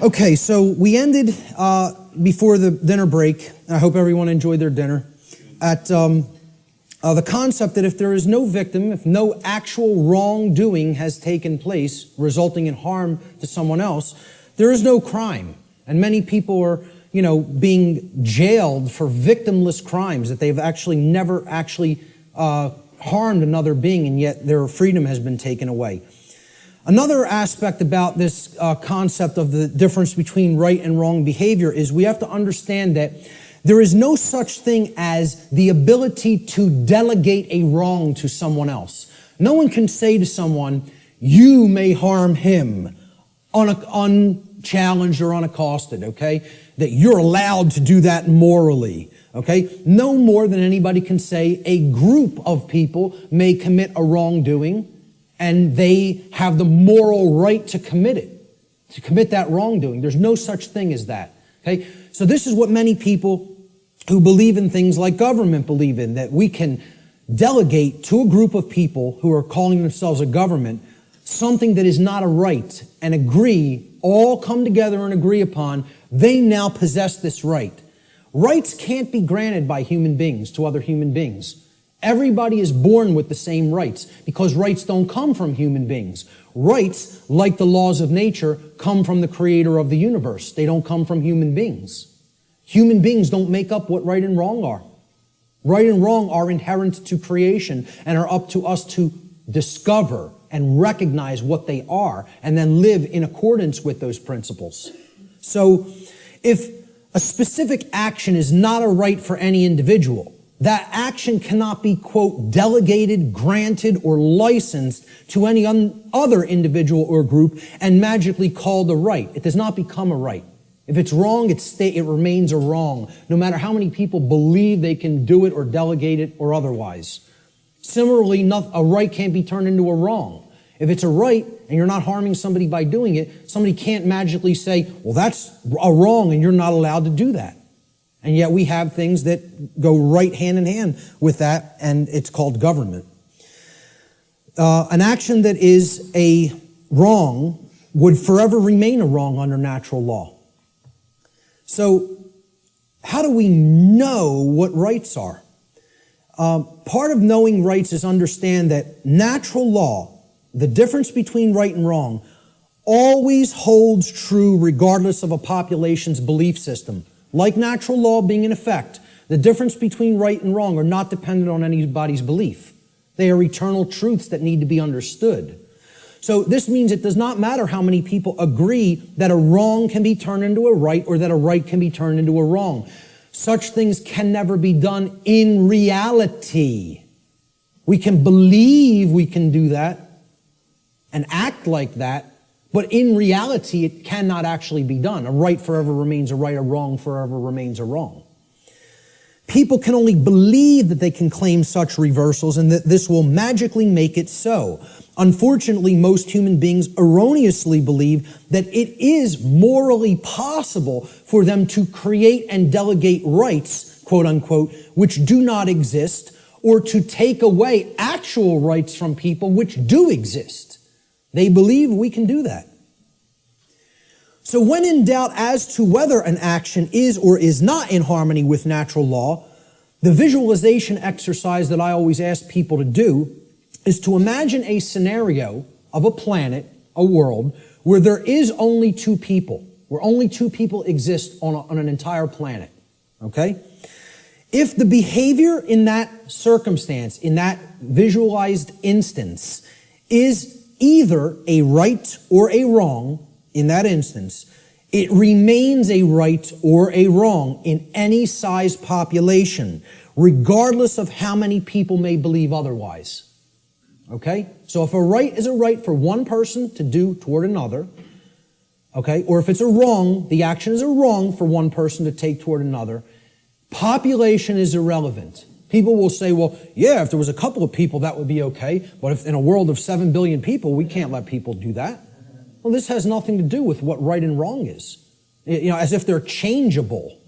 Okay, so we ended before the dinner break. I hope everyone enjoyed their dinner. At the concept that if there is no victim, if no actual wrongdoing has taken place resulting in harm to someone else, there is no crime. And many people are, being jailed for victimless crimes that they've actually never harmed another being, and yet their freedom has been taken away. Another aspect about this concept of the difference between right and wrong behavior is we have to understand that there is no such thing as the ability to delegate a wrong to someone else. No one can say to someone, you may harm him, unchallenged or unaccosted, okay? That you're allowed to do that morally, okay? No more than anybody can say a group of people may commit a wrongdoing and they have the moral right to commit that wrongdoing. There's no such thing as that, okay? So this is what many people who believe in things like government believe in, that we can delegate to a group of people who are calling themselves a government something that is not a right and all come together and agree upon, they now possess this right. Rights can't be granted by human beings to other human beings. Everybody is born with the same rights because rights don't come from human beings. Rights, like the laws of nature, come from the creator of the universe. They don't come from human beings. Human beings don't make up what right and wrong are. Right and wrong are inherent to creation and are up to us to discover and recognize what they are and then live in accordance with those principles. So if a specific action is not a right for any individual, that action cannot be, quote, delegated, granted, or licensed to any other individual or group and magically called a right. It does not become a right. If it's wrong, it remains a wrong, no matter how many people believe they can do it or delegate it or otherwise. Similarly, a right can't be turned into a wrong. If it's a right and you're not harming somebody by doing it, somebody can't magically say, well, that's a wrong and you're not allowed to do that. And yet we have things that go right hand in hand with that, and it's called government. An action that is a wrong would forever remain a wrong under natural law. So how do we know what rights are? Part of knowing rights is understand that natural law, the difference between right and wrong, always holds true regardless of a population's belief system. Like natural law being in effect, the difference between right and wrong are not dependent on anybody's belief. They are eternal truths that need to be understood. So this means it does not matter how many people agree that a wrong can be turned into a right or that a right can be turned into a wrong. Such things can never be done in reality. We can believe we can do that and act like that, but in reality, it cannot actually be done. A right forever remains a right, a wrong forever remains a wrong. People can only believe that they can claim such reversals and that this will magically make it so. Unfortunately, most human beings erroneously believe that it is morally possible for them to create and delegate rights, quote unquote, which do not exist, or to take away actual rights from people which do exist. They believe we can do that. So when in doubt as to whether an action is or is not in harmony with natural law, the visualization exercise that I always ask people to do is to imagine a scenario of a planet, a world, where there is only two people, where only two people exist on an entire planet, okay? If the behavior in that circumstance, in that visualized instance, is either a right or a wrong in that instance, it remains a right or a wrong in any size population, regardless of how many people may believe otherwise. Okay? So if a right is a right for one person to do toward another, okay, or if it's a wrong, the action is a wrong for one person to take toward another, population is irrelevant. People will say, well, yeah, if there was a couple of people, that would be okay. But if in a world of 7 billion people, we can't let people do that. Well, this has nothing to do with what right and wrong is. As if they're changeable.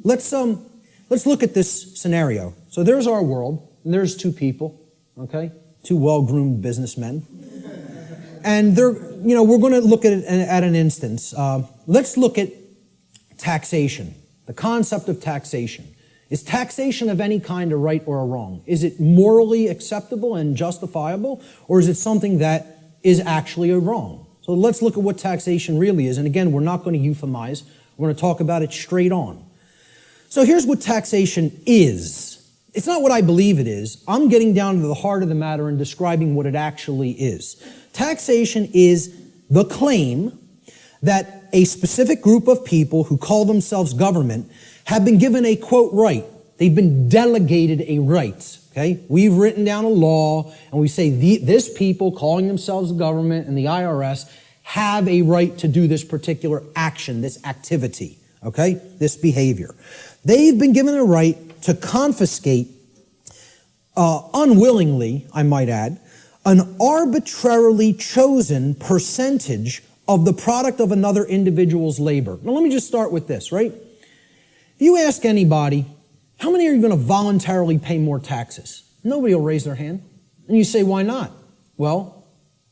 Let's look at this scenario. So there's our world, and there's two people, okay? Two well-groomed businessmen. And we're going to look at it at an instance. Let's look at taxation, the concept of taxation. Is taxation of any kind a right or a wrong? Is it morally acceptable and justifiable, or is it something that is actually a wrong? So let's look at what taxation really is. And again, we're not going to euphemize. We're going to talk about it straight on. So here's what taxation is. It's not what I believe it is. I'm getting down to the heart of the matter and describing what it actually is. Taxation is the claim that a specific group of people who call themselves government have been given a, quote, right. They've been delegated a right, okay? We've written down a law, and we say this people calling themselves the government and the IRS have a right to do this particular action, this activity, okay? This behavior. They've been given a right to confiscate, unwillingly, I might add, an arbitrarily chosen percentage of the product of another individual's labor. Now, let me just start with this, right? If you ask anybody, how many are you going to voluntarily pay more taxes? Nobody will raise their hand. And you say, why not? Well,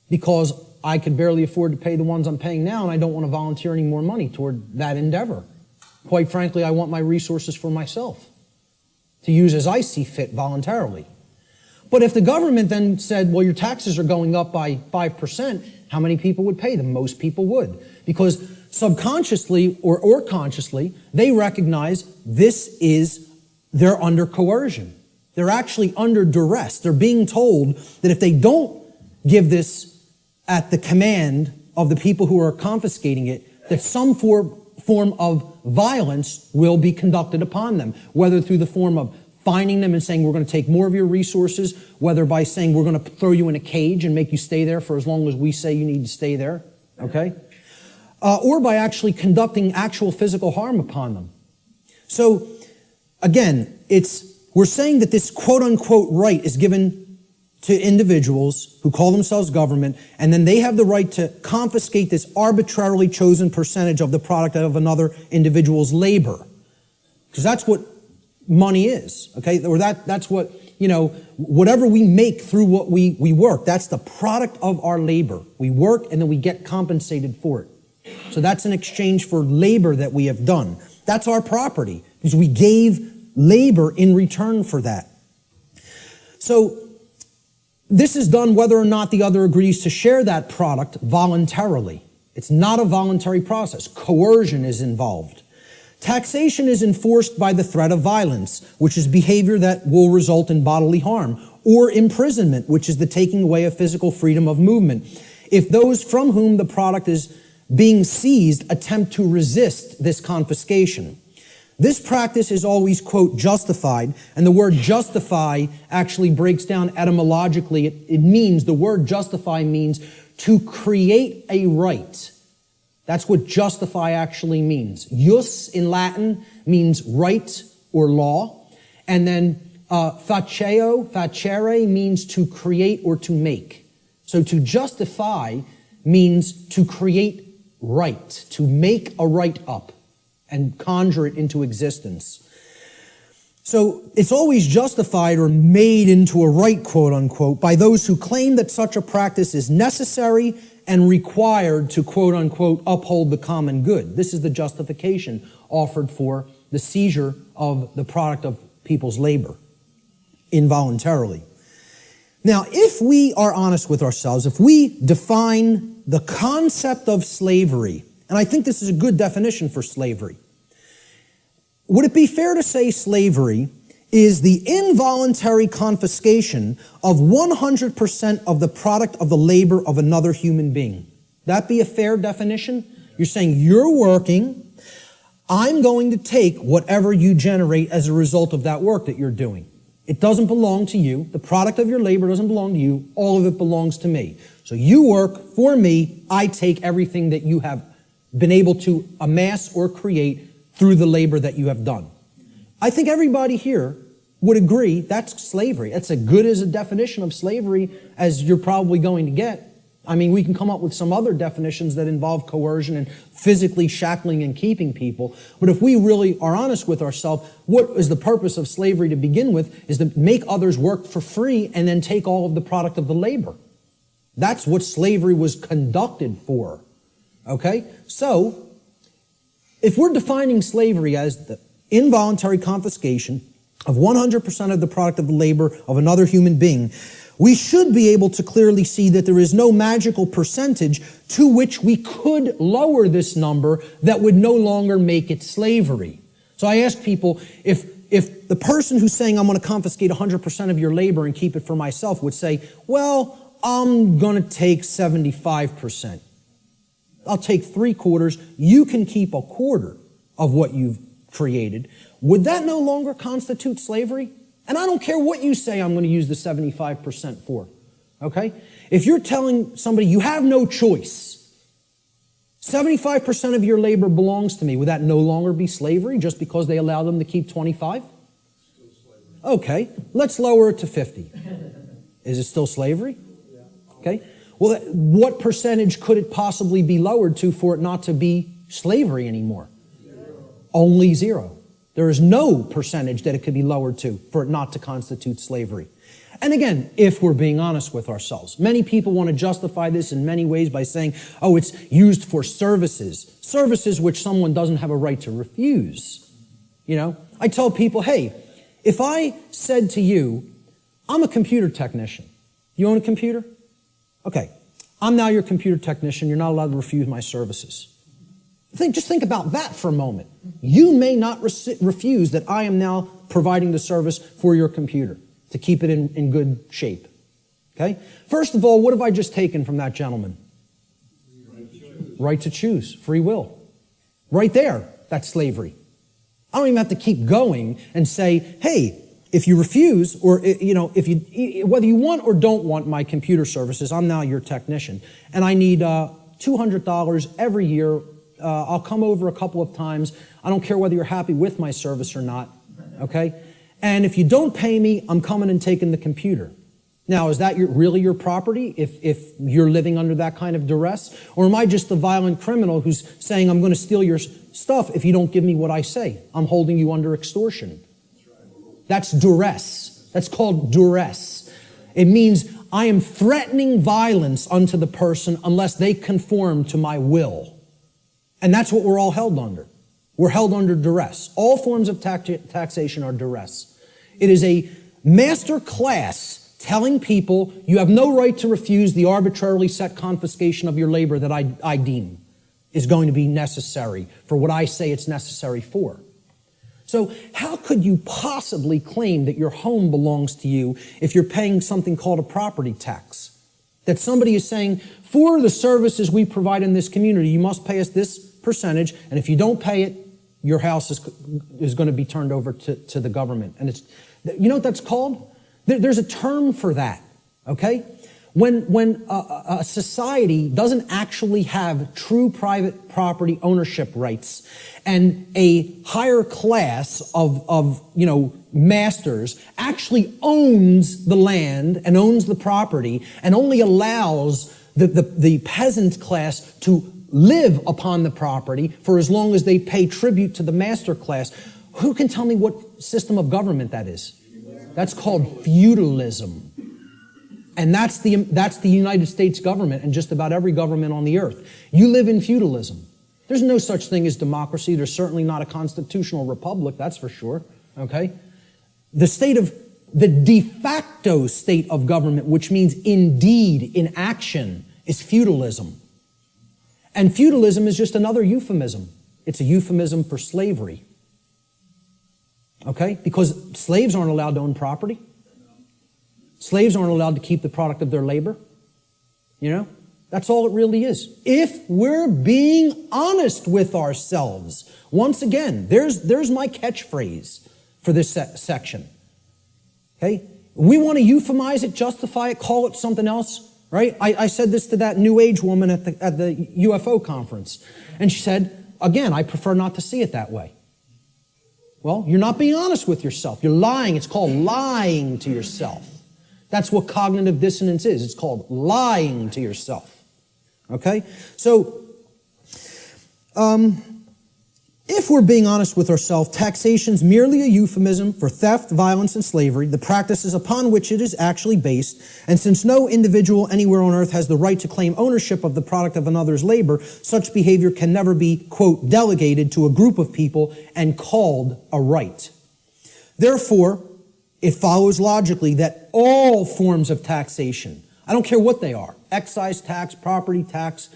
because I could barely afford to pay the ones I'm paying now, and I don't want to volunteer any more money toward that endeavor. Quite frankly, I want my resources for myself to use as I see fit voluntarily. But if the government then said, well, your taxes are going up by 5%, how many people would pay them? Most people would. Because subconsciously or consciously, they recognize they're under coercion. They're actually under duress. They're being told that if they don't give this at the command of the people who are confiscating it, that some form of violence will be conducted upon them, whether through the form of fining them and saying, we're going to take more of your resources, whether by saying, we're going to throw you in a cage and make you stay there for as long as we say you need to stay there, okay? Or by actually conducting actual physical harm upon them. So, again, we're saying that this quote-unquote right is given to individuals who call themselves government, and then they have the right to confiscate this arbitrarily chosen percentage of the product of another individual's labor. Because that's what money is, okay? Or that's what, whatever we make through what we work, that's the product of our labor. We work and then we get compensated for it. So that's an exchange for labor that we have done. That's our property, because we gave labor in return for that. So this is done whether or not the other agrees to share that product voluntarily. It's not a voluntary process. Coercion is involved. Taxation is enforced by the threat of violence, which is behavior that will result in bodily harm, or imprisonment, which is the taking away of physical freedom of movement, if those from whom the product is being seized attempt to resist this confiscation. This practice is always, quote, justified, and the word justify actually breaks down etymologically. The word justify means to create a right. That's what justify actually means. Jus in Latin means right or law. And then facere means to create or to make. So to justify means to create right, to make a right up and conjure it into existence. So it's always justified or made into a right, quote unquote, by those who claim that such a practice is necessary and required to, quote unquote, uphold the common good. This is the justification offered for the seizure of the product of people's labor involuntarily. Now, if we are honest with ourselves, if we define the concept of slavery, and I think this is a good definition for slavery, would it be fair to say slavery is the involuntary confiscation of 100% of the product of the labor of another human being? That be a fair definition? You're saying you're working, I'm going to take whatever you generate as a result of that work that you're doing. It doesn't belong to you. The product of your labor doesn't belong to you. All of it belongs to me. So you work for me. I take everything that you have been able to amass or create through the labor that you have done. I think everybody here would agree that's slavery. That's as good as a definition of slavery as you're probably going to get. I mean, we can come up with some other definitions that involve coercion and physically shackling and keeping people. But if we really are honest with ourselves, what is the purpose of slavery to begin with is to make others work for free and then take all of the product of the labor. That's what slavery was conducted for. Okay? So, if we're defining slavery as the involuntary confiscation of 100% of the product of the labor of another human being, we should be able to clearly see that there is no magical percentage to which we could lower this number that would no longer make it slavery. So I ask people, if the person who's saying I'm going to confiscate 100% of your labor and keep it for myself would say, well, I'm going to take 75%. I'll take 3/4. You can keep 1/4 of what you've created. Would that no longer constitute slavery? And I don't care what you say I'm going to use the 75% for. Okay? If you're telling somebody you have no choice, 75% of your labor belongs to me, would that no longer be slavery just because they allow them to keep 25? Okay, let's lower it to 50. Is it still slavery? Okay. Well, what percentage could it possibly be lowered to for it not to be slavery anymore? Only 0. There is no percentage that it could be lowered to for it not to constitute slavery. And again, if we're being honest with ourselves, many people want to justify this in many ways by saying, oh, it's used for services. Services which someone doesn't have a right to refuse. You know, I tell people, hey, if I said to you, I'm a computer technician. You own a computer? Okay, I'm now your computer technician. You're not allowed to refuse my services. Just think about that for a moment. You may not refuse that I am now providing the service for your computer to keep it in good shape. Okay? First of all, what have I just taken from that gentleman? Right to choose. Free will. Right there, that's slavery. I don't even have to keep going and say, hey, if you refuse, or if you, whether you want or don't want my computer services, I'm now your technician, and I need $200 every year. I'll come over a couple of times. I don't care whether you're happy with my service or not, okay? And if you don't pay me, I'm coming and taking the computer. Now, is that really your property if you're living under that kind of duress? Or am I just a violent criminal who's saying I'm going to steal your stuff if you don't give me what I say? I'm holding you under extortion. That's duress. That's called duress. It means I am threatening violence unto the person unless they conform to my will. And that's what we're all held under. We're held under duress. All forms of taxation are duress. It is a master class telling people you have no right to refuse the arbitrarily set confiscation of your labor that I deem is going to be necessary for what I say it's necessary for. So how could you possibly claim that your home belongs to you if you're paying something called a property tax? That somebody is saying, for the services we provide in this community, you must pay us this percentage, and if you don't pay it, your house is going to be turned over to the government. And it's, you know what that's called? There's a term for that, okay? When a society doesn't actually have true private property ownership rights, and a higher class of masters actually owns the land and owns the property and only allows the peasant class to live upon the property for as long as they pay tribute to the master class, who can tell me what system of government that is? That's called feudalism. And that's the United States government and just about every government on the earth. You live in feudalism. There's no such thing as democracy. There's certainly not a constitutional republic, that's for sure. Okay? The de facto state of government, which means indeed, in action, is feudalism. And feudalism is just another euphemism. It's a euphemism for slavery. Okay? Because slaves aren't allowed to own property. Slaves aren't allowed to keep the product of their labor. You know? That's all it really is. If we're being honest with ourselves. Once again, there's my catchphrase for this section. Okay? We want to euphemize it, justify it, call it something else. Right? I said this to that New Age woman at the UFO conference. And she said, again, I prefer not to see it that way. Well, you're not being honest with yourself. You're lying. It's called lying to yourself. That's what cognitive dissonance is. It's called lying to yourself. Okay? So, If we're being honest with ourselves, taxation's merely a euphemism for theft, violence, and slavery, the practices upon which it is actually based. And since no individual anywhere on earth has the right to claim ownership of the product of another's labor, such behavior can never be, quote, delegated to a group of people and called a right. Therefore, it follows logically that all forms of taxation, I don't care what they are, excise tax, property tax,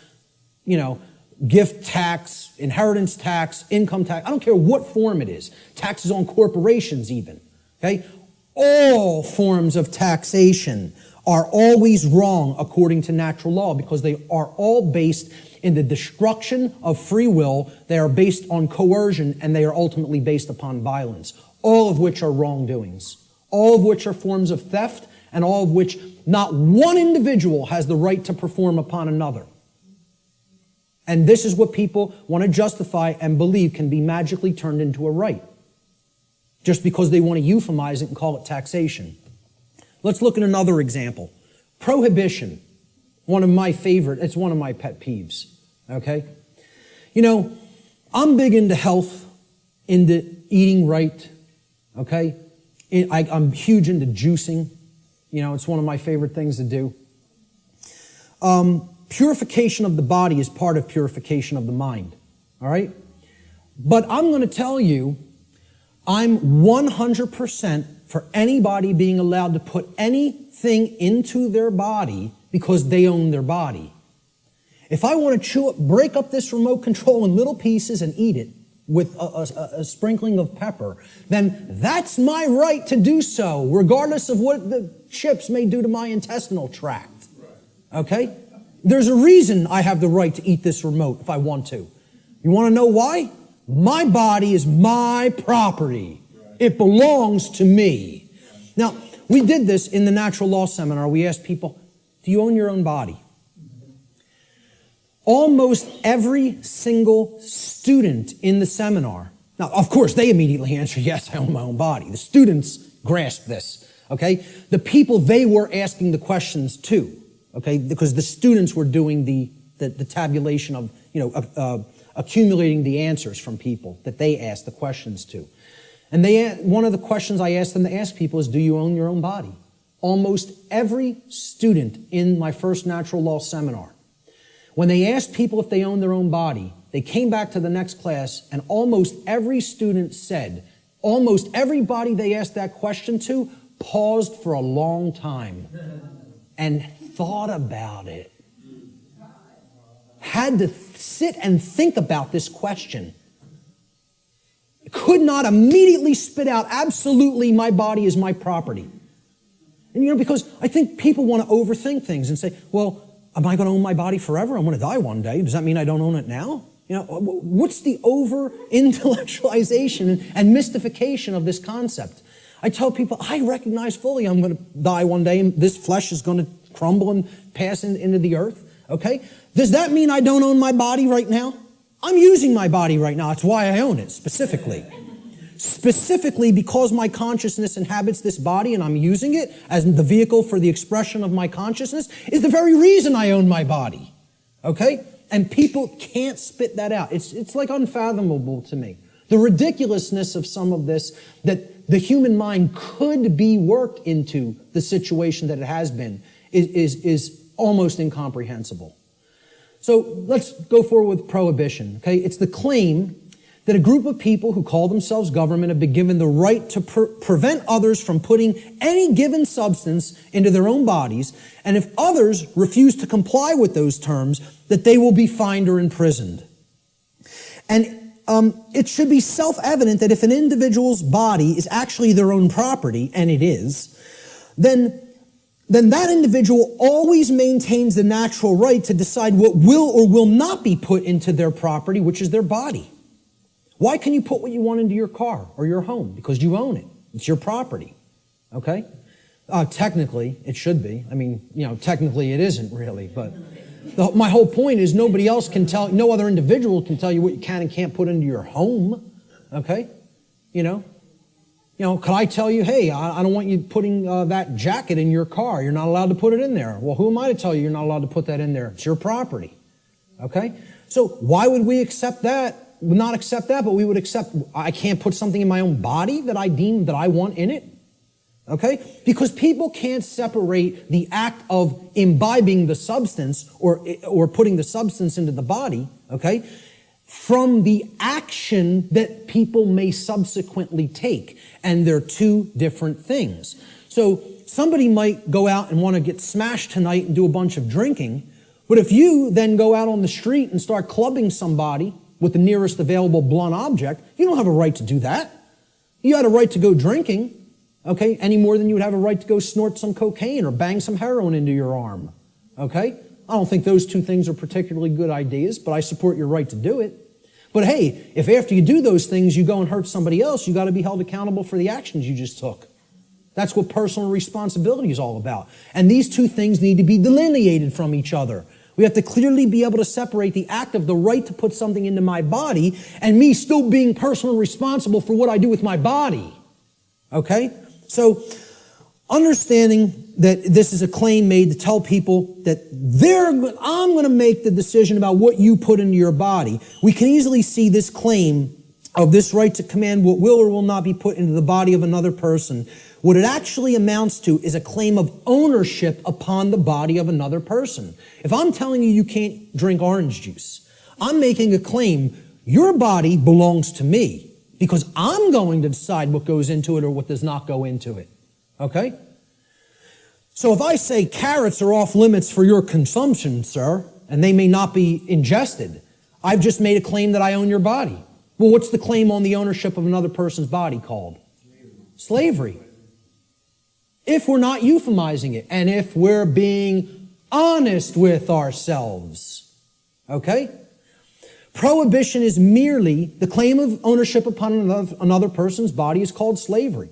gift tax, inheritance tax, income tax, I don't care what form it is, taxes on corporations even, okay? All forms of taxation are always wrong according to natural law because they are all based in the destruction of free will, they are based on coercion, and they are ultimately based upon violence, all of which are wrongdoings, all of which are forms of theft, and all of which not one individual has the right to perform upon another. And this is what people want to justify and believe can be magically turned into a right, just because they want to euphemize it and call it taxation. Let's look at another example. Prohibition, one of my favorite, it's one of my pet peeves, okay? I'm big into health, into eating right, okay? I'm huge into juicing. It's one of my favorite things to do. Purification of the body is part of purification of the mind, all right? But I'm going to tell you, I'm 100% for anybody being allowed to put anything into their body because they own their body. If I want to break up this remote control in little pieces and eat it with a sprinkling of pepper, then that's my right to do so, regardless of what the chips may do to my intestinal tract, okay? There's a reason I have the right to eat this remote if I want to. You want to know why? My body is my property. It belongs to me. Now, we did this in the natural law seminar. We asked people, do you own your own body? Almost every single student in the seminar, now, of course, they immediately answered, yes, I own my own body. The students grasped this, okay? The people they were asking the questions to, okay, because the students were doing the tabulation of, accumulating the answers from people that they asked the questions to. And one of the questions I asked them to ask people is, do you own your own body? Almost every student in my first natural law seminar, when they asked people if they own their own body, they came back to the next class and almost every student said, almost everybody they asked that question to paused for a long time and thought about it. Had to sit and think about this question. Could not immediately spit out, absolutely, my body is my property. And because I think people want to overthink things and say, well, am I going to own my body forever? I'm going to die one day. Does that mean I don't own it now? What's the over-intellectualization and mystification of this concept? I tell people, I recognize fully I'm going to die one day and this flesh is going to crumble and pass into the earth, okay? Does that mean I don't own my body right now? I'm using my body right now. That's why I own it, specifically. Specifically because my consciousness inhabits this body and I'm using it as the vehicle for the expression of my consciousness is the very reason I own my body, okay? And people can't spit that out. It's like unfathomable to me. The ridiculousness of some of this, that the human mind could be worked into the situation that it has been, is almost incomprehensible. So let's go forward with prohibition, okay? It's the claim that a group of people who call themselves government have been given the right to prevent others from putting any given substance into their own bodies, and if others refuse to comply with those terms, that they will be fined or imprisoned. And it should be self-evident that if an individual's body is actually their own property, and it is, then that individual always maintains the natural right to decide what will or will not be put into their property, which is their body. Why can you put what you want into your car or your home? Because you own it. It's your property. Okay? Technically, it should be. I mean, technically it isn't really, but my whole point is nobody else can tell, no other individual can tell you what you can and can't put into your home. Okay? Could I tell you, hey, I don't want you putting that jacket in your car. You're not allowed to put it in there. Well, who am I to tell you you're not allowed to put that in there? It's your property. Okay? So why would we accept that would not accept that, but we would accept I can't put something in my own body that I deem that I want in it. Okay? Because people can't separate the act of imbibing the substance or putting the substance into the body, okay, from the action that people may subsequently take. And they're two different things. So somebody might go out and want to get smashed tonight and do a bunch of drinking, but if you then go out on the street and start clubbing somebody with the nearest available blunt object, you don't have a right to do that. You had a right to go drinking, okay, any more than you would have a right to go snort some cocaine or bang some heroin into your arm, okay? I don't think those two things are particularly good ideas, but I support your right to do it. But hey, if after you do those things you go and hurt somebody else, you got to be held accountable for the actions you just took. That's what personal responsibility is all about. And these two things need to be delineated from each other. We have to clearly be able to separate the act of the right to put something into my body and me still being personally responsible for what I do with my body. Okay? So, understanding that this is a claim made to tell people that I'm going to make the decision about what you put into your body, we can easily see this claim of this right to command what will or will not be put into the body of another person. What it actually amounts to is a claim of ownership upon the body of another person. If I'm telling you you can't drink orange juice, I'm making a claim, your body belongs to me because I'm going to decide what goes into it or what does not go into it. Okay? So if I say carrots are off limits for your consumption, sir, and they may not be ingested, I've just made a claim that I own your body. Well, what's the claim on the ownership of another person's body called? Slavery. If we're not euphemizing it, and if we're being honest with ourselves. Okay? Prohibition is merely, the claim of ownership upon another person's body is called slavery.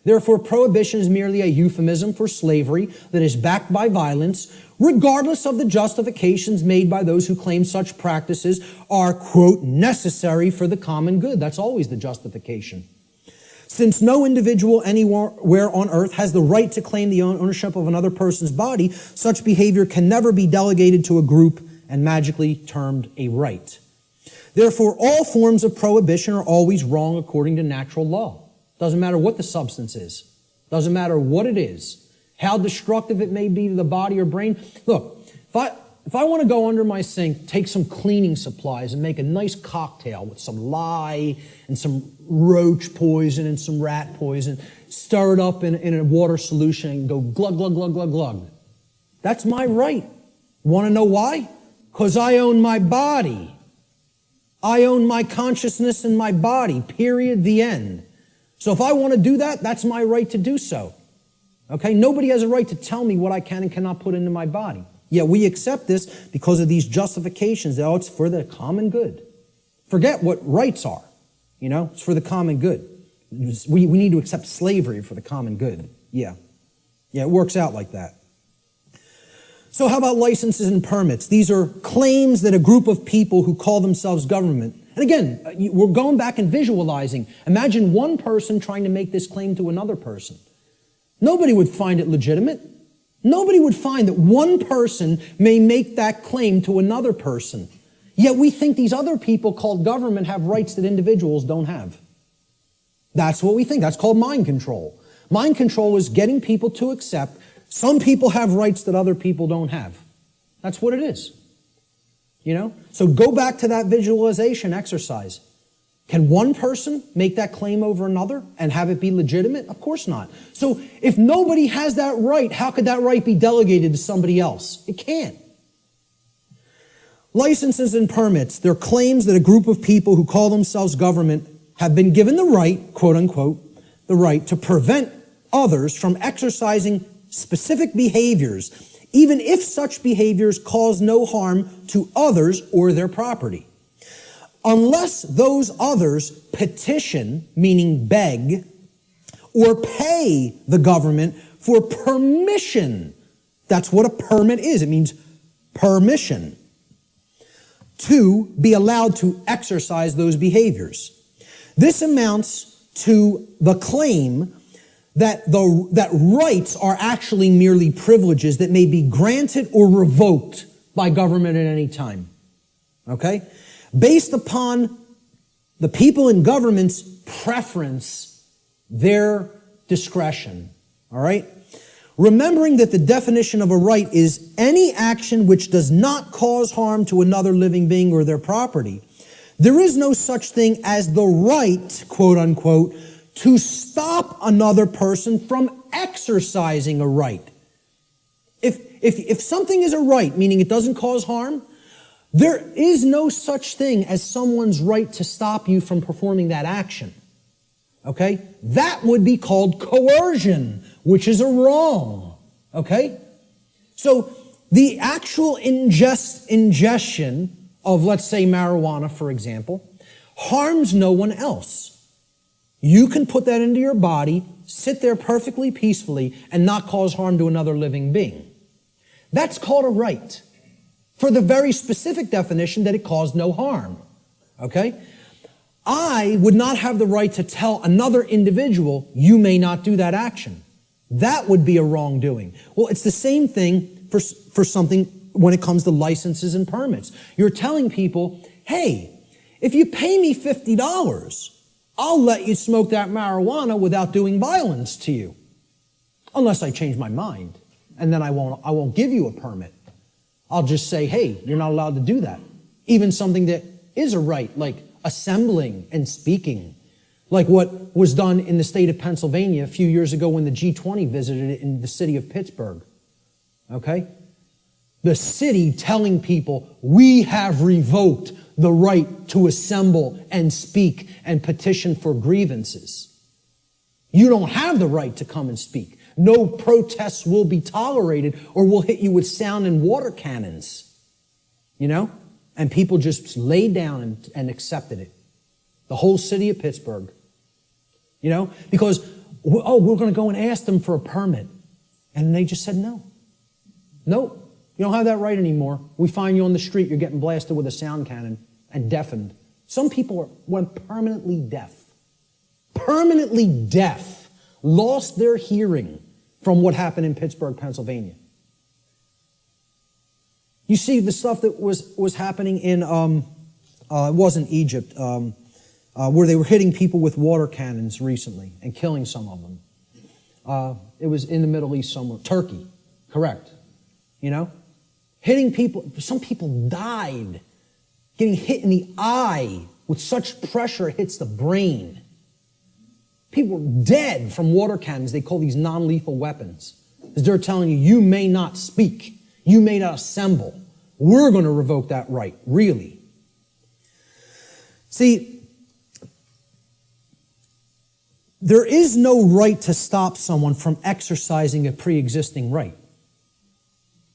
Therefore, prohibition is merely a euphemism for slavery that is backed by violence, regardless of the justifications made by those who claim such practices are, quote, necessary for the common good. That's always the justification. Since no individual anywhere on earth has the right to claim the ownership of another person's body, such behavior can never be delegated to a group and magically termed a right. Therefore, all forms of prohibition are always wrong according to natural law. Doesn't matter what the substance is. Doesn't matter what it is. How destructive it may be to the body or brain. Look, if I want to go under my sink, take some cleaning supplies and make a nice cocktail with some lye and some roach poison and some rat poison, stir it up in a water solution and go glug, glug, glug, glug, glug. That's my right. Want to know why? Because I own my body. I own my consciousness and my body, period, the end. So if I want to do that, that's my right to do so. Okay? Nobody has a right to tell me what I can and cannot put into my body. Yet we accept this because of these justifications that, it's for the common good. Forget what rights are. You know, it's for the common good. We need to accept slavery for the common good. Yeah, it works out like that. So how about licenses and permits? These are claims that a group of people who call themselves government. And again, we're going back and visualizing. Imagine one person trying to make this claim to another person. Nobody would find it legitimate. Nobody would find that one person may make that claim to another person. Yet we think these other people called government have rights that individuals don't have. That's what we think. That's called mind control. Mind control is getting people to accept some people have rights that other people don't have. That's what it is. You know? So go back to that visualization exercise. Can one person make that claim over another and have it be legitimate? Of course not. So if nobody has that right, how could that right be delegated to somebody else? It can't. Licenses and permits, they're claims that a group of people who call themselves government have been given the right, quote unquote, the right to prevent others from exercising specific behaviors, even if such behaviors cause no harm to others or their property. Unless those others petition, meaning beg, or pay the government for permission. That's what a permit is. It means permission to be allowed to exercise those behaviors. This amounts to the claim that rights are actually merely privileges that may be granted or revoked by government at any time. Okay? Based upon The people in governments preference their discretion. All right? Remembering that the definition of a right is any action which does not cause harm to another living being or their property, there is no such thing as the right, quote unquote, to stop another person from exercising a right. If something is a right, meaning it doesn't cause harm, there is no such thing as someone's right to stop you from performing that action. Okay? That would be called coercion, which is a wrong. Okay? So the actual ingestion of, let's say, marijuana, for example, harms no one else. You can put that into your body, sit there perfectly peacefully, and not cause harm to another living being. That's called a right, for the very specific definition that it caused no harm. Okay? I would not have the right to tell another individual, you may not do that action. That would be a wrongdoing. Well, it's the same thing for something when it comes to licenses and permits. You're telling people, hey, if you pay me $50, I'll let you smoke that marijuana without doing violence to you. Unless I change my mind. And then I won't give you a permit. I'll just say, hey, you're not allowed to do that. Even something that is a right, like assembling and speaking. Like what was done in the state of Pennsylvania a few years ago when the G20 visited it in the city of Pittsburgh. Okay? The city telling people, we have revoked the right to assemble and speak and petition for grievances. You don't have the right to come and speak. No protests will be tolerated or we'll hit you with sound and water cannons. You know? And people just laid down and accepted it. The whole city of Pittsburgh. You know? Because, oh, we're going to go and ask them for a permit. And they just said no. Nope. You don't have that right anymore. We find you on the street, you're getting blasted with a sound cannon and deafened. Some people went permanently deaf. Permanently deaf. Lost their hearing from what happened in Pittsburgh, Pennsylvania. You see the stuff that was happening in, it wasn't Egypt, where they were hitting people with water cannons recently and killing some of them. It was in the Middle East somewhere. Turkey, correct. You know? Hitting people, some people died getting hit in the eye with such pressure it hits the brain. People were dead from water cannons. They call these non-lethal weapons. Because they're telling you, you may not speak. You may not assemble. We're going to revoke that right, really. See, there is no right to stop someone from exercising a pre-existing right.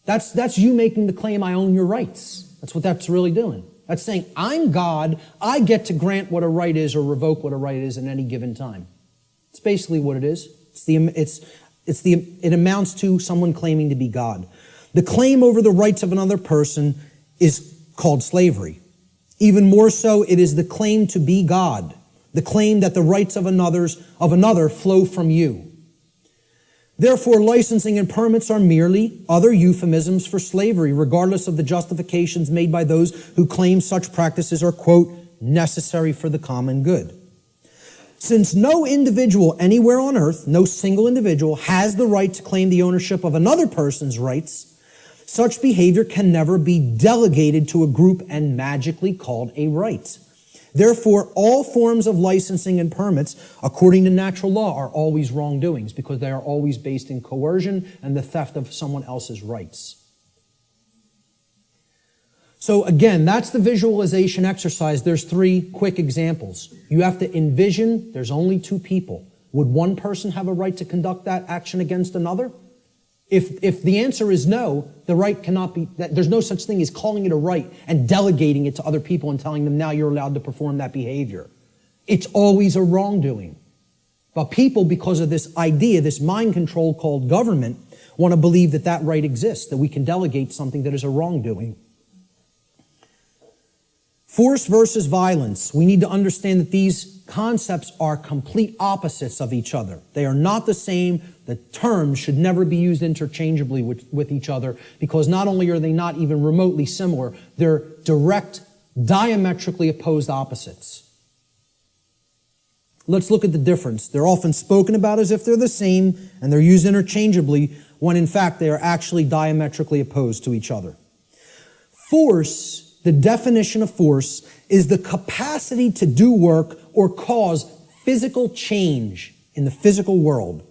That's you making the claim, I own your rights. That's what that's really doing. That's saying, I'm God, I get to grant what a right is or revoke what a right is at any given time. It's basically what it is. It amounts to someone claiming to be God. The claim over the rights of another person is called slavery. Even more so, it is the claim to be God. The claim that the rights of another flow from you. Therefore, licensing and permits are merely other euphemisms for slavery, regardless of the justifications made by those who claim such practices are, quote, necessary for the common good. Since no individual anywhere on earth, no single individual, has the right to claim the ownership of another person's rights, such behavior can never be delegated to a group and magically called a right. Therefore, all forms of licensing and permits, according to natural law, are always wrongdoings because they are always based in coercion and the theft of someone else's rights. So again, that's the visualization exercise. There's 3 quick examples. You have to envision there's only 2 people. Would one person have a right to conduct that action against another? If the answer is no, the right cannot be, there's no such thing as calling it a right and delegating it to other people and telling them now you're allowed to perform that behavior. It's always a wrongdoing. But people, because of this idea, this mind control called government, want to believe that that right exists, that we can delegate something that is a wrongdoing. Force versus violence. We need to understand that these concepts are complete opposites of each other. They are not the same. The terms should never be used interchangeably with each other because not only are they not even remotely similar, they're direct, diametrically opposed opposites. Let's look at the difference. They're often spoken about as if they're the same, and they're used interchangeably, when in fact they are actually diametrically opposed to each other. Force, the definition of force, is the capacity to do work or cause physical change in the physical world.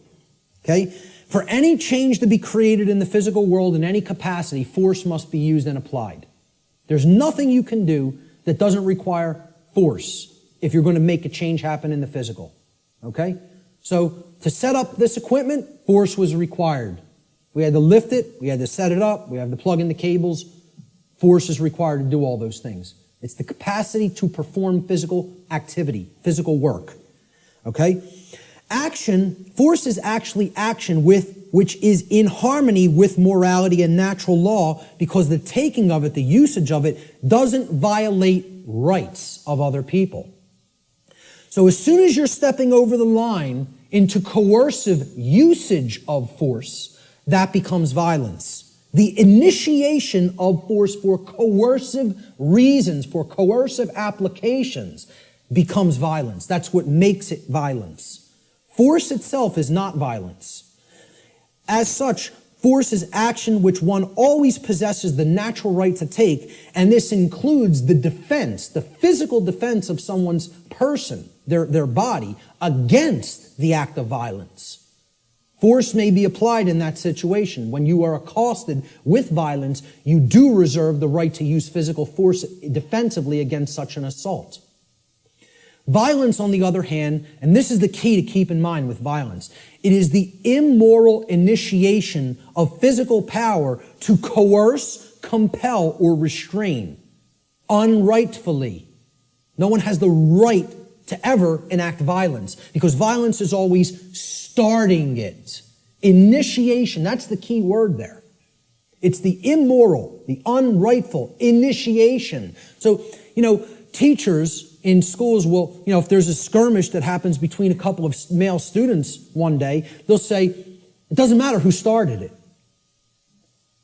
Okay? For any change to be created in the physical world in any capacity, force must be used and applied. There's nothing you can do that doesn't require force if you're going to make a change happen in the physical. Okay? So, to set up this equipment, force was required. We had to lift it, we had to set it up, we had to plug in the cables. Force is required to do all those things. It's the capacity to perform physical activity, physical work. Okay? Action, force is actually action which is in harmony with morality and natural law, because the taking of it, the usage of it, doesn't violate rights of other people. So as soon as you're stepping over the line into coercive usage of force, that becomes violence. The initiation of force for coercive reasons, for coercive applications, becomes violence. That's what makes it violence. Force itself is not violence. As such, force is action which one always possesses the natural right to take, and this includes the defense, the physical defense of someone's person, their body, against the act of violence. Force may be applied in that situation. When you are accosted with violence, you do reserve the right to use physical force defensively against such an assault. Violence, on the other hand, and this is the key to keep in mind with violence, it is the immoral initiation of physical power to coerce, compel, or restrain unrightfully. No one has the right to ever enact violence, because violence is always starting it. Initiation, that's the key word there. It's the immoral, the unrightful initiation. So, teachers in schools will, if there's a skirmish that happens between a couple of male students one day, they'll say, it doesn't matter who started it.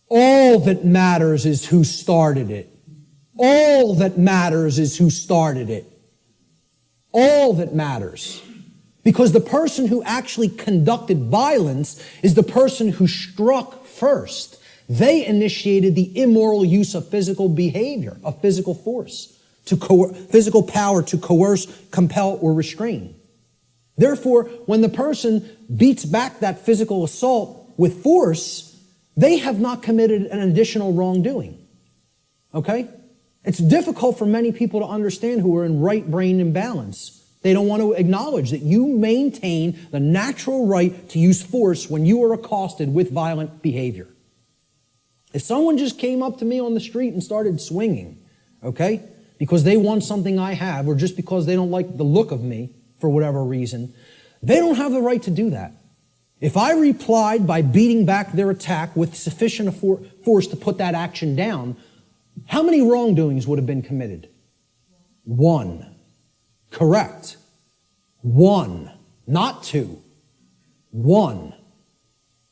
All that matters is who started it. All that matters is who started it. All that matters. Because the person who actually conducted violence is the person who struck first. They initiated the immoral use of physical behavior, of physical force, physical power to coerce, compel, or restrain. Therefore, when the person beats back that physical assault with force, they have not committed an additional wrongdoing. Okay? It's difficult for many people to understand who are in right brain imbalance. They don't want to acknowledge that you maintain the natural right to use force when you are accosted with violent behavior. If someone just came up to me on the street and started swinging, okay, because they want something I have, or just because they don't like the look of me for whatever reason, they don't have the right to do that. If I replied by beating back their attack with sufficient force to put that action down, how many wrongdoings would have been committed? One. Correct. One. Not two. One.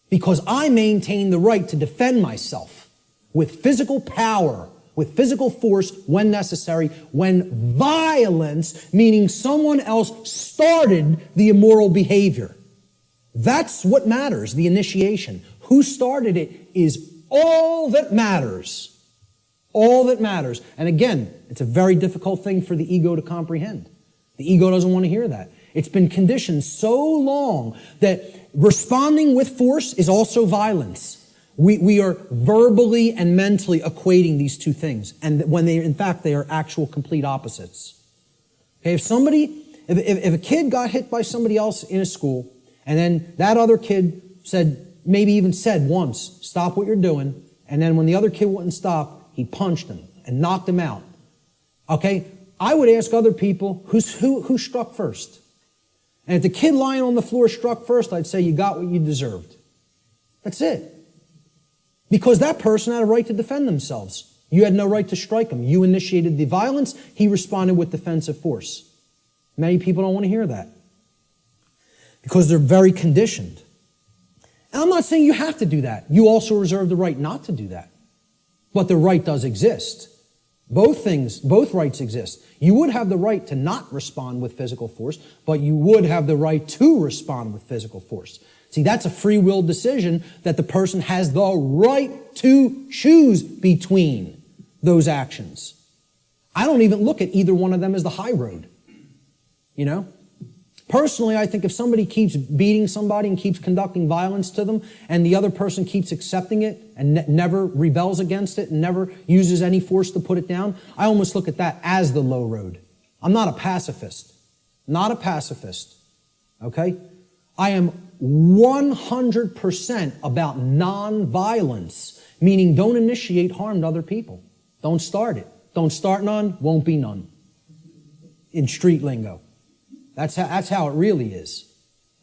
Because I maintain the right to defend myself with physical power, with physical force when necessary, when violence, meaning someone else started the immoral behavior. That's what matters, the initiation. Who started it is all that matters. All that matters. And again, it's a very difficult thing for the ego to comprehend. The ego doesn't want to hear that. It's been conditioned so long that responding with force is also violence. We are verbally and mentally equating these two things, and when in fact they are actual complete opposites. Okay, if a kid got hit by somebody else in a school, and then that other kid maybe said once, stop what you're doing, and then when the other kid wouldn't stop, he punched him and knocked him out. Okay, I would ask other people, who struck first? And if the kid lying on the floor struck first, I'd say you got what you deserved. That's it. Because that person had a right to defend themselves. You had no right to strike him. You initiated the violence. He responded with defensive force. Many people don't want to hear that because they're very conditioned. And I'm not saying you have to do that. You also reserve the right not to do that. But the right does exist. Both things, both rights exist. You would have the right to not respond with physical force, but you would have the right to respond with physical force. See, that's a free will decision that the person has the right to choose between those actions. I don't even look at either one of them as the high road. You know? Personally, I think if somebody keeps beating somebody and keeps conducting violence to them, and the other person keeps accepting it and never rebels against it and never uses any force to put it down, I almost look at that as the low road. I'm not a pacifist. Not a pacifist. Okay? I am 100% about non-violence, meaning don't initiate harm to other people. Don't start it. Don't start none, won't be none. In street lingo. That's how it really is.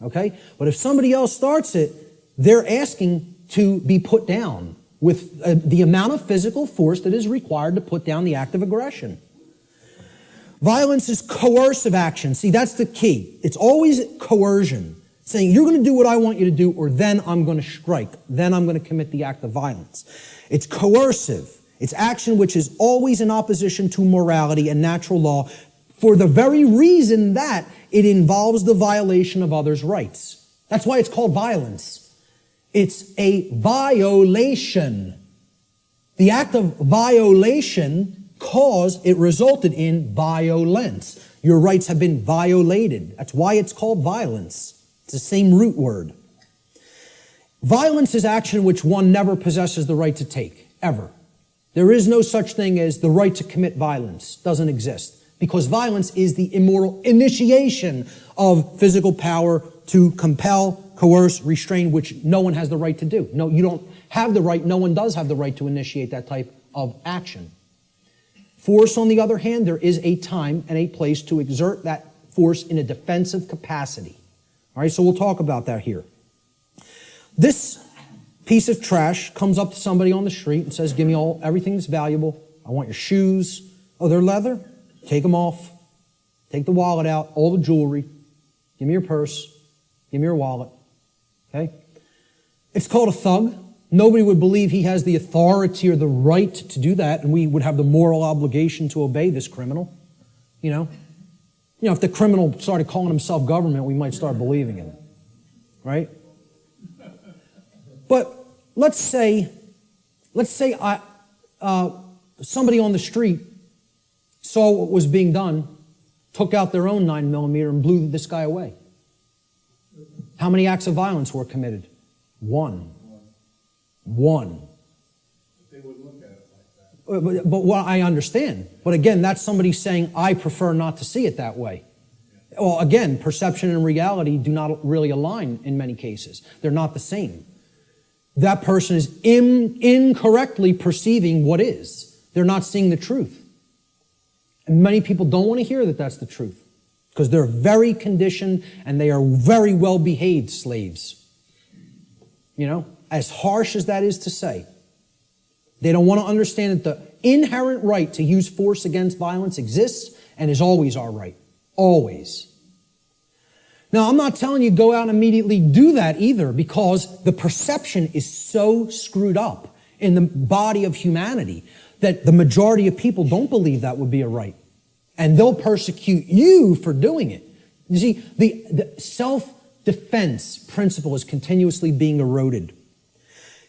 Okay? But if somebody else starts it, they're asking to be put down with the amount of physical force that is required to put down the act of aggression. Violence is coercive action. See, that's the key. It's always coercion. Saying, you're going to do what I want you to do, or then I'm going to strike. Then I'm going to commit the act of violence. It's coercive. It's action which is always in opposition to morality and natural law, for the very reason that it involves the violation of others' rights. That's why it's called violence. It's a violation. The act of violation it resulted in violence. Your rights have been violated. That's why it's called violence. It's the same root word. Violence is action which one never possesses the right to take, ever. There is no such thing as the right to commit violence. Doesn't exist. Because violence is the immoral initiation of physical power to compel, coerce, restrain, which no one has the right to do. No, you don't have the right, no one does have the right to initiate that type of action. Force, on the other hand, there is a time and a place to exert that force in a defensive capacity. All right, so we'll talk about that here. This piece of trash comes up to somebody on the street and says, give me everything that's valuable. I want your shoes. Oh, they're leather? Take them off. Take the wallet out, all the jewelry. Give me your purse. Give me your wallet. Okay? It's called a thug. Nobody would believe he has the authority or the right to do that, and we would have the moral obligation to obey this criminal. You know, if the criminal started calling himself government, we might start believing him. Right? But let's say somebody on the street saw what was being done, took out their own 9mm and blew this guy away. How many acts of violence were committed? One. They would look at it like that. But what I understand. But again, that's somebody saying, I prefer not to see it that way. Well, again, perception and reality do not really align in many cases. They're not the same. That person is incorrectly perceiving what is. They're not seeing the truth. And many people don't want to hear that that's the truth because they're very conditioned and they are very well-behaved slaves. You know, as harsh as that is to say. They don't want to understand that the inherent right to use force against violence exists and is always our right. Always. Now, I'm not telling you go out and immediately do that either because the perception is so screwed up in the body of humanity that the majority of people don't believe that would be a right. And they'll persecute you for doing it. You see, the self-defense principle is continuously being eroded.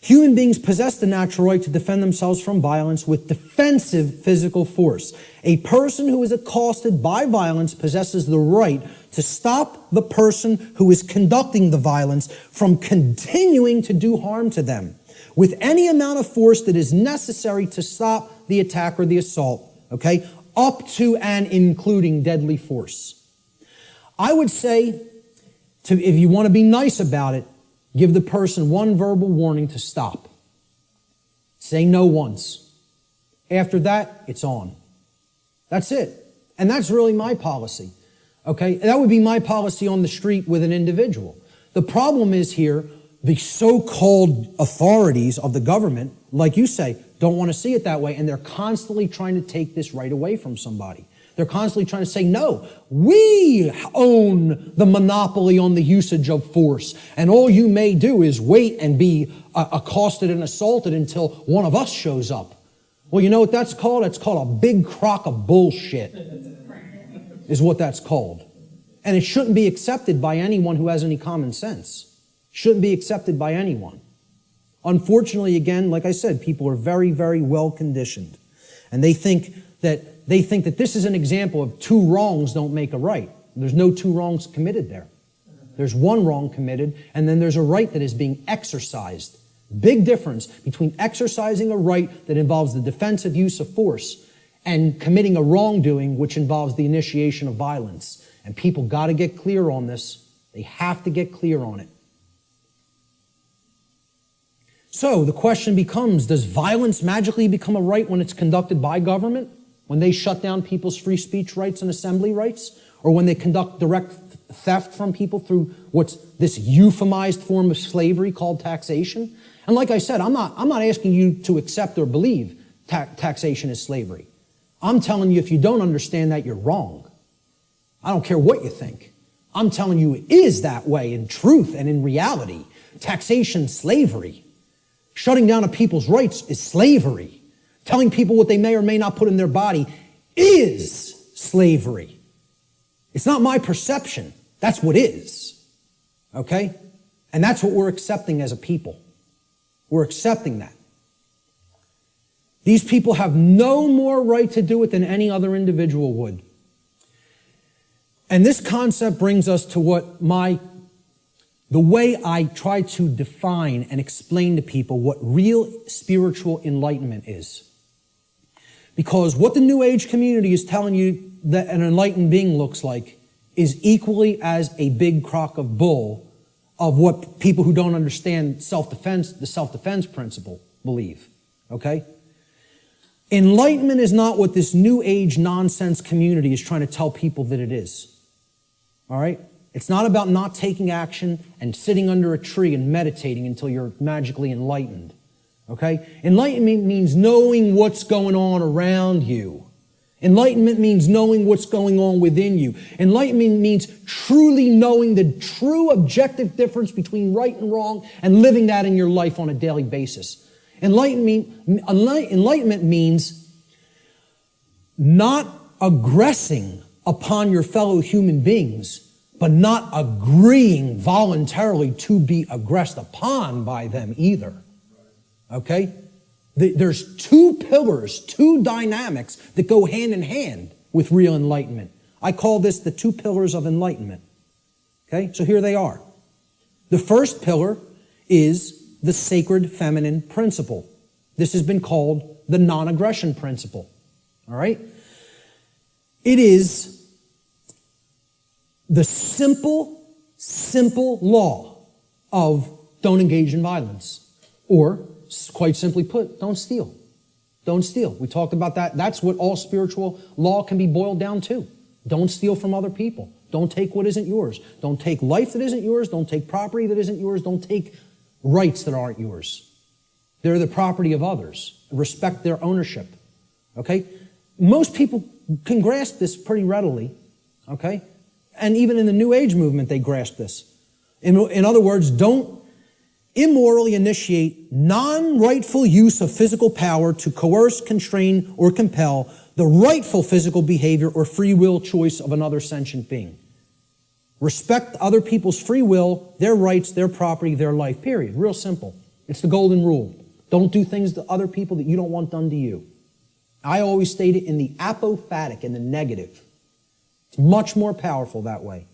Human beings possess the natural right to defend themselves from violence with defensive physical force. A person who is accosted by violence possesses the right to stop the person who is conducting the violence from continuing to do harm to them with any amount of force that is necessary to stop the attack or the assault, okay, up to and including deadly force. I would say, if you want to be nice about it, give the person one verbal warning to stop. Say no once. After that, it's on. That's it. And that's really my policy, okay? That would be my policy on the street with an individual. The problem is here, the so-called authorities of the government, like you say, don't want to see it that way, and they're constantly trying to take this right away from somebody. They're constantly trying to say, no, we own the monopoly on the usage of force, and all you may do is wait and be accosted and assaulted until one of us shows up. Well, you know what that's called? It's called a big crock of bullshit, is what that's called. And it shouldn't be accepted by anyone who has any common sense. Shouldn't be accepted by anyone. Unfortunately, again, like I said, people are very, very well conditioned. And they think that this is an example of two wrongs don't make a right. There's no two wrongs committed there. There's one wrong committed, and then there's a right that is being exercised. Big difference between exercising a right that involves the defensive use of force and committing a wrongdoing which involves the initiation of violence. And people got to get clear on this. They have to get clear on it. So the question becomes, does violence magically become a right when it's conducted by government? When they shut down people's free speech rights and assembly rights? Or when they conduct direct theft from people through what's this euphemized form of slavery called taxation? And like I said, I'm not asking you to accept or believe taxation is slavery. I'm telling you, if you don't understand that, you're wrong. I don't care what you think. I'm telling you it is that way in truth and in reality. Taxation, slavery. Shutting down of people's rights is slavery. Telling people what they may or may not put in their body is slavery. It's not my perception. That's what is. Okay? And that's what we're accepting as a people. We're accepting that. These people have no more right to do it than any other individual would. And this concept brings us to the way I try to define and explain to people what real spiritual enlightenment is. Because what the New Age community is telling you that an enlightened being looks like is equally as a big crock of bull of what people who don't understand the self-defense principle believe. Okay? Enlightenment is not what this New Age nonsense community is trying to tell people that it is. All right? It's not about not taking action and sitting under a tree and meditating until you're magically enlightened. Okay? Enlightenment means knowing what's going on around you. Enlightenment means knowing what's going on within you. Enlightenment means truly knowing the true objective difference between right and wrong and living that in your life on a daily basis. Enlightenment means not aggressing upon your fellow human beings, but not agreeing voluntarily to be aggressed upon by them either. Okay? There's two pillars, two dynamics that go hand in hand with real enlightenment. I call this the two pillars of enlightenment. Okay? So here they are. The first pillar is the sacred feminine principle. This has been called the non-aggression principle. All right? It is the simple law of don't engage in violence. Or, quite simply put, don't steal. Don't steal. We talked about that. That's what all spiritual law can be boiled down to. Don't steal from other people. Don't take what isn't yours. Don't take life that isn't yours. Don't take property that isn't yours. Don't take rights that aren't yours. They're the property of others. Respect their ownership. Okay? Most people can grasp this pretty readily. Okay? And even in the New Age movement, they grasp this. In other words, don't immorally initiate non-rightful use of physical power to coerce, constrain, or compel the rightful physical behavior or free will choice of another sentient being. Respect other people's free will, their rights, their property, their life, period. Real simple. It's the golden rule. Don't do things to other people that you don't want done to you. I always state it in the apophatic, in the negative. It's much more powerful that way.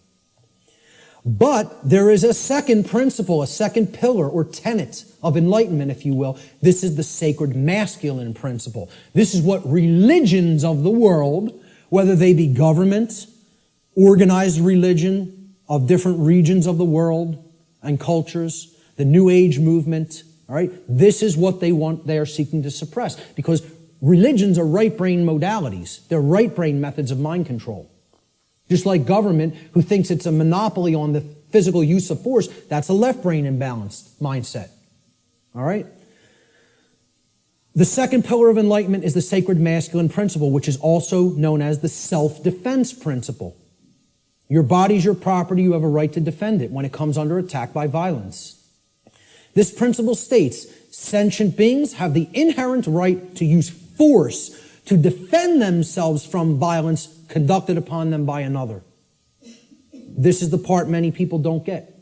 But there is a second principle, a second pillar or tenet of enlightenment, if you will. This is the sacred masculine principle. This is what religions of the world, whether they be government, organized religion of different regions of the world and cultures, the New Age movement, all right, this is what they are seeking to suppress. Because religions are right brain modalities. They're right brain methods of mind control. Just like government, who thinks it's a monopoly on the physical use of force, that's a left brain imbalanced mindset. All right? The second pillar of enlightenment is the sacred masculine principle, which is also known as the self-defense principle. Your body's your property, you have a right to defend it when it comes under attack by violence. This principle states, sentient beings have the inherent right to use force to defend themselves from violence conducted upon them by another. This is the part many people don't get.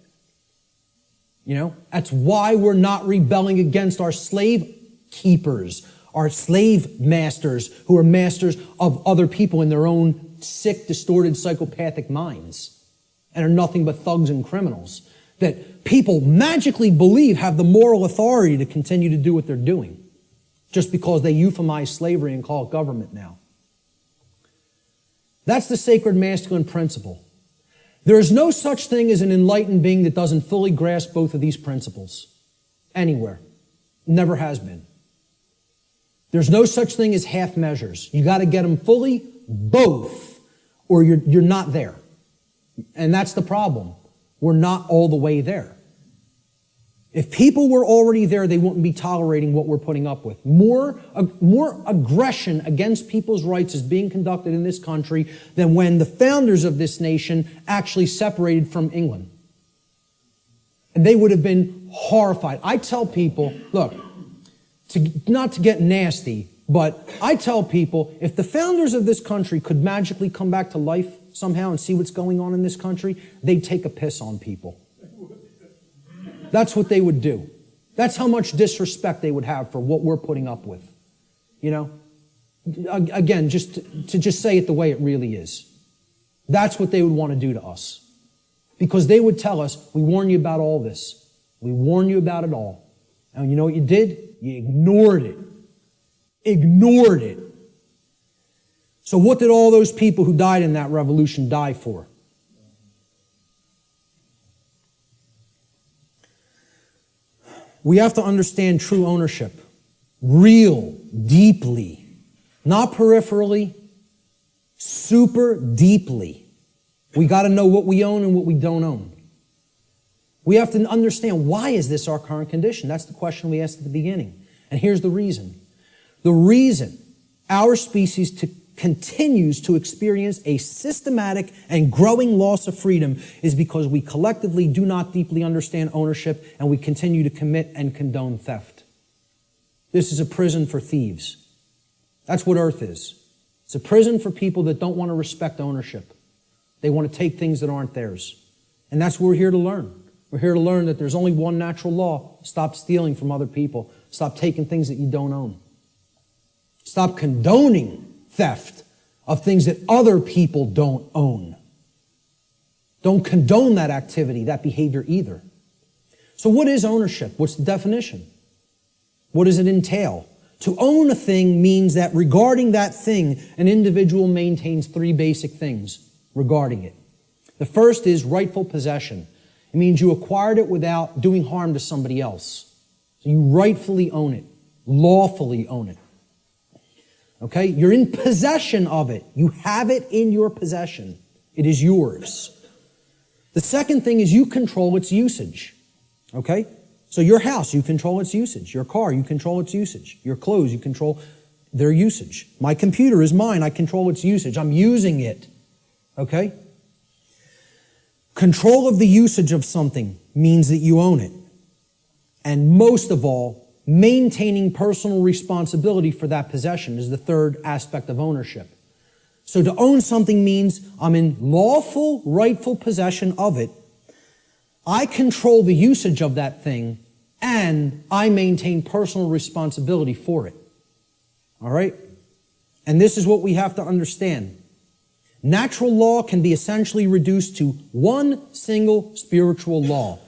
That's why we're not rebelling against our slave keepers, our slave masters who are masters of other people in their own sick, distorted, psychopathic minds and are nothing but thugs and criminals that people magically believe have the moral authority to continue to do what they're doing just because they euphemize slavery and call it government now. That's the sacred masculine principle. There is no such thing as an enlightened being that doesn't fully grasp both of these principles. Anywhere. Never has been. There's no such thing as half measures. You got to get them fully, both, or you're not there. And that's the problem. We're not all the way there. If people were already there, they wouldn't be tolerating what we're putting up with. More aggression against people's rights is being conducted in this country than when the founders of this nation actually separated from England. And they would have been horrified. I tell people, look, not to get nasty, but I tell people, if the founders of this country could magically come back to life somehow and see what's going on in this country, they'd take a piss on people. That's what they would do. That's how much disrespect they would have for what we're putting up with. Again, just to say it the way it really is. That's what they would want to do to us. Because they would tell us, we warn you about all this. We warn you about it all. And you know what you did? You ignored it. Ignored it. So what did all those people who died in that revolution die for? We have to understand true ownership. Real, deeply. Not peripherally. Super deeply. We got to know what we own and what we don't own. We have to understand, why is this our current condition? That's the question we asked at the beginning. And here's the reason. The reason our species continues to experience a systematic and growing loss of freedom is because we collectively do not deeply understand ownership and we continue to commit and condone theft. This is a prison for thieves. That's what Earth is. It's a prison for people that don't want to respect ownership. They want to take things that aren't theirs. And that's what we're here to learn. We're here to learn that there's only one natural law. Stop stealing from other people. Stop taking things that you don't own. Stop condoning theft of things that other people don't own. Don't condone that activity, that behavior either. So what is ownership? What's the definition? What does it entail? To own a thing means that regarding that thing, an individual maintains three basic things regarding it. The first is rightful possession. It means you acquired it without doing harm to somebody else. So you rightfully own it, lawfully own it. Okay? You're in possession of it. You have it in your possession. It is yours. The second thing is you control its usage. Okay? So your house, you control its usage. Your car, you control its usage. Your clothes, you control their usage. My computer is mine. I control its usage. I'm using it. Okay? Control of the usage of something means that you own it. And most of all, maintaining personal responsibility for that possession is the third aspect of ownership. So to own something means I'm in lawful, rightful possession of it. I control the usage of that thing, and I maintain personal responsibility for it. All right? And this is what we have to understand. Natural law can be essentially reduced to one single spiritual law.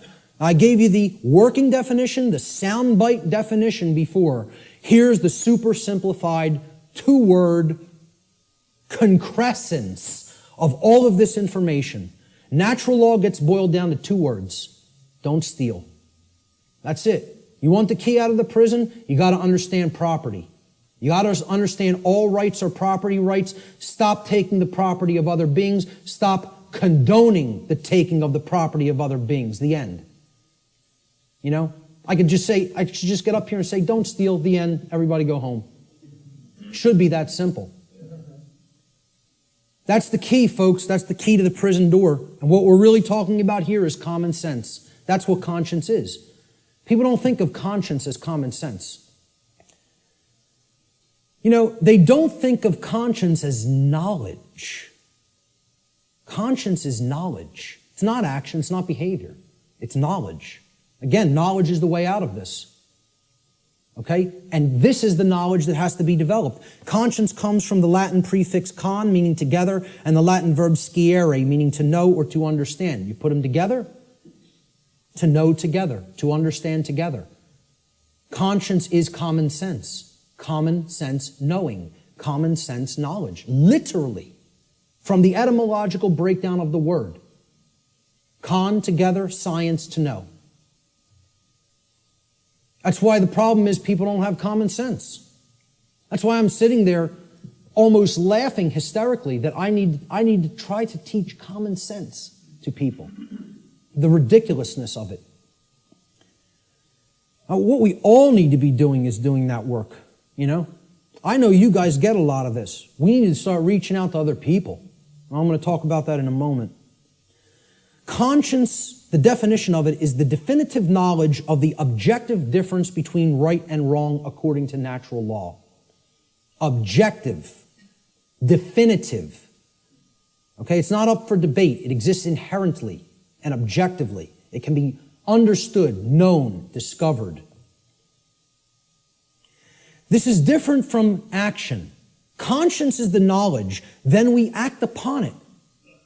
I gave you the working definition, the soundbite definition before. Here's the super simplified two-word concrescence of all of this information. Natural law gets boiled down to two words. Don't steal. That's it. You want the key out of the prison? You got to understand property. You got to understand all rights are property rights. Stop taking the property of other beings. Stop condoning the taking of the property of other beings. The end. You know, I should just get up here and say, don't steal, the end, everybody go home. Should be that simple. That's the key, folks. That's the key to the prison door. And what we're really talking about here is common sense. That's what conscience is. People don't think of conscience as common sense. You know, they don't think of conscience as knowledge. Conscience is knowledge. It's not action, it's not behavior. It's knowledge. Again, knowledge is the way out of this. Okay? And this is the knowledge that has to be developed. Conscience comes from the Latin prefix con, meaning together, and the Latin verb sciere, meaning to know or to understand. You put them together, to know together, to understand together. Conscience is common sense. Common sense knowing. Common sense knowledge. Literally. From the etymological breakdown of the word. Con, together, science, to know. That's why the problem is people don't have common sense. That's why I'm sitting there almost laughing hysterically that I need to try to teach common sense to people. The ridiculousness of it. What we all need to be doing is doing that work, you know? I know you guys get a lot of this. We need to start reaching out to other people. I'm going to talk about that in a moment. Conscience, the definition of it, is the definitive knowledge of the objective difference between right and wrong according to natural law. Objective. Definitive. Okay, it's not up for debate. It exists inherently and objectively. It can be understood, known, discovered. This is different from action. Conscience is the knowledge, then we act upon it.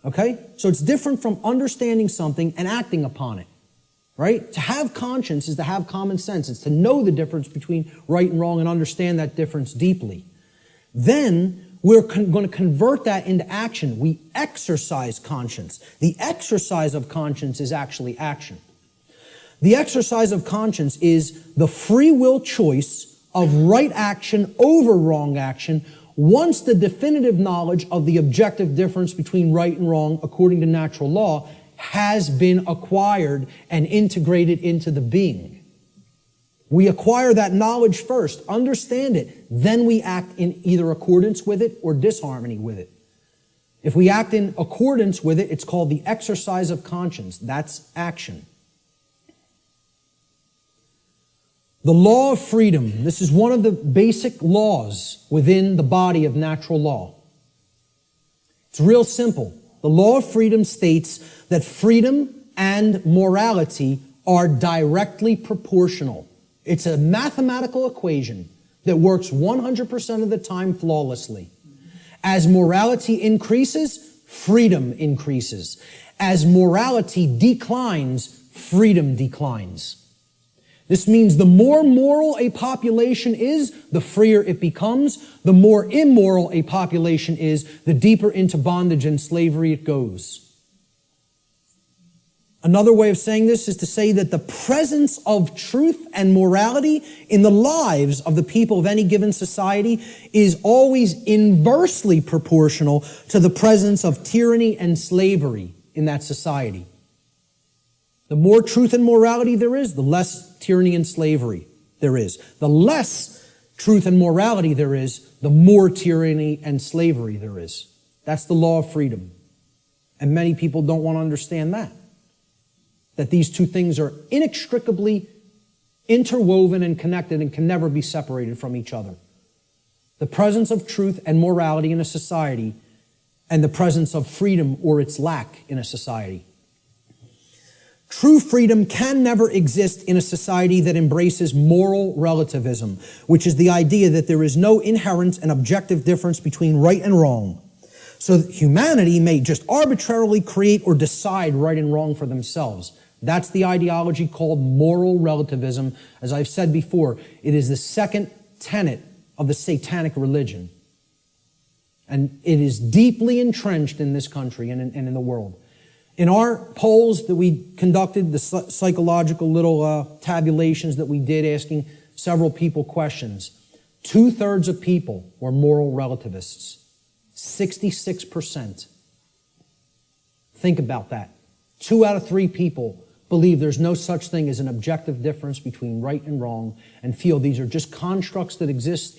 Okay? So it's different from understanding something and acting upon it. Right? To have conscience is to have common sense. It's to know the difference between right and wrong and understand that difference deeply. Then we're going to convert that into action. We exercise conscience. The exercise of conscience is actually action. The exercise of conscience is the free will choice of right action over wrong action once the definitive knowledge of the objective difference between right and wrong according to natural law has been acquired and integrated into the being. We acquire that knowledge first, understand it, then we act in either accordance with it or disharmony with it. If we act in accordance with it, it's called the exercise of conscience. That's action. The law of freedom. This is one of the basic laws within the body of natural law. It's real simple. The law of freedom states that freedom and morality are directly proportional. It's a mathematical equation that works 100% of the time flawlessly. As morality increases, freedom increases. As morality declines, freedom declines. This means the more moral a population is, the freer it becomes. The more immoral a population is, the deeper into bondage and slavery it goes. Another way of saying this is to say that the presence of truth and morality in the lives of the people of any given society is always inversely proportional to the presence of tyranny and slavery in that society. The more truth and morality there is, the less tyranny and slavery there is. The less truth and morality there is, the more tyranny and slavery there is. That's the law of freedom. And many people don't want to understand that. That these two things are inextricably interwoven and connected and can never be separated from each other. The presence of truth and morality in a society and the presence of freedom or its lack in a society. True freedom can never exist in a society that embraces moral relativism, which is the idea that there is no inherent and objective difference between right and wrong. So that humanity may just arbitrarily create or decide right and wrong for themselves. That's the ideology called moral relativism. As I've said before, it is the second tenet of the satanic religion. And it is deeply entrenched in this country and in the world. In our polls that we conducted, the psychological little tabulations that we did asking several people questions, 2/3 of people were moral relativists. 66%. Think about that. 2 out of 3 people believe there's no such thing as an objective difference between right and wrong and feel these are just constructs that exist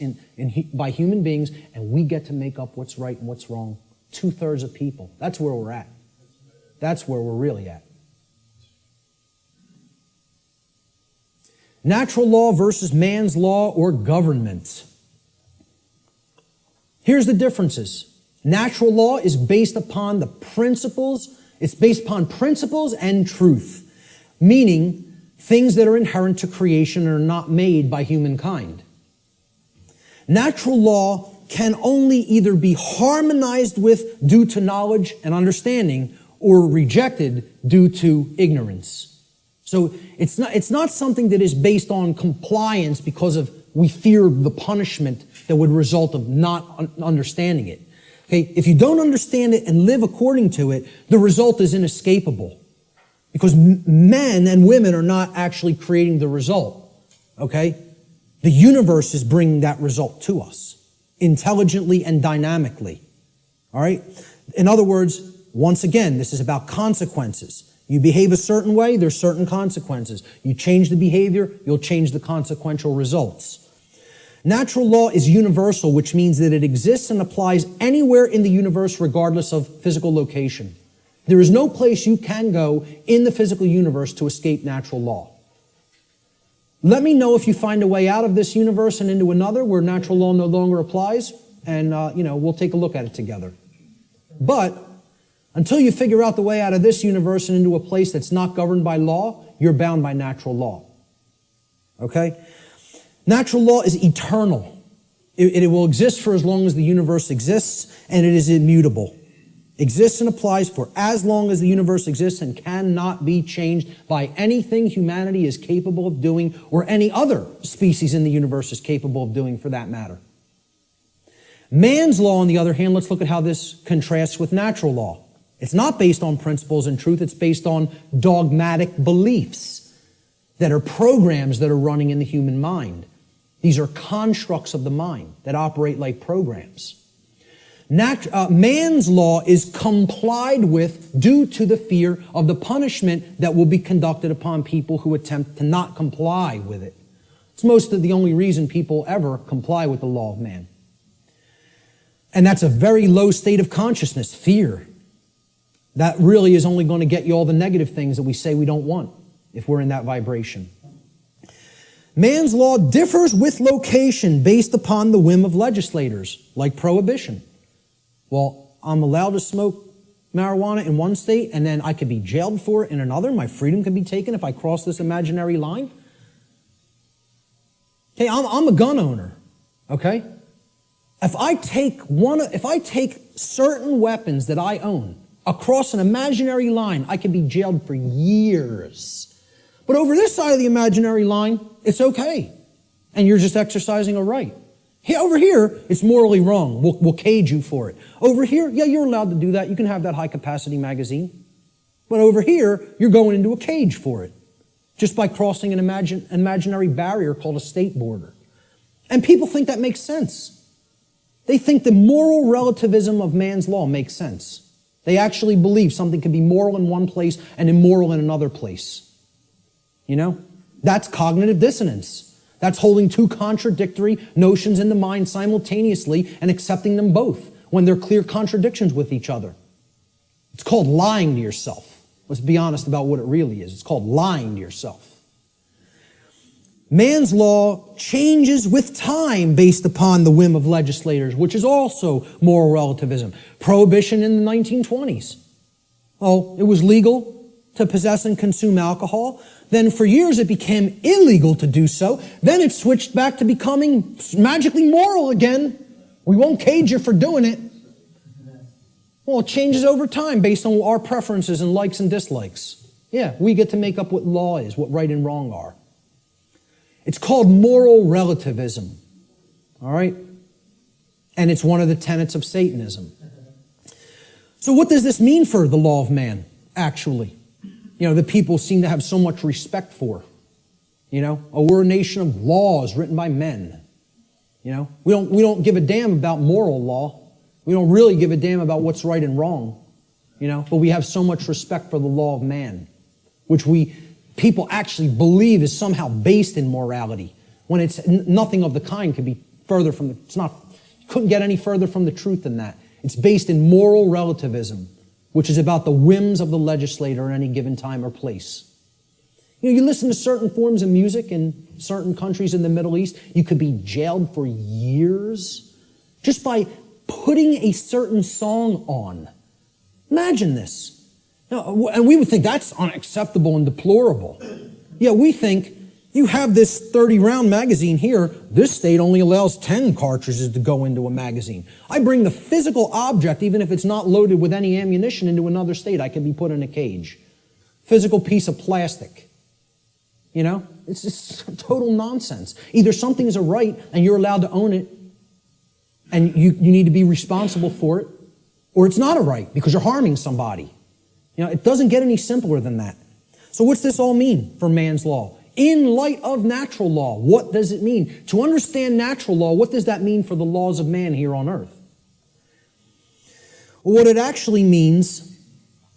by human beings and we get to make up what's right and what's wrong. 2/3 of people. That's where we're at. That's where we're really at. Natural law versus man's law or government. Here's the differences. Natural law is based upon the principles, it's based upon principles and truth, meaning things that are inherent to creation and are not made by humankind. Natural law can only either be harmonized with due to knowledge and understanding or rejected due to ignorance. So it's not something that is based on compliance because of we fear the punishment that would result of not understanding it. Okay, if you don't understand it and live according to it, the result is inescapable. Because men and women are not actually creating the result. Okay? The universe is bringing that result to us, intelligently and dynamically. All right? In other words, once again, this is about consequences. You behave a certain way, there's certain consequences. You change the behavior, you'll change the consequential results. Natural law is universal, which means that it exists and applies anywhere in the universe regardless of physical location. There is no place you can go in the physical universe to escape natural law. Let me know if you find a way out of this universe and into another where natural law no longer applies, and we'll take a look at it together. But until you figure out the way out of this universe and into a place that's not governed by law, you're bound by natural law. Okay? Natural law is eternal. It will exist for as long as the universe exists, and it is immutable. Exists and applies for as long as the universe exists and cannot be changed by anything humanity is capable of doing or any other species in the universe is capable of doing for that matter. Man's law, on the other hand, let's look at how this contrasts with natural law. It's not based on principles and truth, it's based on dogmatic beliefs that are programs that are running in the human mind. These are constructs of the mind that operate like programs. Man's law is complied with due to the fear of the punishment that will be conducted upon people who attempt to not comply with it. It's most of the only reason people ever comply with the law of man. And that's a very low state of consciousness, fear. That really is only going to get you all the negative things that we say we don't want if we're in that vibration. Man's law differs with location based upon the whim of legislators, like prohibition. Well, I'm allowed to smoke marijuana in one state, and then I could be jailed for it in another. My freedom could be taken if I cross this imaginary line. Okay, I'm a gun owner, okay? If I take certain weapons that I own across an imaginary line, I could be jailed for years. But over this side of the imaginary line, it's okay. And you're just exercising a right. Hey, over here, it's morally wrong. We'll cage you for it. Over here, yeah, you're allowed to do that. You can have that high-capacity magazine. But over here, you're going into a cage for it, just by crossing an imaginary barrier called a state border. And people think that makes sense. They think the moral relativism of man's law makes sense. They actually believe something can be moral in one place and immoral in another place. You know? That's cognitive dissonance. That's holding two contradictory notions in the mind simultaneously and accepting them both when they're clear contradictions with each other. It's called lying to yourself. Let's be honest about what it really is. It's called lying to yourself. Man's law changes with time based upon the whim of legislators, which is also moral relativism. Prohibition in the 1920s. Oh, it was legal to possess and consume alcohol. Then for years it became illegal to do so. Then it switched back to becoming magically moral again. We won't cage you for doing it. Well, it changes over time based on our preferences and likes and dislikes. Yeah, we get to make up what law is, what right and wrong are. It's called moral relativism. All right? And it's one of the tenets of Satanism. So what does this mean for the law of man, actually? You know, that people seem to have so much respect for. You know, oh, we're a nation of laws written by men. You know, we don't give a damn about moral law. We don't really give a damn about what's right and wrong. You know, but we have so much respect for the law of man, which people actually believe is somehow based in morality, when it's nothing of the kind could be further from couldn't get any further from the truth than that. It's based in moral relativism, which is about the whims of the legislator at any given time or place. You know, you listen to certain forms of music in certain countries in the Middle East, you could be jailed for years just by putting a certain song on. Imagine this. Now, and we would think that's unacceptable and deplorable. Yet we think, you have this 30-round magazine here. This state only allows 10 cartridges to go into a magazine. I bring the physical object, even if it's not loaded with any ammunition, into another state. I can be put in a cage. Physical piece of plastic. You know, it's just total nonsense. Either something is a right and you're allowed to own it and you need to be responsible for it, or it's not a right because you're harming somebody. You know, it doesn't get any simpler than that. So what's this all mean for man's law? In light of natural law, what does it mean? To understand natural law, what does that mean for the laws of man here on earth? What it actually means,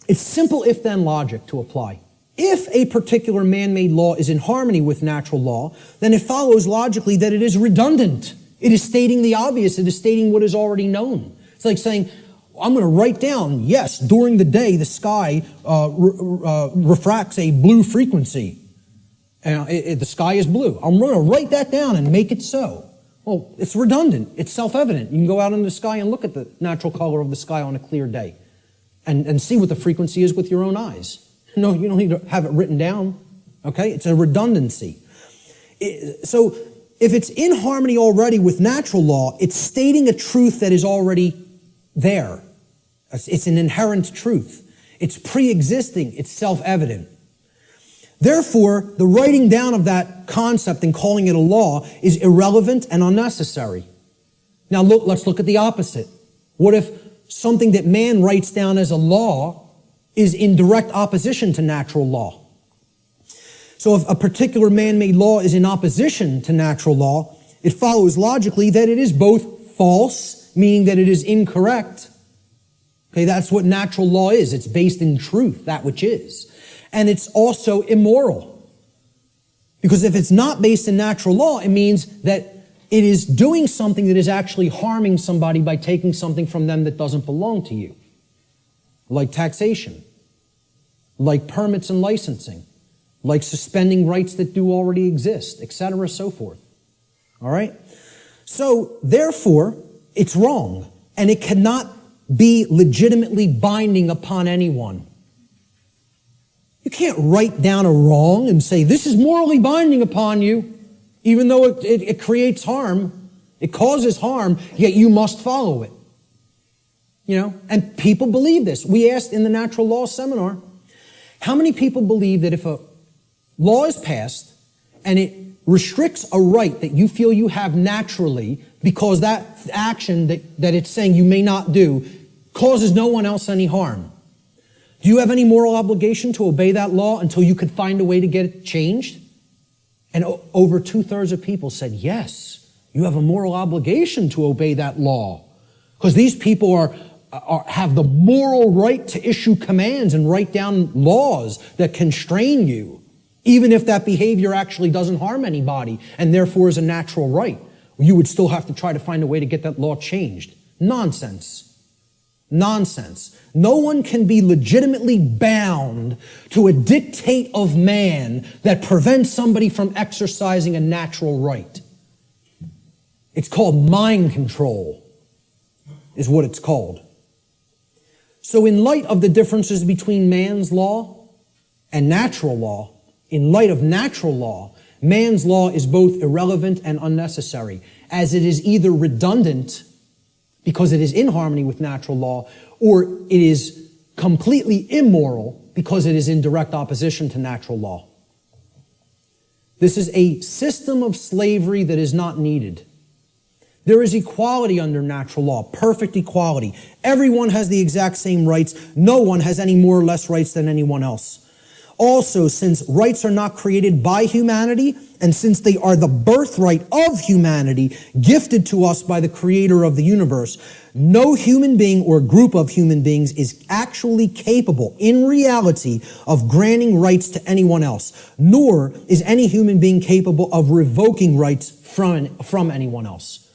it's simple if-then logic to apply. If a particular man-made law is in harmony with natural law, then it follows logically that it is redundant. It is stating the obvious. It is stating what is already known. It's like saying, I'm going to write down, yes, during the day the sky refracts a blue frequency. The sky is blue. I'm going to write that down and make it so. Well, it's redundant. It's self-evident. You can go out in the sky and look at the natural color of the sky on a clear day and see what the frequency is with your own eyes. No, you don't need to have it written down. Okay? It's a redundancy. So if it's in harmony already with natural law, it's stating a truth that is already there. It's an inherent truth. It's pre-existing. It's self-evident. Therefore, the writing down of that concept and calling it a law is irrelevant and unnecessary. Now let's look at the opposite. What if something that man writes down as a law is in direct opposition to natural law? So if a particular man-made law is in opposition to natural law, it follows logically that it is both false, meaning that it is incorrect. Okay, that's what natural law is. It's based in truth, that which is. And it's also immoral. Because if it's not based in natural law, it means that it is doing something that is actually harming somebody by taking something from them that doesn't belong to you. Like taxation, like permits and licensing, like suspending rights that do already exist, etc., so forth. All right? So, therefore, it's wrong, and it cannot be legitimately binding upon anyone. You can't write down a wrong and say, this is morally binding upon you, even though it creates harm, it causes harm, yet you must follow it. You know, and people believe this. We asked in the natural law seminar, how many people believe that if a law is passed and it restricts a right that you feel you have naturally because that action that it's saying you may not do causes no one else any harm? Do you have any moral obligation to obey that law until you could find a way to get it changed? And over 2/3 of people said, yes, you have a moral obligation to obey that law. Because these people have the moral right to issue commands and write down laws that constrain you, even if that behavior actually doesn't harm anybody and therefore is a natural right. You would still have to try to find a way to get that law changed. Nonsense. Nonsense. No one can be legitimately bound to a dictate of man that prevents somebody from exercising a natural right. It's called mind control, is what it's called. So in light of the differences between man's law and natural law, in light of natural law, man's law is both irrelevant and unnecessary, as it is either redundant because it is in harmony with natural law, or it is completely immoral because it is in direct opposition to natural law. This is a system of slavery that is not needed. There is equality under natural law, perfect equality. Everyone has the exact same rights. No one has any more or less rights than anyone else. Also, since rights are not created by humanity, and since they are the birthright of humanity, gifted to us by the creator of the universe, no human being or group of human beings is actually capable, in reality, of granting rights to anyone else, nor is any human being capable of revoking rights from anyone else.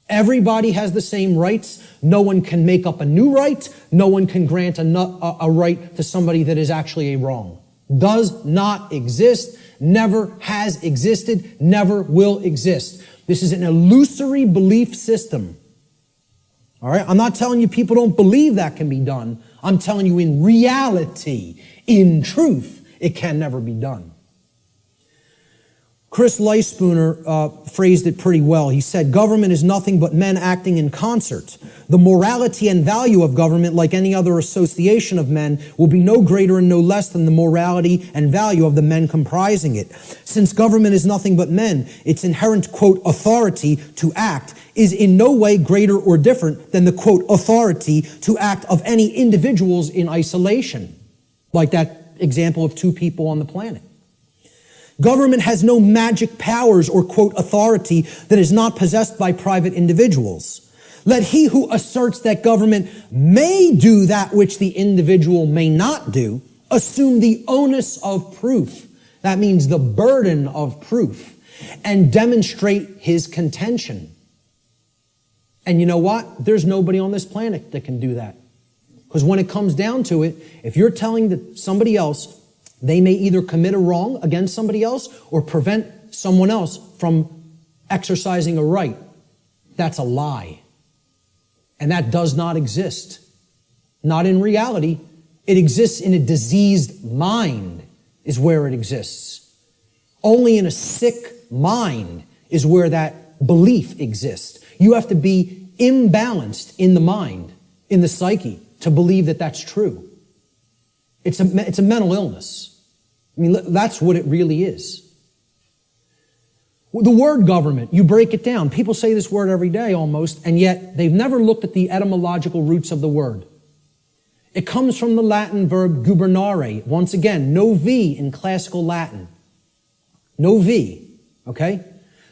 Everybody has the same rights. No one can make up a new right. No one can grant a right to somebody that is actually a wrong. Does not exist, never has existed, never will exist. This is an illusory belief system. All All right? I'm not telling you people don't believe that can be done. I'm telling you in reality, in truth, it can never be done. Chris Leispooner phrased it pretty well. He said, government is nothing but men acting in concert. The morality and value of government, like any other association of men, will be no greater and no less than the morality and value of the men comprising it. Since government is nothing but men, its inherent, quote, authority to act is in no way greater or different than the, quote, authority to act of any individuals in isolation, like that example of two people on the planet. Government has no magic powers or, quote, authority that is not possessed by private individuals. Let he who asserts that government may do that which the individual may not do assume the onus of proof. That means the burden of proof, and demonstrate his contention. And you know what? There's nobody on this planet that can do that. Because when it comes down to it, if you're telling somebody else they may either commit a wrong against somebody else or prevent someone else from exercising a right, that's a lie. And that does not exist. Not in reality. It exists in a diseased mind is where it exists. Only in a sick mind is where that belief exists. You have to be imbalanced in the mind, in the psyche, to believe that that's true. It's a mental illness. I mean, that's what it really is. The word government, you break it down. People say this word every day almost, and yet they've never looked at the etymological roots of the word. It comes from the Latin verb gubernare. Once again, no V in classical Latin. No V, okay?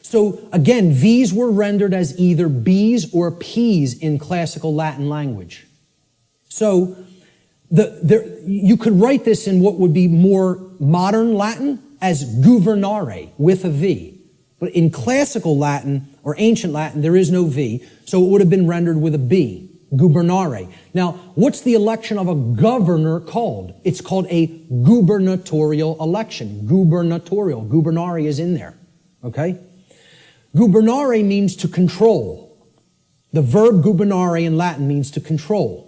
So again, V's were rendered as either B's or P's in classical Latin language. So you could write this in what would be more modern Latin as gubernare with a V. But in classical Latin or ancient Latin, there is no V, so it would have been rendered with a B, gubernare. Now, what's the election of a governor called? It's called a gubernatorial election. Gubernatorial. Gubernare is in there, okay? Gubernare means to control. The verb gubernare in Latin means to control.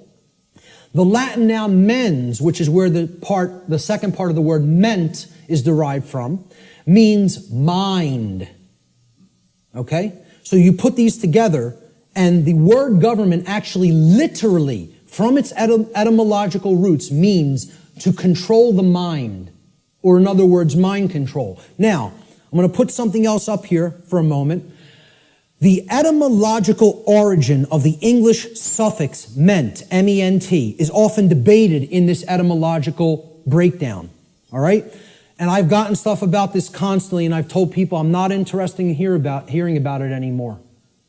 The Latin noun mens, which is where the second part of the word ment is derived from, means mind. Okay? So you put these together, and the word government actually literally, from its etymological roots, means to control the mind, or in other words, mind control. Now, I'm going to put something else up here for a moment. The etymological origin of the English suffix ment, M-E-N-T, is often debated in this etymological breakdown. All right? And I've gotten stuff about this constantly, and I've told people I'm not interested in hearing about it anymore.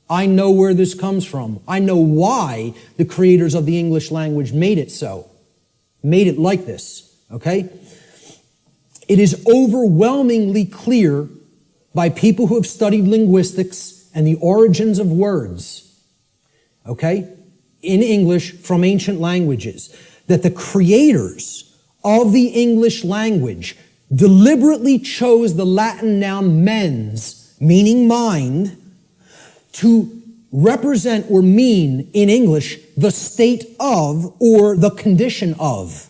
I know where this comes from. I know why the creators of the English language made it so. Made it like this. Okay? It is overwhelmingly clear by people who have studied linguistics and the origins of words, okay, in English from ancient languages, that the creators of the English language deliberately chose the Latin noun mens, meaning mind, to represent or mean in English the state of or the condition of.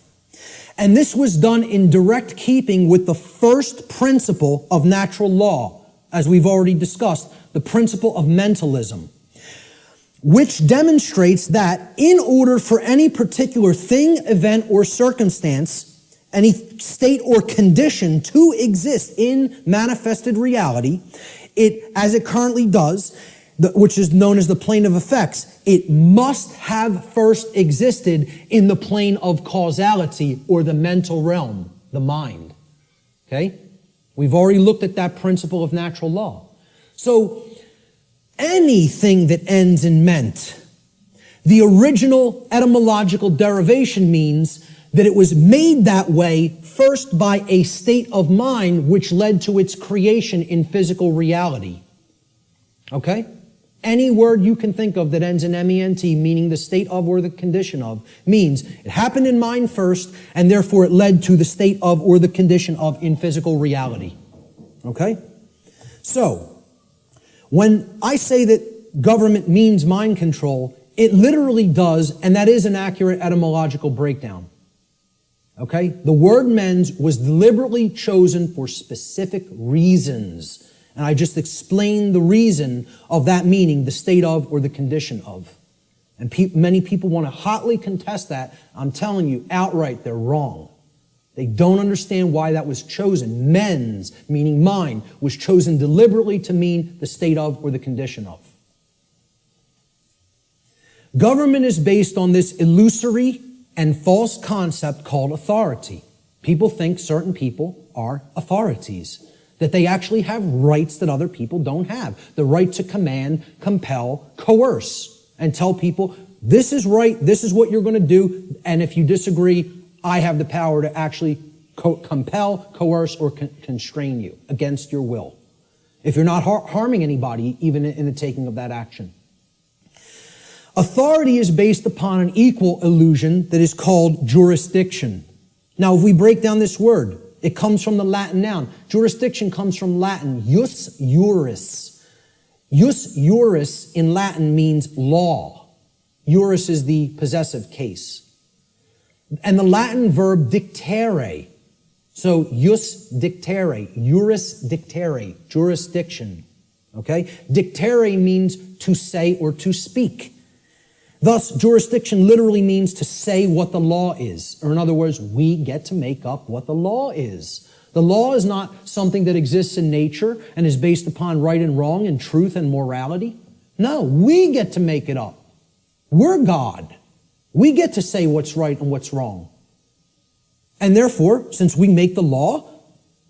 And this was done in direct keeping with the first principle of natural law, as we've already discussed, the principle of mentalism, which demonstrates that in order for any particular thing, event, or circumstance, any state or condition to exist in manifested reality, as it currently does, which is known as the plane of effects, it must have first existed in the plane of causality or the mental realm, the mind. Okay? We've already looked at that principle of natural law. So, anything that ends in ment, the original etymological derivation means that it was made that way first by a state of mind which led to its creation in physical reality. Okay? Any word you can think of that ends in M-E-N-T, meaning the state of or the condition of, means it happened in mind first, and therefore it led to the state of or the condition of in physical reality. Okay? So, when I say that government means mind control, It literally does, and that is an accurate etymological breakdown. Okay? The word mens was deliberately chosen for specific reasons. And I just explained the reason of that meaning, the state of or the condition of. And many people want to hotly contest that. I'm telling you outright, they're wrong. They don't understand why that was chosen. Mens, meaning mind, was chosen deliberately to mean the state of or the condition of. Government is based on this illusory and false concept called authority. People think certain people are authorities, that they actually have rights that other people don't have. The right to command, compel, coerce, and tell people, this is right, this is what you're going to do, and if you disagree, I have the power to actually compel, coerce, or constrain you against your will. If you're not harming anybody, even in the taking of that action. Authority is based upon an equal illusion that is called jurisdiction. Now, if we break down this word, it comes from the Latin noun. Jurisdiction comes from Latin, jus juris. Jus juris in Latin means law. Juris is the possessive case. And the Latin verb dictere. So, jus dictere, juris dictere, jurisdiction. Okay? Dictere means to say or to speak. Thus, jurisdiction literally means to say what the law is. Or in other words, we get to make up what the law is. The law is not something that exists in nature and is based upon right and wrong and truth and morality. No, we get to make it up. We're God. We get to say what's right and what's wrong. And therefore, since we make the law,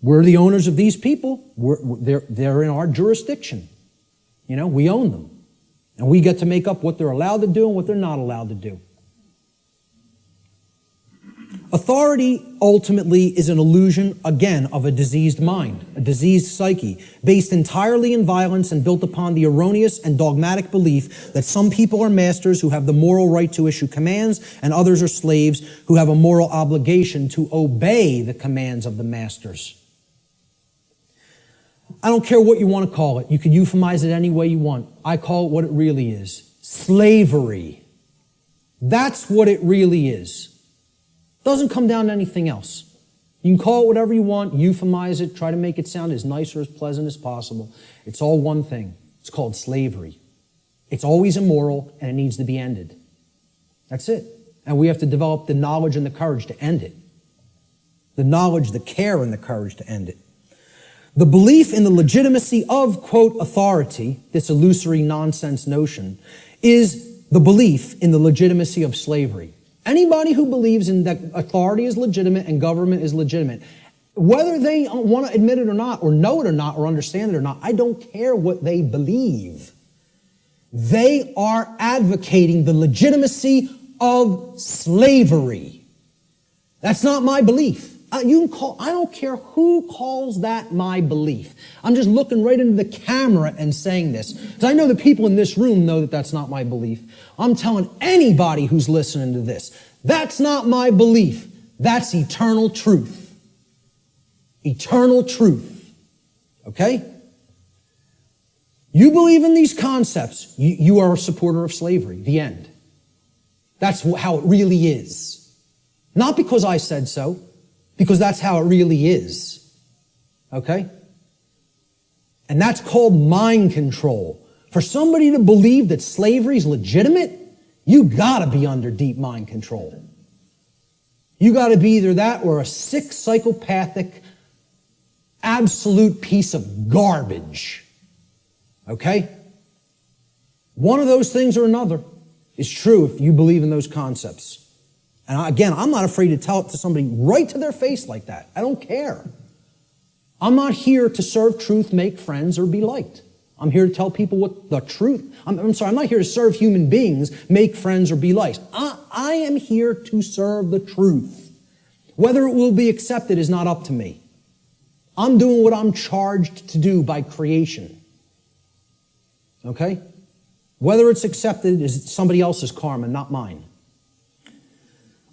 we're the owners of these people. They're in our jurisdiction. You know, we own them. And we get to make up what they're allowed to do and what they're not allowed to do. Authority ultimately is an illusion, again, of a diseased mind, a diseased psyche, based entirely in violence and built upon the erroneous and dogmatic belief that some people are masters who have the moral right to issue commands and others are slaves who have a moral obligation to obey the commands of the masters. I don't care what you want to call it. You can euphemize it any way you want. I call it what it really is. Slavery. That's what it really is. Doesn't come down to anything else. You can call it whatever you want, euphemize it, try to make it sound as nice or as pleasant as possible. It's all one thing. It's called slavery. It's always immoral and it needs to be ended. That's it. And we have to develop the knowledge and the courage to end it. The knowledge, the care, and the courage to end it. The belief in the legitimacy of, quote, authority, this illusory nonsense notion, is the belief in the legitimacy of slavery. Anybody who believes in that authority is legitimate and government is legitimate, whether they want to admit it or not, or know it or not, or understand it or not, I don't care what they believe. They are advocating the legitimacy of slavery. That's not my belief. I don't care who calls that my belief. I'm just looking right into the camera and saying this. Because I know the people in this room know that that's not my belief. I'm telling anybody who's listening to this, that's not my belief. That's eternal truth. Eternal truth. Okay? You believe in these concepts, you are a supporter of slavery. The end. That's how it really is. Not because I said so. Because that's how it really is. Okay? And that's called mind control. For somebody to believe that slavery is legitimate, you gotta be under deep mind control. You gotta be either that or a sick, psychopathic, absolute piece of garbage. Okay? One of those things or another is true if you believe in those concepts. And again, I'm not afraid to tell it to somebody right to their face like that. I don't care. I'm not here to serve truth, make friends, or be liked. I'm here to tell people what the truth. I'm not here to serve human beings, make friends, or be liked. I am here to serve the truth. Whether it will be accepted is not up to me. I'm doing what I'm charged to do by creation. Okay? Whether it's accepted is somebody else's karma, not mine.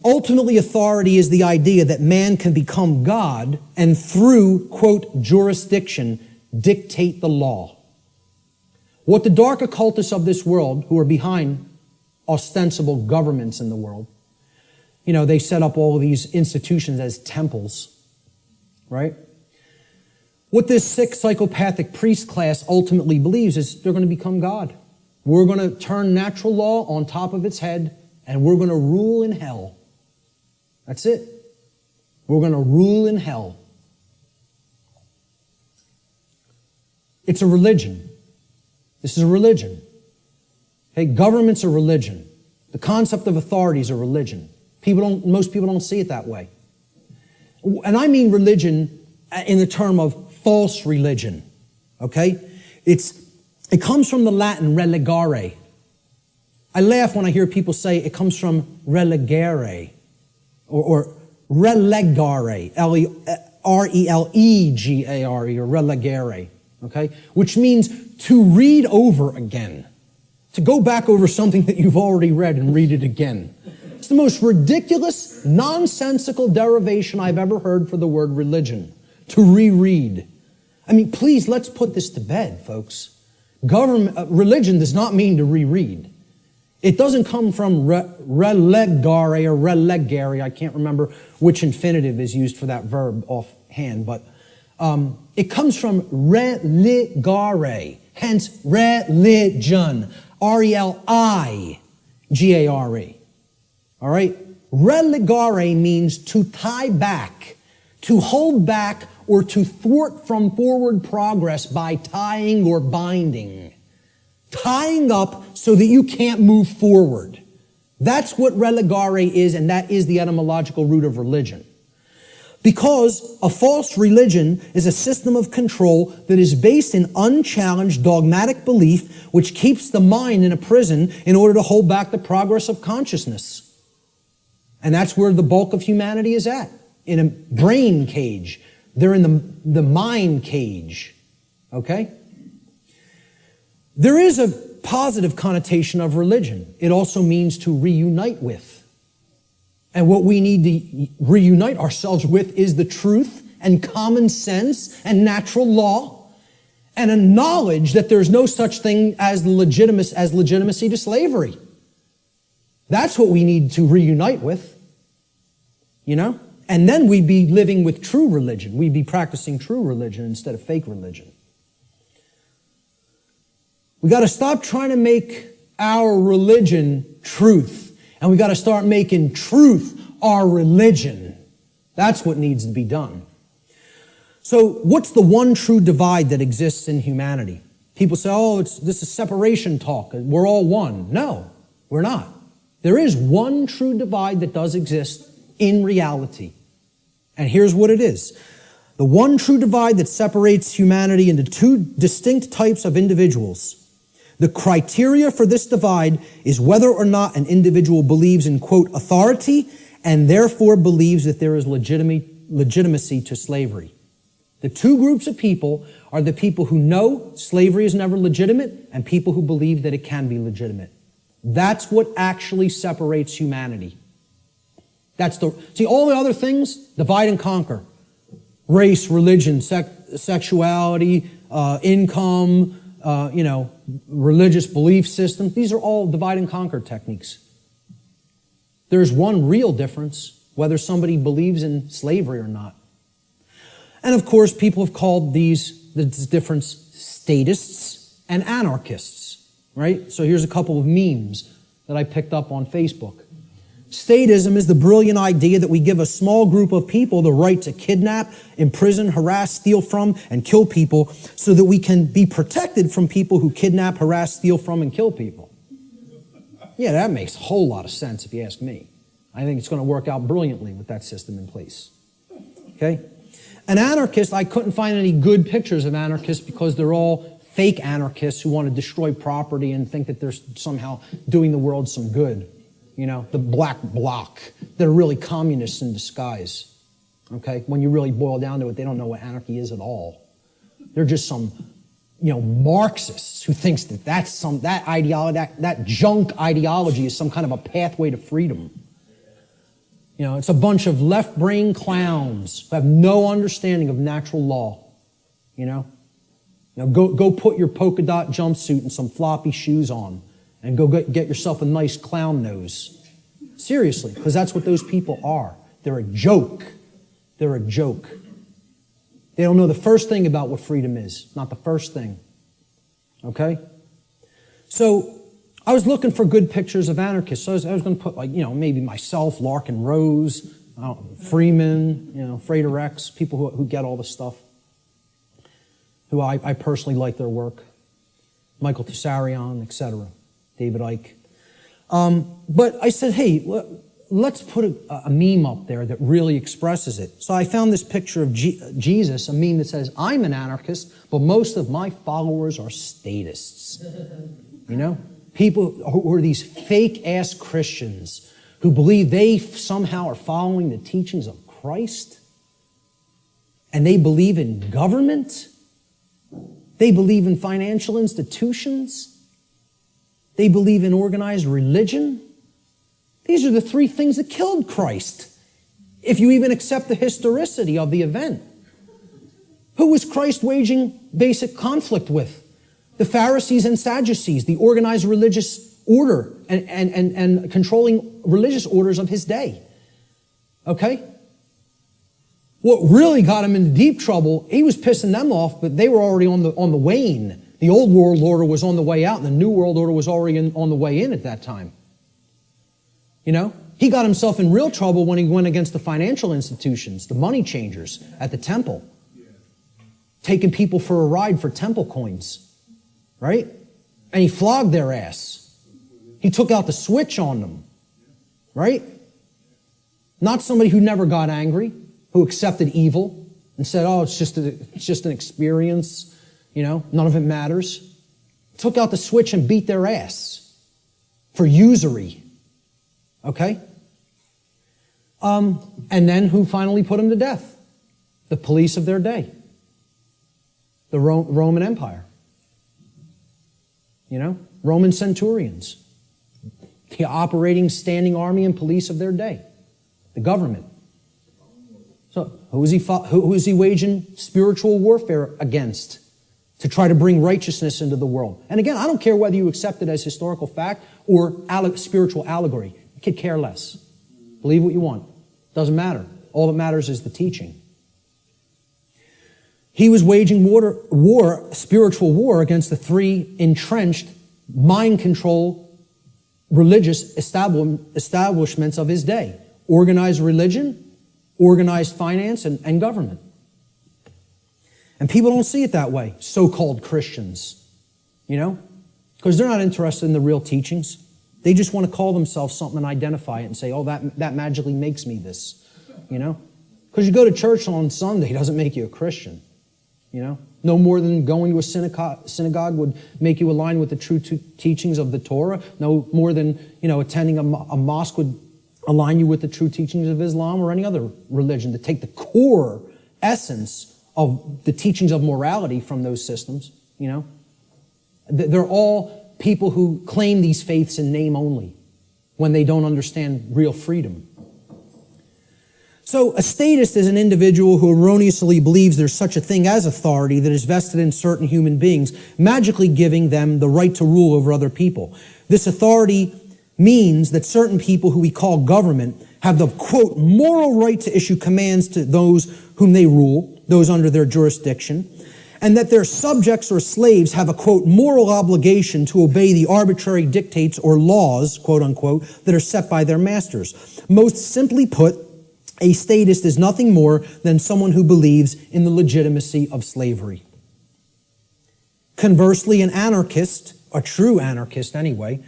Ultimately, authority is the idea that man can become God and through, quote, jurisdiction, dictate the law. What the dark occultists of this world, who are behind ostensible governments in the world. You know, they set up all these institutions as temples, right? What this sick psychopathic priest class ultimately believes is they're going to become God. We're going to turn natural law on top of its head, and we're going to rule in hell. That's it. We're going to rule in hell. It's a religion. This is a religion. Okay, government's a religion. The concept of authority is a religion. Most people don't see it that way. And I mean religion in the term of false religion. Okay? It comes from the Latin religare. I laugh when I hear people say it comes from relegare or relegare, R-E-L-E-G-A-R-E, or relegare, okay? Which means to read over again, to go back over something that you've already read and read it again. It's the most ridiculous, nonsensical derivation I've ever heard for the word religion, to reread. I mean, please, let's put this to bed, folks. Religion does not mean to reread. It doesn't come from relegare or relegare. I can't remember which infinitive is used for that verb offhand, but it comes from religare, hence religion, R-E-L-I-G-A-R-E. All right? Relegare means to tie back, to hold back, or to thwart from forward progress by tying or binding. Tying up so that you can't move forward. That's what relegare is, and that is the etymological root of religion. Because a false religion is a system of control that is based in unchallenged dogmatic belief which keeps the mind in a prison in order to hold back the progress of consciousness. And that's where the bulk of humanity is at, in a brain cage. They're in the mind cage, okay? There is a positive connotation of religion. It also means to reunite with. And what we need to reunite ourselves with is the truth and common sense and natural law and a knowledge that there's no such thing as legitimacy to slavery. That's what we need to reunite with, you know? And then we'd be living with true religion. We'd be practicing true religion instead of fake religion. We got to stop trying to make our religion truth. And we got to start making truth our religion. That's what needs to be done. So what's the one true divide that exists in humanity? People say, oh, this is separation talk. We're all one. No, we're not. There is one true divide that does exist in reality. And here's what it is. The one true divide that separates humanity into two distinct types of individuals. The criteria for this divide is whether or not an individual believes in, quote, authority, and therefore believes that there is legitimacy to slavery. The two groups of people are the people who know slavery is never legitimate and people who believe that it can be legitimate. That's what actually separates humanity. See, all the other things, divide and conquer. Race, religion, sexuality, income, religious belief systems. These are all divide and conquer techniques. There's one real difference, whether somebody believes in slavery or not. And of course, people have called this difference statists and anarchists, right? So here's a couple of memes that I picked up on Facebook. Statism is the brilliant idea that we give a small group of people the right to kidnap, imprison, harass, steal from, and kill people so that we can be protected from people who kidnap, harass, steal from, and kill people. Yeah, that makes a whole lot of sense if you ask me. I think it's going to work out brilliantly with that system in place. Okay? An anarchist, I couldn't find any good pictures of anarchists because they're all fake anarchists who want to destroy property and think that they're somehow doing the world some good. You know, the black bloc. They're really communists in disguise. Okay? When you really boil down to it, they don't know what anarchy is at all. They're just some, Marxists who thinks that that ideology, that junk ideology is some kind of a pathway to freedom. It's a bunch of left-brain clowns who have no understanding of natural law. Go put your polka dot jumpsuit and some floppy shoes on and go get yourself a nice clown nose. Seriously, because that's what those people are. They're a joke. They're a joke. They don't know the first thing about what freedom is. Not the first thing. Okay? So, I was looking for good pictures of anarchists. So I was going to put, like, maybe myself, Larkin Rose, Freeman, Frater Rex, people who get all this stuff, who I personally like their work. Michael Tessarion, etc. David Icke. But I said, hey, let's put a meme up there that really expresses it. So I found this picture of Jesus, a meme that says, I'm an anarchist, but most of my followers are statists. People who are these fake-ass Christians who believe they somehow are following the teachings of Christ, and they believe in government, they believe in financial institutions, they believe in organized religion. These are the three things that killed Christ, if you even accept the historicity of the event. Who was Christ waging basic conflict with? The Pharisees and Sadducees, the organized religious order and controlling religious orders of his day. Okay? What really got him into deep trouble, he was pissing them off, but they were already on the wane. The old world order was on the way out, and the new world order was already on the way in at that time. He got himself in real trouble when he went against the financial institutions, the money changers at the temple, taking people for a ride for temple coins. Right? And he flogged their ass. He took out the switch on them. Right? Not somebody who never got angry, who accepted evil and said, oh, it's just an experience, none of it matters. Took out the switch and beat their ass for usury. Okay? And then who finally put him to death? The police of their day. The Roman Empire. Roman centurions, the operating standing army and police of their day, the government. So who is he waging spiritual warfare against to try to bring righteousness into the world? And again, I don't care whether you accept it as historical fact or spiritual allegory. I could care less. Believe what you want. Doesn't matter. All that matters is the teaching. He was waging spiritual war against the three entrenched, mind control, religious establishments of his day. Organized religion, organized finance, and government. And people don't see it that way, so-called Christians. Because they're not interested in the real teachings. They just want to call themselves something and identify it and say, oh, that magically makes me this. Because you go to church on Sunday doesn't make you a Christian. No more than going to a synagogue would make you align with the true teachings of the Torah. No more than, attending a mosque would align you with the true teachings of Islam or any other religion. To take the core essence of the teachings of morality from those systems, They're all people who claim these faiths in name only when they don't understand real freedom. So a statist is an individual who erroneously believes there's such a thing as authority that is vested in certain human beings, magically giving them the right to rule over other people. This authority means that certain people who we call government have the, quote, moral right to issue commands to those whom they rule, those under their jurisdiction, and that their subjects or slaves have a, quote, moral obligation to obey the arbitrary dictates or laws, quote unquote, that are set by their masters. Most simply put, a statist is nothing more than someone who believes in the legitimacy of slavery. Conversely, an anarchist, a true anarchist anyway,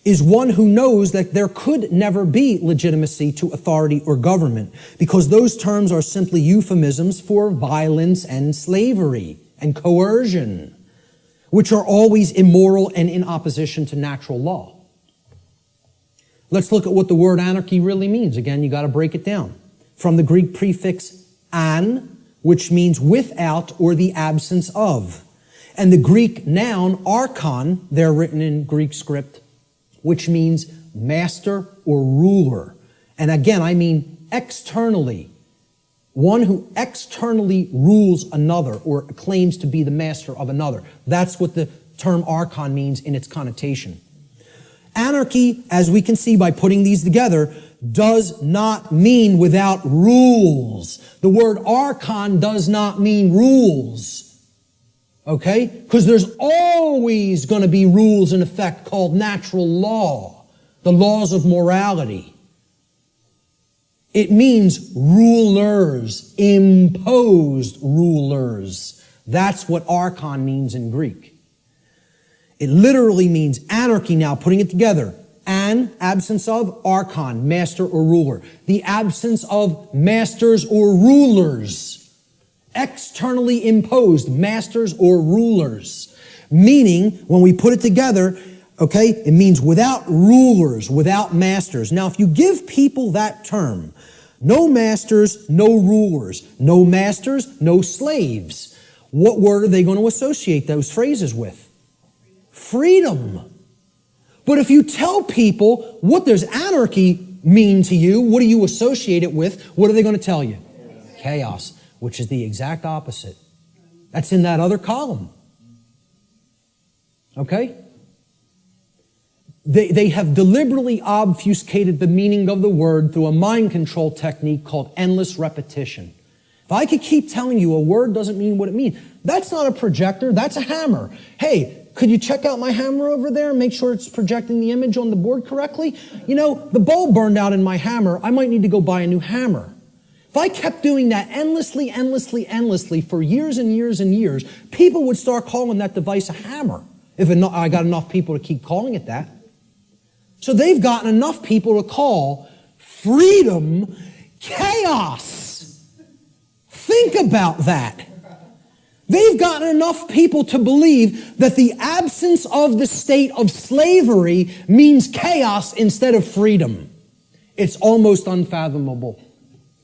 is one who knows that there could never be legitimacy to authority or government, because those terms are simply euphemisms for violence and slavery and coercion, which are always immoral and in opposition to natural law. Let's look at what the word anarchy really means. Again, you got to break it down. From the Greek prefix an, which means without or the absence of. And the Greek noun archon, there written in Greek script, which means master or ruler. And again, I mean externally. One who externally rules another or claims to be the master of another. That's what the term archon means in its connotation. Anarchy, as we can see by putting these together, does not mean without rules. The word archon does not mean rules. Okay? Because there's always going to be rules in effect called natural law, the laws of morality. It means rulers, imposed rulers. That's what archon means in Greek. It literally means anarchy now, putting it together. An, absence of, archon, master or ruler. The absence of masters or rulers. Externally imposed masters or rulers. Meaning, when we put it together, okay, it means without rulers, without masters. Now, if you give people that term, no masters, no rulers, no masters, no slaves, what word are they going to associate those phrases with? Freedom. But if you tell people what does anarchy mean to you, what do you associate it with, what are they going to tell you? Chaos, which is the exact opposite. That's in that other column. Okay? They have deliberately obfuscated the meaning of the word through a mind control technique called endless repetition. If I could keep telling you a word doesn't mean what it means, that's not a projector, that's a hammer. Hey, could you check out my hammer over there and make sure it's projecting the image on the board correctly? You know, the bulb burned out in my hammer. I might need to go buy a new hammer. If I kept doing that endlessly for years and years and years, people would start calling that device a hammer. If I got enough people to keep calling it that. So they've gotten enough people to call freedom chaos. Think about that. They've gotten enough people to believe that the absence of the state of slavery means chaos instead of freedom. It's almost unfathomable.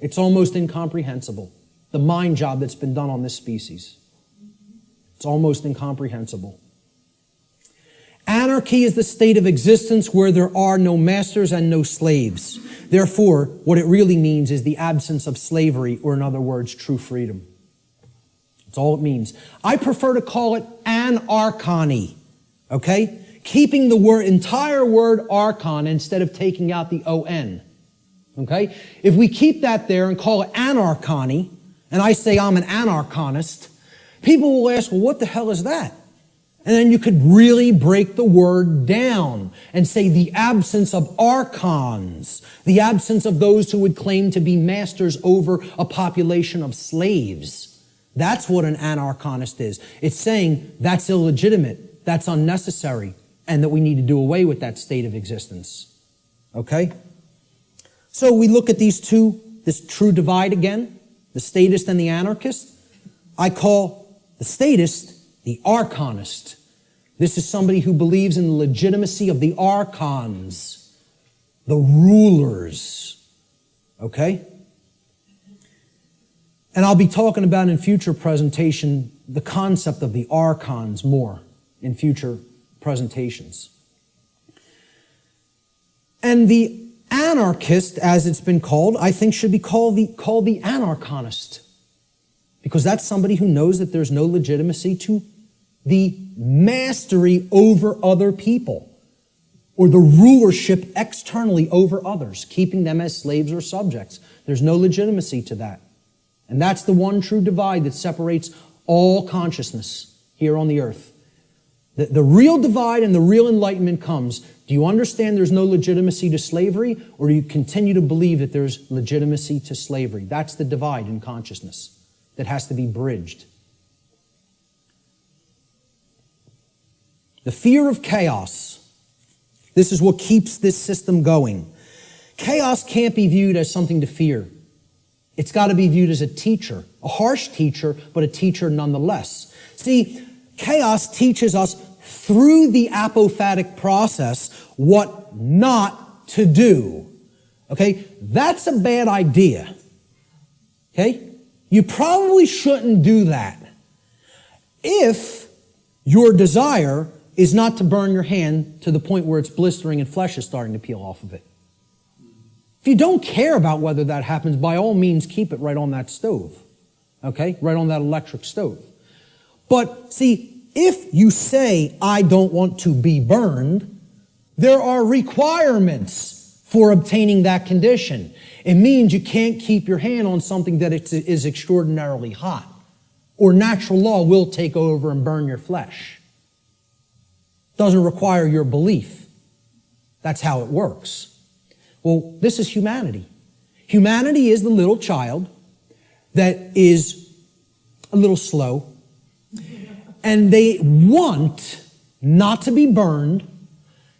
It's almost incomprehensible. The mind job that's been done on this species. It's almost incomprehensible. Anarchy is the state of existence where there are no masters and no slaves. Therefore, what it really means is the absence of slavery, or in other words, true freedom. That's all it means. I prefer to call it anarchony, okay? Keeping the entire word archon instead of taking out the O-N, okay? If we keep that there and call it anarchony, and I say I'm an anarchonist, people will ask, well, what the hell is that? And then you could really break the word down and say the absence of archons, the absence of those who would claim to be masters over a population of slaves. That's what an anarchonist is. It's saying that's illegitimate, that's unnecessary, and that we need to do away with that state of existence. Okay? So we look at this true divide again, the statist and the anarchist. I call the statist the archonist. This is somebody who believes in the legitimacy of the archons, the rulers. Okay? And I'll be talking about in future presentation the concept of the archons more in future presentations. And the anarchist, as it's been called, I think should be called the anarchonist. Because that's somebody who knows that there's no legitimacy to the mastery over other people, or the rulership externally over others, keeping them as slaves or subjects. There's no legitimacy to that. And that's the one true divide that separates all consciousness here on the earth. The real divide and the real enlightenment comes. Do you understand there's no legitimacy to slavery, or do you continue to believe that there's legitimacy to slavery? That's the divide in consciousness that has to be bridged. The fear of chaos. This is what keeps this system going. Chaos can't be viewed as something to fear. It's got to be viewed as a teacher, a harsh teacher, but a teacher nonetheless. See, chaos teaches us through the apophatic process what not to do. Okay? That's a bad idea. Okay? You probably shouldn't do that. If your desire is not to burn your hand to the point where it's blistering and flesh is starting to peel off of it. If you don't care about whether that happens, by all means, keep it right on that stove. Okay? Right on that electric stove. But see, if you say, I don't want to be burned, There are requirements for obtaining that condition. It means you can't keep your hand on something that is extraordinarily hot, or natural law will take over and burn your flesh. Doesn't require your belief. That's how it works. Well, this is humanity. Humanity is the little child that is a little slow, and they want not to be burned,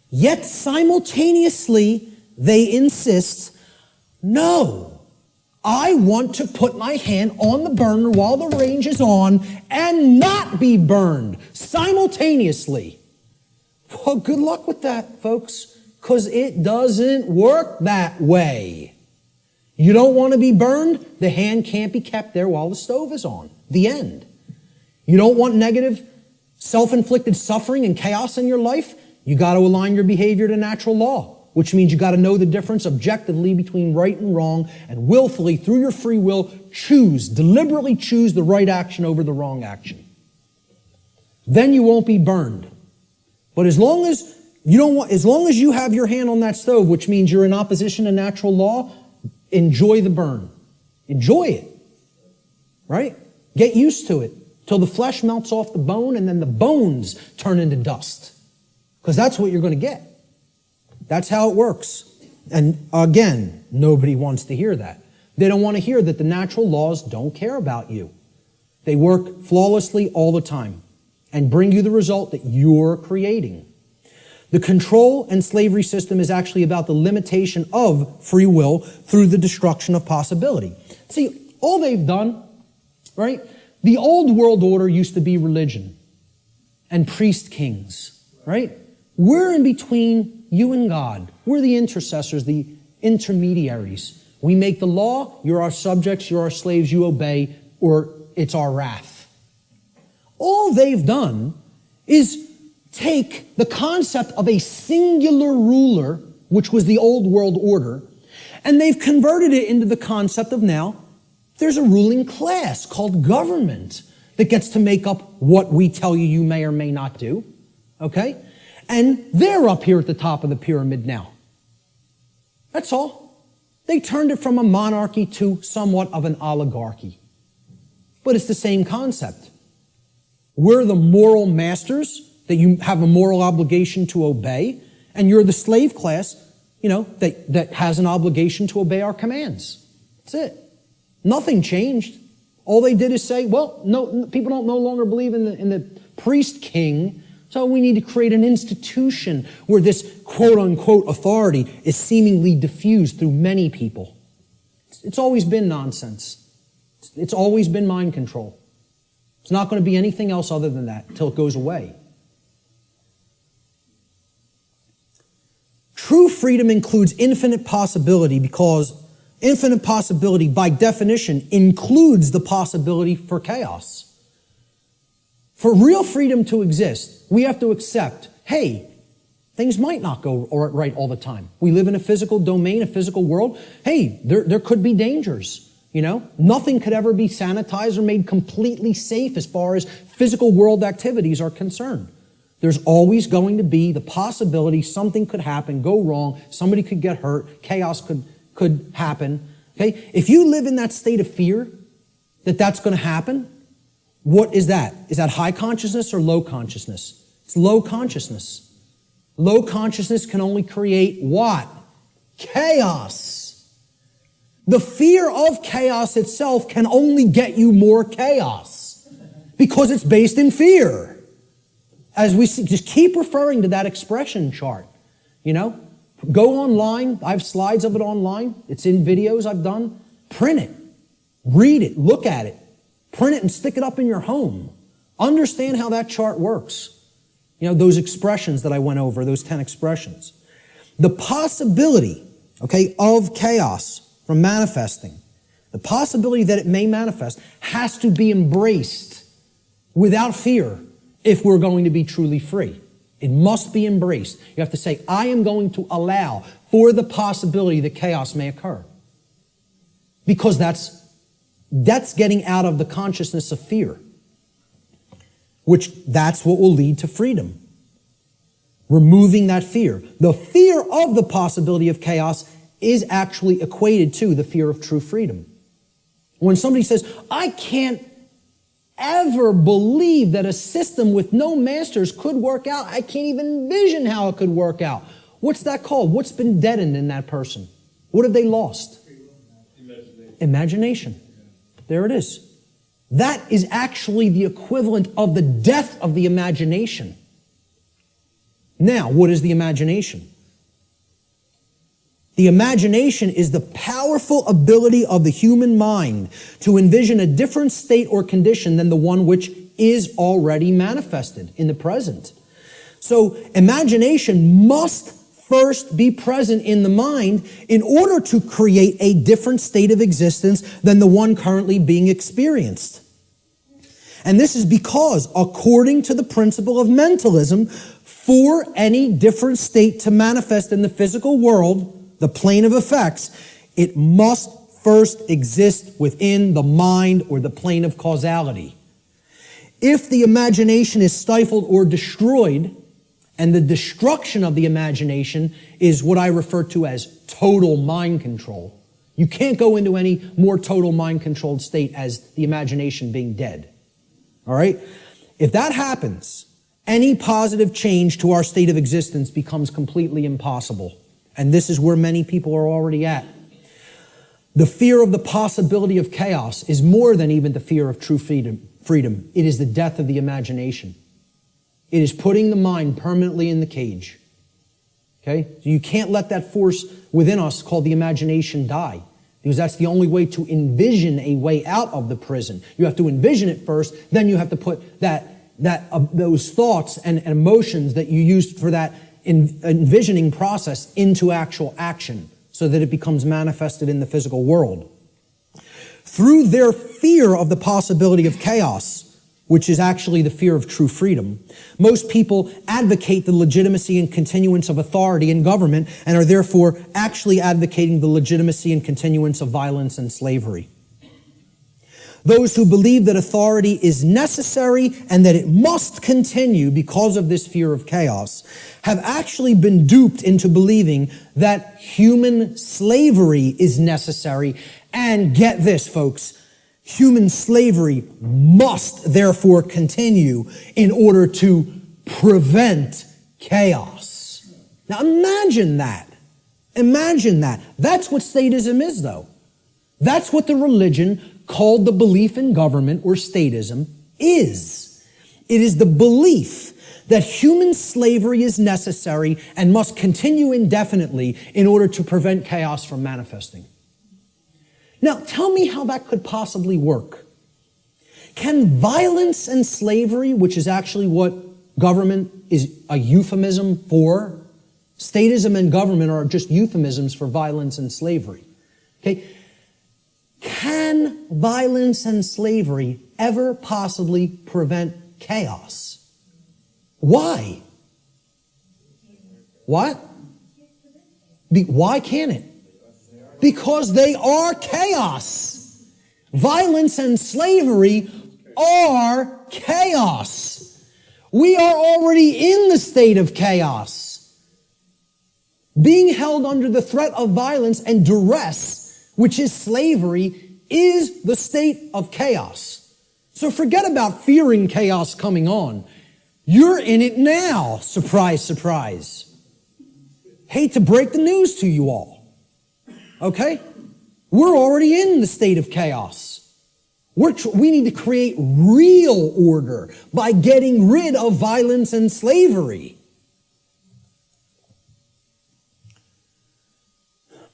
yet simultaneously they insist, no, I want to put my hand on the burner while the range is on and not be burned simultaneously. Well, good luck with that, folks, because it doesn't work that way. You don't want to be burned, the hand can't be kept there while the stove is on. The end. You don't want negative, self-inflicted suffering and chaos in your life? You got to align your behavior to natural law, which means you got to know the difference objectively between right and wrong, and willfully, through your free will, deliberately choose the right action over the wrong action. Then you won't be burned. But as long as you have your hand on that stove, which means you're in opposition to natural law, enjoy the burn. Enjoy it. Right? Get used to it till the flesh melts off the bone and then the bones turn into dust. Because that's what you're going to get. That's how it works. And again, nobody wants to hear that. They don't want to hear that the natural laws don't care about you. They work flawlessly all the time and bring you the result that you're creating. The control and slavery system is actually about the limitation of free will through the destruction of possibility. See, all they've done, right? The old world order used to be religion and priest kings, right? We're in between you and God. We're the intercessors, the intermediaries. We make the law, you're our subjects, you're our slaves, you obey, or it's our wrath. All they've done is take the concept of a singular ruler, which was the old world order, and they've converted it into the concept of now there's a ruling class called government that gets to make up what we tell you you may or may not do, okay? And they're up here at the top of the pyramid now. That's all. They turned it from a monarchy to somewhat of an oligarchy. But it's the same concept. We're the moral masters that you have a moral obligation to obey, and you're the slave class, that has an obligation to obey our commands. That's it. Nothing changed. All they did is say, well, no, people don't no longer believe in the priest king, so we need to create an institution where this quote-unquote authority is seemingly diffused through many people. It's always been nonsense. It's always been mind control. It's not going to be anything else other than that until it goes away. True freedom includes infinite possibility because infinite possibility, by definition, includes the possibility for chaos. For real freedom to exist, we have to accept, hey, things might not go right all the time. We live in a physical domain, a physical world. Hey, there could be dangers, Nothing could ever be sanitized or made completely safe as far as physical world activities are concerned. There's always going to be the possibility something could happen, go wrong, somebody could get hurt, chaos could happen. Okay? If you live in that state of fear that that's going to happen, what is that? Is that high consciousness or low consciousness? It's low consciousness. Low consciousness can only create what? Chaos. The fear of chaos itself can only get you more chaos because it's based in fear. As we see, just keep referring to that expression chart, Go online. I have slides of it online. It's in videos I've done. Print it. Read it. Look at it. Print it and stick it up in your home. Understand how that chart works. Those expressions that I went over, those 10 expressions. The possibility, of chaos from manifesting, the possibility that it may manifest has to be embraced without fear if we're going to be truly free. It must be embraced. You have to say, I am going to allow for the possibility that chaos may occur. Because that's getting out of the consciousness of fear, which that's what will lead to freedom. Removing that fear. The fear of the possibility of chaos is actually equated to the fear of true freedom. When somebody says, I can't ever believe that a system with no masters could work out. I can't even envision how it could work out. What's that called? What's been deadened in that person? What have they lost? Imagination. There it is. That is actually the equivalent of the death of the imagination. Now, what is the imagination? The imagination is the powerful ability of the human mind to envision a different state or condition than the one which is already manifested in the present. So, imagination must first be present in the mind in order to create a different state of existence than the one currently being experienced. And this is because, according to the principle of mentalism, for any different state to manifest in the physical world, the plane of effects, it must first exist within the mind or the plane of causality. If the imagination is stifled or destroyed, and the destruction of the imagination is what I refer to as total mind control. You can't go into any more total mind controlled state as the imagination being dead. All right? If that happens, any positive change to our state of existence becomes completely impossible. And this is where many people are already at. The fear of the possibility of chaos is more than even the fear of true freedom. It is the death of the imagination. It is putting the mind permanently in the cage. Okay? So you can't let that force within us called the imagination die, because that's the only way to envision a way out of the prison. You have to envision it first, then you have to put those thoughts and emotions that you used for that envisioning process into actual action so that it becomes manifested in the physical world. Through their fear of the possibility of chaos, which is actually the fear of true freedom, most people advocate the legitimacy and continuance of authority in government and are therefore actually advocating the legitimacy and continuance of violence and slavery. Those who believe that authority is necessary and that it must continue because of this fear of chaos have actually been duped into believing that human slavery is necessary. And get this, folks, human slavery must therefore continue in order to prevent chaos. Now imagine that. Imagine that. That's what statism is, though. That's what the religion called the belief in government or statism is. It is the belief that human slavery is necessary and must continue indefinitely in order to prevent chaos from manifesting. Now, tell me how that could possibly work. Can violence and slavery, which is actually what government is a euphemism for, statism and government are just euphemisms for violence and slavery. Okay? Can violence and slavery ever possibly prevent chaos? Why? What? Why can't it? Because they are chaos. Violence and slavery are chaos. We are already in the state of chaos. Being held under the threat of violence and duress, which is slavery, is the state of chaos. So forget about fearing chaos coming on. You're in it now. Surprise, surprise. Hate to break the news to you all. Okay? We're already in the state of chaos. We need to create real order by getting rid of violence and slavery.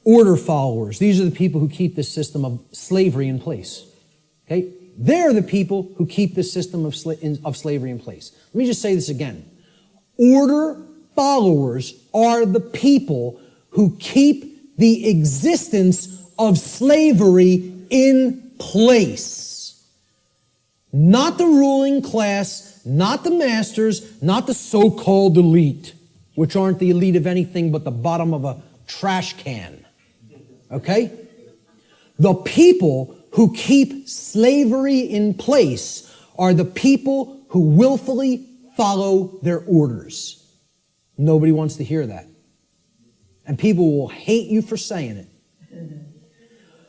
Order followers. These are the people who keep this system of slavery in place. Okay? They're the people who keep this system of slavery in place. Let me just say this again. Order followers are the people who keep the existence of slavery in place. Not the ruling class, not the masters, not the so-called elite, which aren't the elite of anything but the bottom of a trash can. Okay? The people who keep slavery in place are the people who willfully follow their orders. Nobody wants to hear that. And people will hate you for saying it.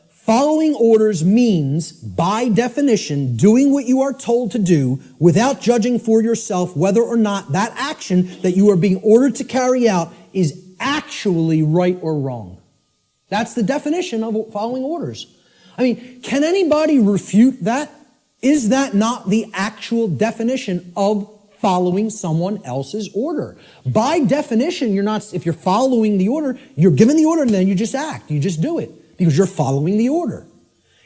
Following orders means, by definition, doing what you are told to do without judging for yourself whether or not that action that you are being ordered to carry out is actually right or wrong. That's the definition of following orders. I mean, can anybody refute that? Is that not the actual definition of following someone else's order? By definition, if you're following the order, you're given the order and then you just act. You just do it because you're following the order.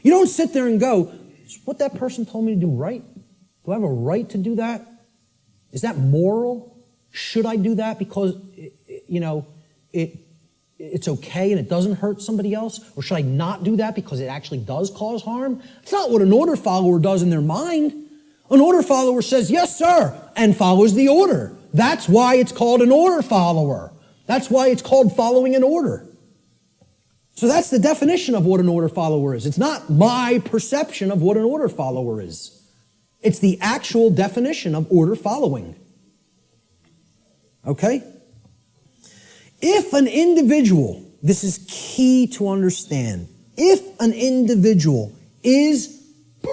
You don't sit there and go, is what that person told me to do right? Do I have a right to do that? Is that moral? Should I do that because, it's okay and it doesn't hurt somebody else? Or should I not do that because it actually does cause harm? It's not what an order follower does in their mind. An order follower says, yes, sir, and follows the order. That's why it's called an order follower. That's why it's called following an order. So that's the definition of what an order follower is. It's not my perception of what an order follower is. It's the actual definition of order following. Okay? If an individual, this is key to understand, if an individual is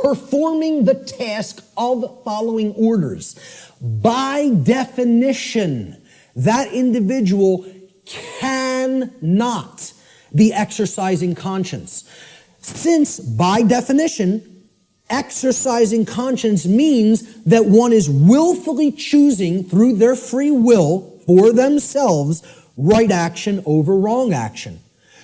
performing the task of following orders, by definition, that individual cannot be exercising conscience. Since, by definition, exercising conscience means that one is willfully choosing through their free will for themselves right action over wrong action.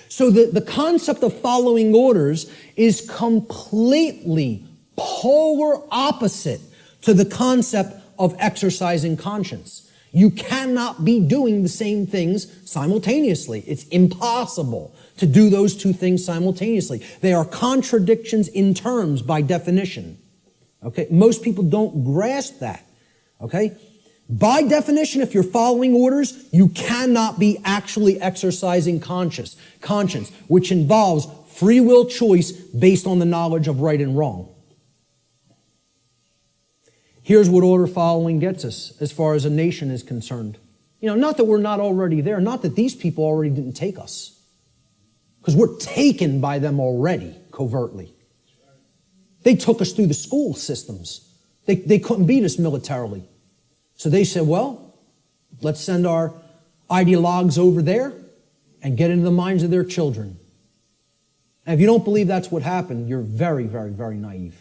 So the concept of following orders is completely polar opposite to the concept of exercising conscience. You cannot be doing the same things simultaneously. It's impossible to do those two things simultaneously. They are contradictions in terms by definition. Okay? Most people don't grasp that. Okay? By definition, if you're following orders, you cannot be actually exercising conscience, which involves free will choice based on the knowledge of right and wrong. Here's what order following gets us as far as a nation is concerned. Not that we're not already there, not that these people already didn't take us, because we're taken by them already, covertly. They took us through the school systems. They couldn't beat us militarily. So they said, well, let's send our ideologues over there and get into the minds of their children. And if you don't believe that's what happened, you're very, very, very naive.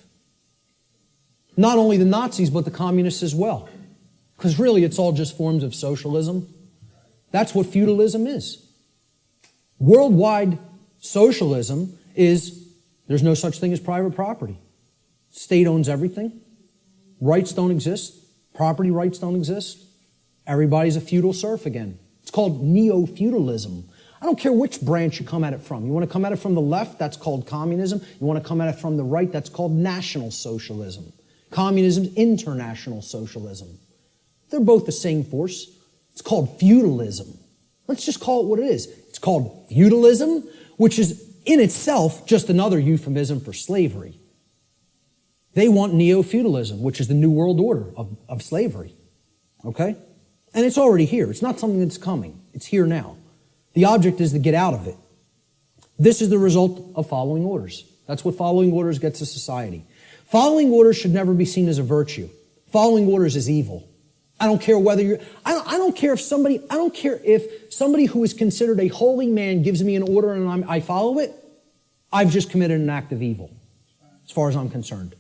Not only the Nazis, but the communists as well. Because really, it's all just forms of socialism. That's what feudalism is. Worldwide socialism is, there's no such thing as private property. State owns everything. Rights don't exist. Property rights don't exist. Everybody's a feudal serf again. It's called neo-feudalism. I don't care which branch you come at it from. You want to come at it from the left, that's called communism. You want to come at it from the right, that's called National Socialism. Communism's international socialism. They're both the same force. It's called feudalism. Let's just call it what it is. It's called feudalism, which is in itself just another euphemism for slavery. They want neo-feudalism, which is the New World Order of slavery. Okay? And it's already here. It's not something that's coming. It's here now. The object is to get out of it. This is the result of following orders. That's what following orders gets to society. Following orders should never be seen as a virtue. Following orders is evil. I don't care whether you're, I don't care if somebody who is considered a holy man gives me an order and I follow it, I've just committed an act of evil, as far as I'm concerned.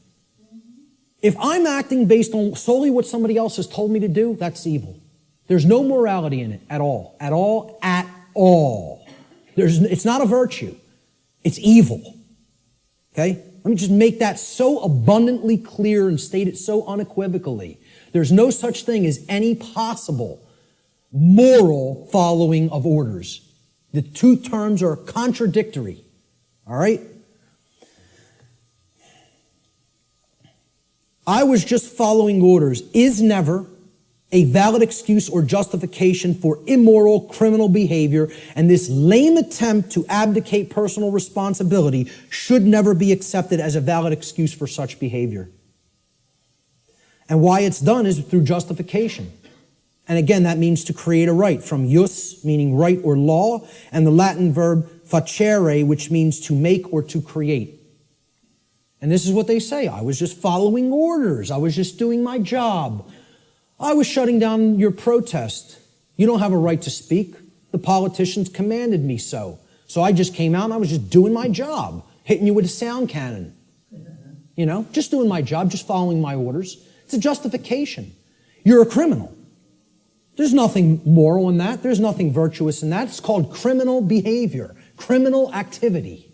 If I'm acting based on solely what somebody else has told me to do, that's evil. There's no morality in it at all. At all. At all. It's not a virtue. It's evil. Okay? Let me just make that so abundantly clear and state it so unequivocally. There's no such thing as any possible moral following of orders. The two terms are contradictory. All right? I was just following orders is never a valid excuse or justification for immoral criminal behavior, and this lame attempt to abdicate personal responsibility should never be accepted as a valid excuse for such behavior. And why it's done is through justification. And again, that means to create a right, from jus, meaning right or law, and the Latin verb facere, which means to make or to create. And this is what they say. I was just following orders. I was just doing my job. I was shutting down your protest. You don't have a right to speak. The politicians commanded me so. So I just came out and I was just doing my job, hitting you with a sound cannon. You know, just doing my job, just following my orders. It's a justification. You're a criminal. There's nothing moral in that. There's nothing virtuous in that. It's called criminal behavior, criminal activity.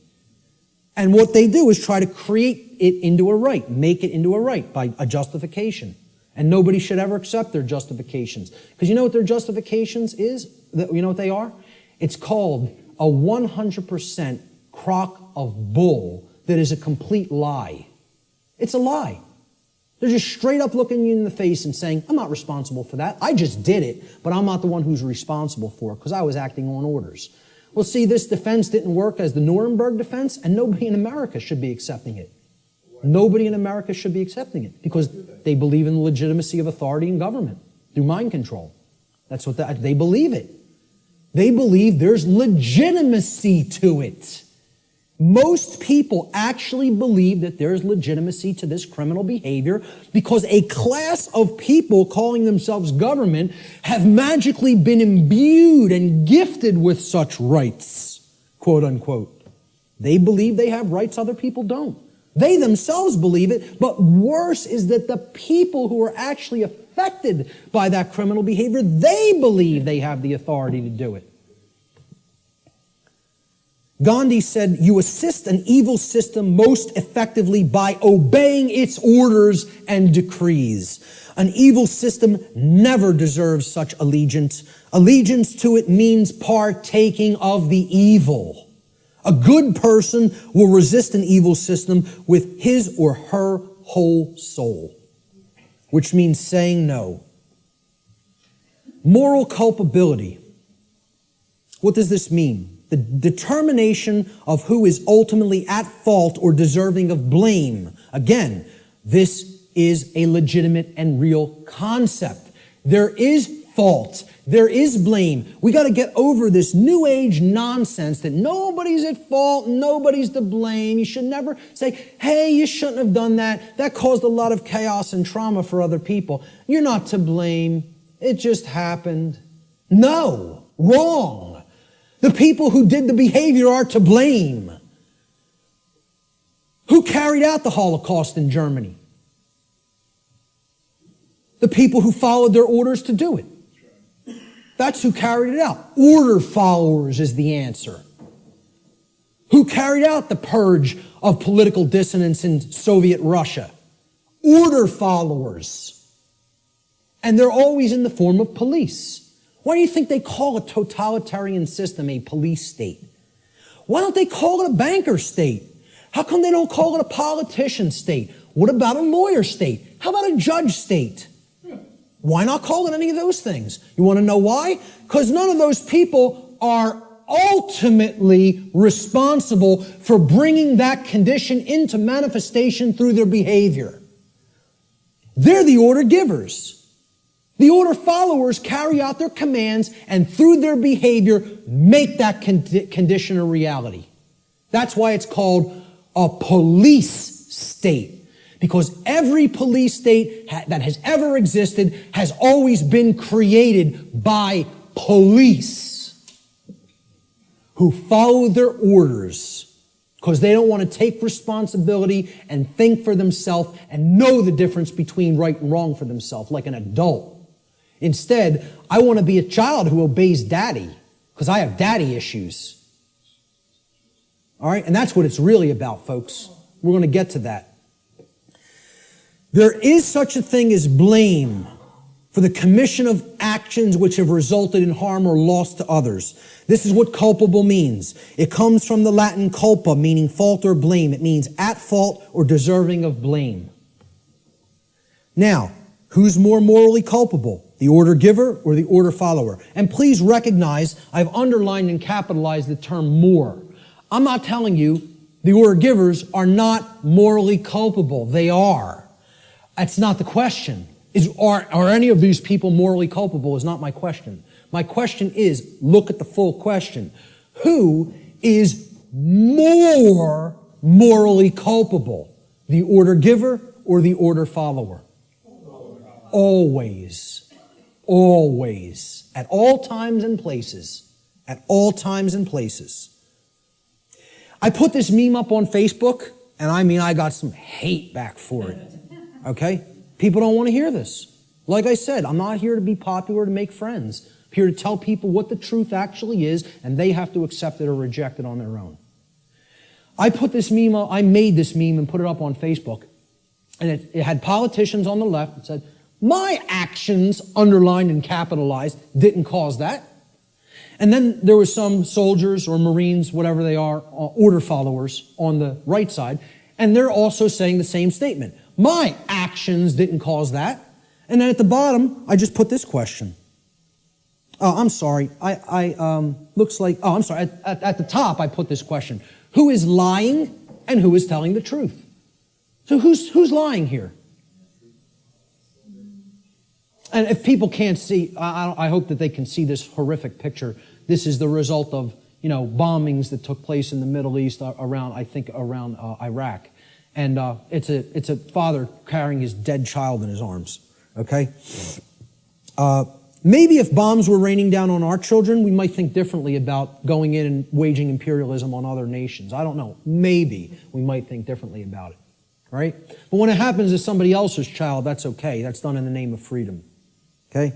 And what they do is try to create it into a right, make it into a right by a justification. And nobody should ever accept their justifications. Because you know what their justifications is? You know what they are? It's called a 100% crock of bull that is a complete lie. It's a lie. They're just straight up looking you in the face and saying, I'm not responsible for that. I just did it, but I'm not the one who's responsible for it because I was acting on orders. Well, see, this defense didn't work as the Nuremberg defense, and nobody in America should be accepting it. Nobody in America should be accepting it because they believe in the legitimacy of authority and government through mind control. That's what they believe it. They believe there's legitimacy to it. Most people actually believe that there's legitimacy to this criminal behavior because a class of people calling themselves government have magically been imbued and gifted with such rights, quote unquote. They believe they have rights other people don't. They themselves believe it, but worse is that the people who are actually affected by that criminal behavior, they believe they have the authority to do it. Gandhi said, you assist an evil system most effectively by obeying its orders and decrees. An evil system never deserves such allegiance. Allegiance to it means partaking of the evil. A good person will resist an evil system with his or her whole soul, which means saying no. Moral culpability. What does this mean? The determination of who is ultimately at fault or deserving of blame. Again, this is a legitimate and real concept. There is fault. There is blame. We got to get over this new age nonsense that nobody's at fault, nobody's to blame. You should never say, hey, you shouldn't have done that. That caused a lot of chaos and trauma for other people. You're not to blame. It just happened. No, wrong. The people who did the behavior are to blame. Who carried out the Holocaust in Germany? The people who followed their orders to do it. That's who carried it out. Order followers is the answer. Who carried out the purge of political dissonance in Soviet Russia? Order followers. And they're always in the form of police. Why do you think they call a totalitarian system a police state? Why don't they call it a banker state? How come they don't call it a politician state? What about a lawyer state? How about a judge state? Why not call it any of those things? You want to know why? Because none of those people are ultimately responsible for bringing that condition into manifestation through their behavior. They're the order givers. The order followers carry out their commands and through their behavior make that condition a reality. That's why it's called a police state. Because every police state that has ever existed has always been created by police who follow their orders because they don't want to take responsibility and think for themselves and know the difference between right and wrong for themselves like an adult. Instead, I want to be a child who obeys daddy because I have daddy issues. All right? And that's what it's really about, folks. We're going to get to that. There is such a thing as blame for the commission of actions which have resulted in harm or loss to others. This is what culpable means. It comes from the Latin culpa, meaning fault or blame. It means at fault or deserving of blame. Now, who's more morally culpable? The order giver or the order follower? And please recognize I've underlined and capitalized the term more. I'm not telling you the order givers are not morally culpable. They are. That's not the question. Are any of these people morally culpable is not my question. My question is, look at the full question. Who is more morally culpable? The order giver or the order follower? Always. Always. At all times and places. At all times and places. I put this meme up on Facebook, and I got some hate back for it. Okay? People don't want to hear this. Like I said, I'm not here to be popular, to make friends. I'm here to tell people what the truth actually is, and they have to accept it or reject it on their own. I made this meme and put it up on Facebook, and it had politicians on the left that said, my actions, underlined and capitalized, didn't cause that. And then there was some soldiers or Marines, whatever they are, order followers on the right side, and they're also saying the same statement. My actions didn't cause that. And then at the bottom, I just put this question. Oh, I'm sorry. Looks like, oh, I'm sorry. At the top, I put this question. Who is lying and who is telling the truth? So who's lying here? And if people can't see, I hope that they can see this horrific picture. This is the result of, bombings that took place in the Middle East around Iraq. And it's a father carrying his dead child in his arms. Okay? Maybe if bombs were raining down on our children, we might think differently about going in and waging imperialism on other nations. I don't know. Maybe we might think differently about it. Right? But when it happens to somebody else's child, that's okay. That's done in the name of freedom. Okay?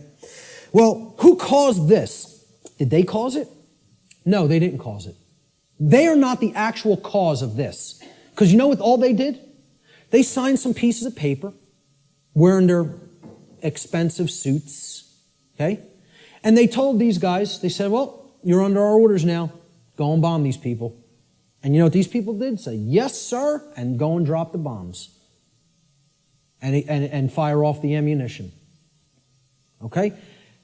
Well, who caused this? Did they cause it? No, they didn't cause it. They are not the actual cause of this. Because you know what all they did? They signed some pieces of paper, wearing their expensive suits, okay? And they told these guys, they said, well, you're under our orders now. Go and bomb these people. And you know what these people did? Say, yes, sir, and go and drop the bombs. And fire off the ammunition. Okay?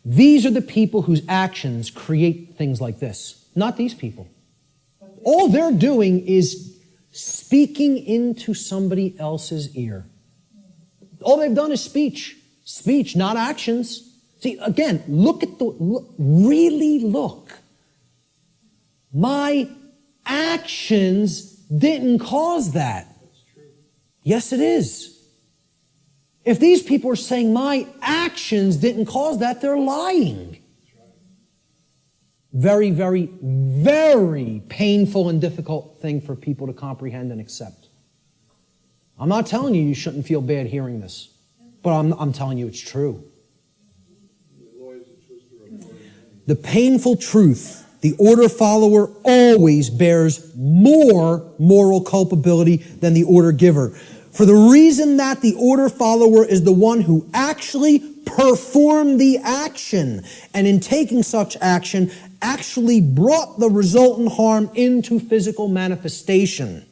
These are the people whose actions create things like this. Not these people. All they're doing is speaking into somebody else's ear. All they've done is speech. Speech, not actions. See, again, really look. My actions didn't cause that. Yes, it is. If these people are saying my actions didn't cause that, they're lying. Very, very, very painful and difficult thing for people to comprehend and accept. I'm not telling you shouldn't feel bad hearing this, but I'm telling you it's true. The painful truth, the order follower always bears more moral culpability than the order giver. For the reason that the order follower is the one who actually performed the action, and in taking such action, actually brought the resultant harm into physical manifestation.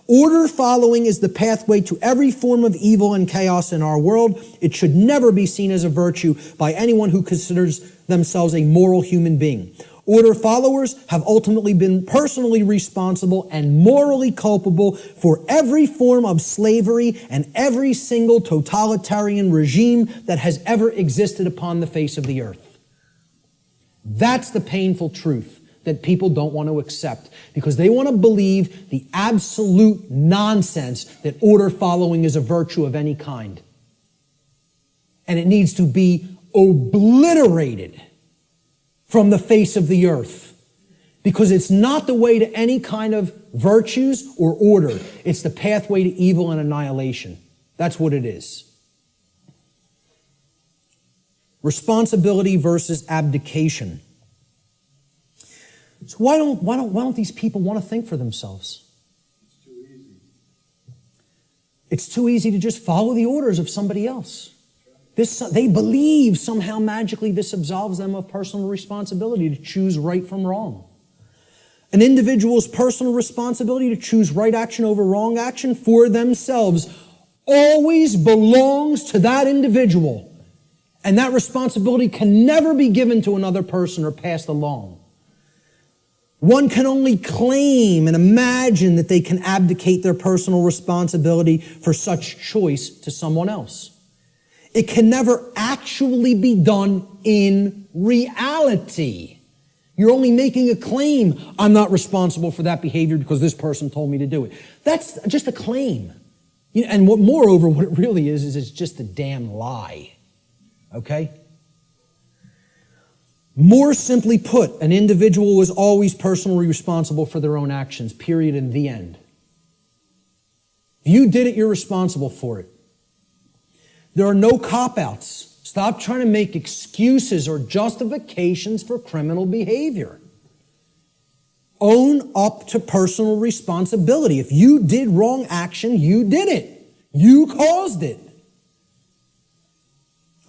Order following is the pathway to every form of evil and chaos in our world. It should never be seen as a virtue by anyone who considers themselves a moral human being. Order followers have ultimately been personally responsible and morally culpable for every form of slavery and every single totalitarian regime that has ever existed upon the face of the earth. That's the painful truth that people don't want to accept because they want to believe the absolute nonsense that order following is a virtue of any kind. And it needs to be obliterated from the face of the earth because it's not the way to any kind of virtues or order. It's the pathway to evil and annihilation. That's what it is. Responsibility versus abdication. So why don't these people want to think for themselves? It's too easy. It's too easy to just follow the orders of somebody else. They believe somehow magically this absolves them of personal responsibility to choose right from wrong. An individual's personal responsibility to choose right action over wrong action for themselves always belongs to that individual. And that responsibility can never be given to another person or passed along. One can only claim and imagine that they can abdicate their personal responsibility for such choice to someone else. It can never actually be done in reality. You're only making a claim. I'm not responsible for that behavior because this person told me to do it. That's just a claim. And moreover, what it really is it's just a damn lie. Okay? More simply put, an individual is always personally responsible for their own actions, period, and the end. If you did it, you're responsible for it. There are no cop-outs. Stop trying to make excuses or justifications for criminal behavior. Own up to personal responsibility. If you did wrong action, you did it. You caused it.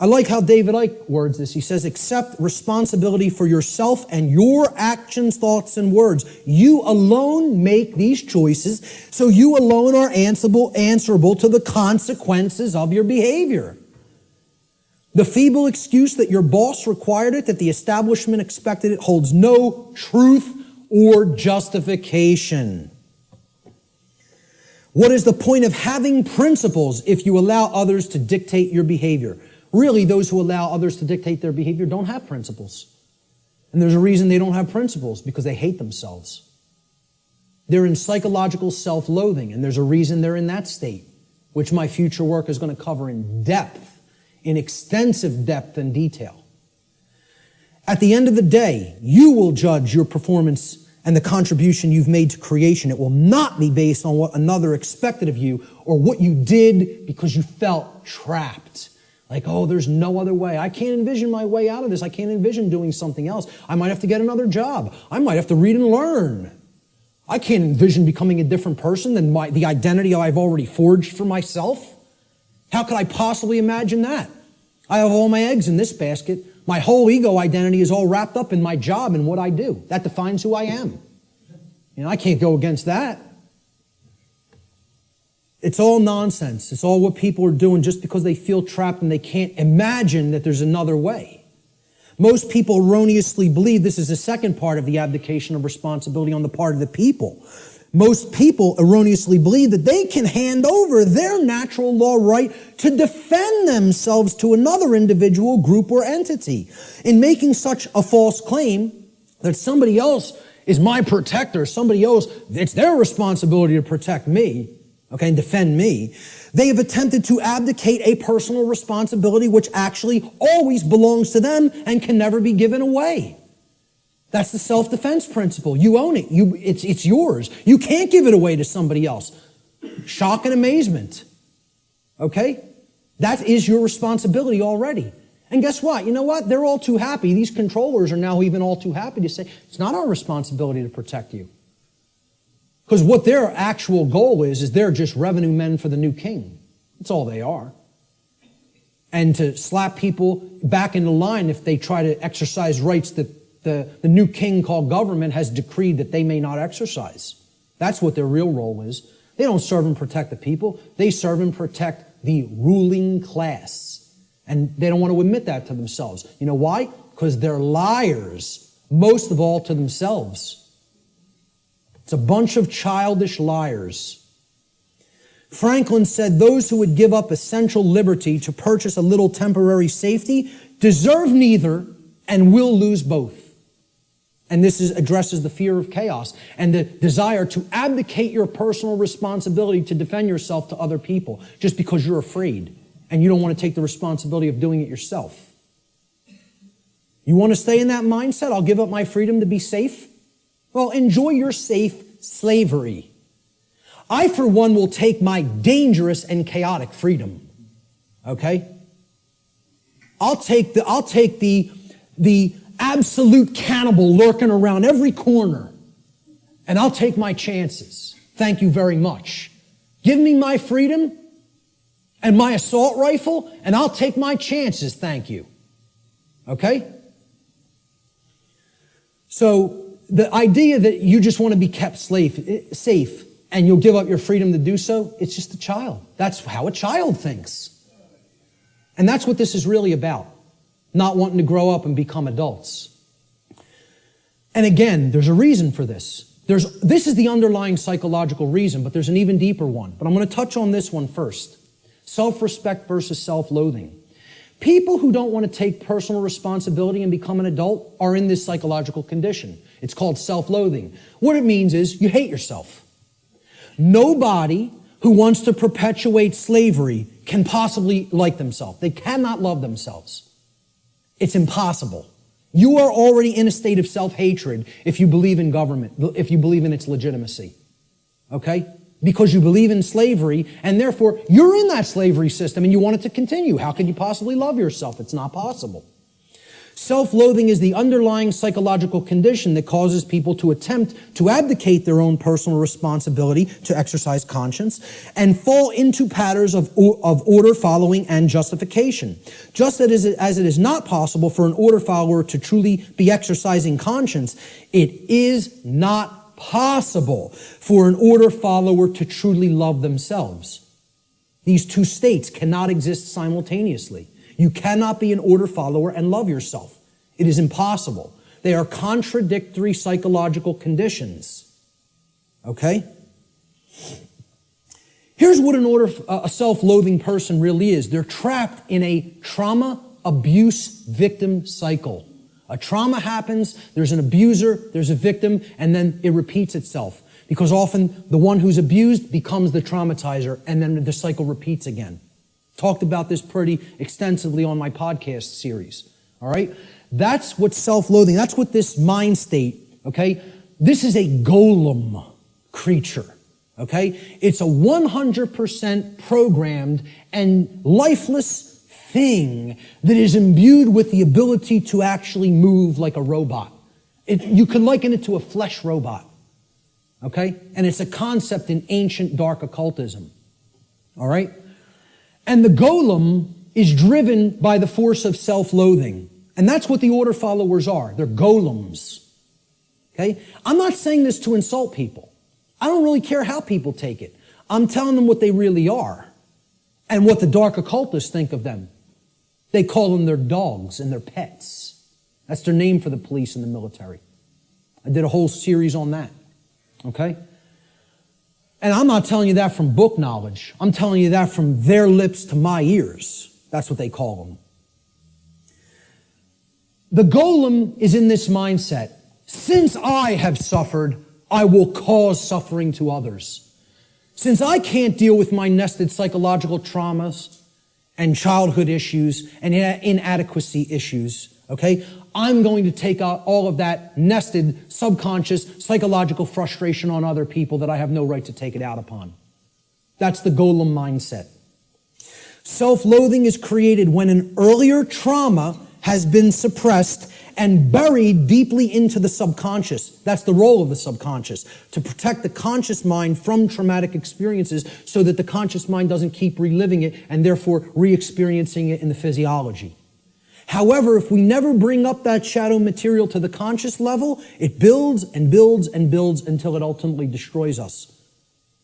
I like how David Icke words this. He says, accept responsibility for yourself and your actions, thoughts, and words. You alone make these choices, so you alone are answerable to the consequences of your behavior. The feeble excuse that your boss required it, that the establishment expected it, holds no truth or justification. What is the point of having principles if you allow others to dictate your behavior? Really, those who allow others to dictate their behavior don't have principles. And there's a reason they don't have principles, because they hate themselves. They're in psychological self-loathing, and there's a reason they're in that state, which my future work is going to cover in depth, in extensive depth and detail. At the end of the day, you will judge your performance and the contribution you've made to creation. It will not be based on what another expected of you or what you did because you felt trapped. Like, oh, there's no other way. I can't envision my way out of this. I can't envision doing something else. I might have to get another job. I might have to read and learn. I can't envision becoming a different person than the identity I've already forged for myself. How could I possibly imagine that? I have all my eggs in this basket. My whole ego identity is all wrapped up in my job and what I do. That defines who I am. I can't go against that. It's all nonsense. It's all what people are doing just because they feel trapped and they can't imagine that there's another way. Most people erroneously believe this is the second part of the abdication of responsibility on the part of the people. Most people erroneously believe that they can hand over their natural law right to defend themselves to another individual, group, or entity. In making such a false claim that somebody else is my protector, somebody else, it's their responsibility to protect me, and defend me, they have attempted to abdicate a personal responsibility which actually always belongs to them and can never be given away. That's the self-defense principle. You own it. It's yours. You can't give it away to somebody else. Shock and amazement. Okay? That is your responsibility already. And guess what? You know what? They're all too happy. These controllers are now even all too happy to say, it's not our responsibility to protect you. Because what their actual goal is they're just revenue men for the new king. That's all they are. And to slap people back into line if they try to exercise rights that the new king called government has decreed that they may not exercise. That's what their real role is. They don't serve and protect the people. They serve and protect the ruling class. And they don't want to admit that to themselves. You know why? Because they're liars, most of all to themselves. It's a bunch of childish liars. Franklin said those who would give up essential liberty to purchase a little temporary safety deserve neither and will lose both. And this addresses the fear of chaos and the desire to abdicate your personal responsibility to defend yourself to other people just because you're afraid and you don't want to take the responsibility of doing it yourself. You want to stay in that mindset? I'll give up my freedom to be safe? Well, enjoy your safe slavery. I, for one, will take my dangerous and chaotic freedom. Okay? I'll take the absolute cannibal lurking around every corner, and I'll take my chances. Thank you very much. Give me my freedom and my assault rifle, and I'll take my chances. Thank you. Okay? So, the idea that you just want to be kept safe and you'll give up your freedom to do so, it's just a child. That's how a child thinks. And that's what this is really about. Not wanting to grow up and become adults. And again, there's a reason for this. This is the underlying psychological reason, but there's an even deeper one. But I'm going to touch on this one first. Self-respect versus self-loathing. People who don't want to take personal responsibility and become an adult are in this psychological condition. It's called self-loathing. What it means is you hate yourself. Nobody who wants to perpetuate slavery can possibly like themselves. They cannot love themselves. It's impossible. You are already in a state of self-hatred if you believe in government, if you believe in its legitimacy. Okay? Because you believe in slavery, and therefore you're in that slavery system and you want it to continue. How can you possibly love yourself? It's not possible. Self-loathing is the underlying psychological condition that causes people to attempt to abdicate their own personal responsibility to exercise conscience and fall into patterns of order following and justification. Just as it is not possible for an order follower to truly be exercising conscience, it is not possible for an order follower to truly love themselves. These two states cannot exist simultaneously. You cannot be an order follower and love yourself. It is impossible. They are contradictory psychological conditions. Okay? Here's what a self-loathing person really is. They're trapped in a trauma abuse victim cycle. A trauma happens, there's an abuser, there's a victim, and then it repeats itself. Because often the one who's abused becomes the traumatizer, and then the cycle repeats again. Talked about this pretty extensively on my podcast series. All right? That's what self-loathing, that's what this mind state, okay? This is a golem creature, okay? It's a 100% programmed and lifeless thing that is imbued with the ability to actually move like a robot. You can liken it to a flesh robot, okay? And it's a concept in ancient dark occultism, all right? And the golem is driven by the force of self-loathing. And that's what the order followers are. They're golems. Okay? I'm not saying this to insult people. I don't really care how people take it. I'm telling them what they really are and what the dark occultists think of them. They call them their dogs and their pets. That's their name for the police and the military. I did a whole series on that. Okay? And I'm not telling you that from book knowledge. I'm telling you that from their lips to my ears. That's what they call them. The golem is in this mindset. Since I have suffered, I will cause suffering to others. Since I can't deal with my nested psychological traumas and childhood issues and inadequacy issues, okay, I'm going to take out all of that nested subconscious psychological frustration on other people that I have no right to take it out upon. That's the golem mindset. Self-loathing is created when an earlier trauma has been suppressed and buried deeply into the subconscious. That's the role of the subconscious, to protect the conscious mind from traumatic experiences so that the conscious mind doesn't keep reliving it and therefore re-experiencing it in the physiology. However, if we never bring up that shadow material to the conscious level, it builds and builds and builds until it ultimately destroys us,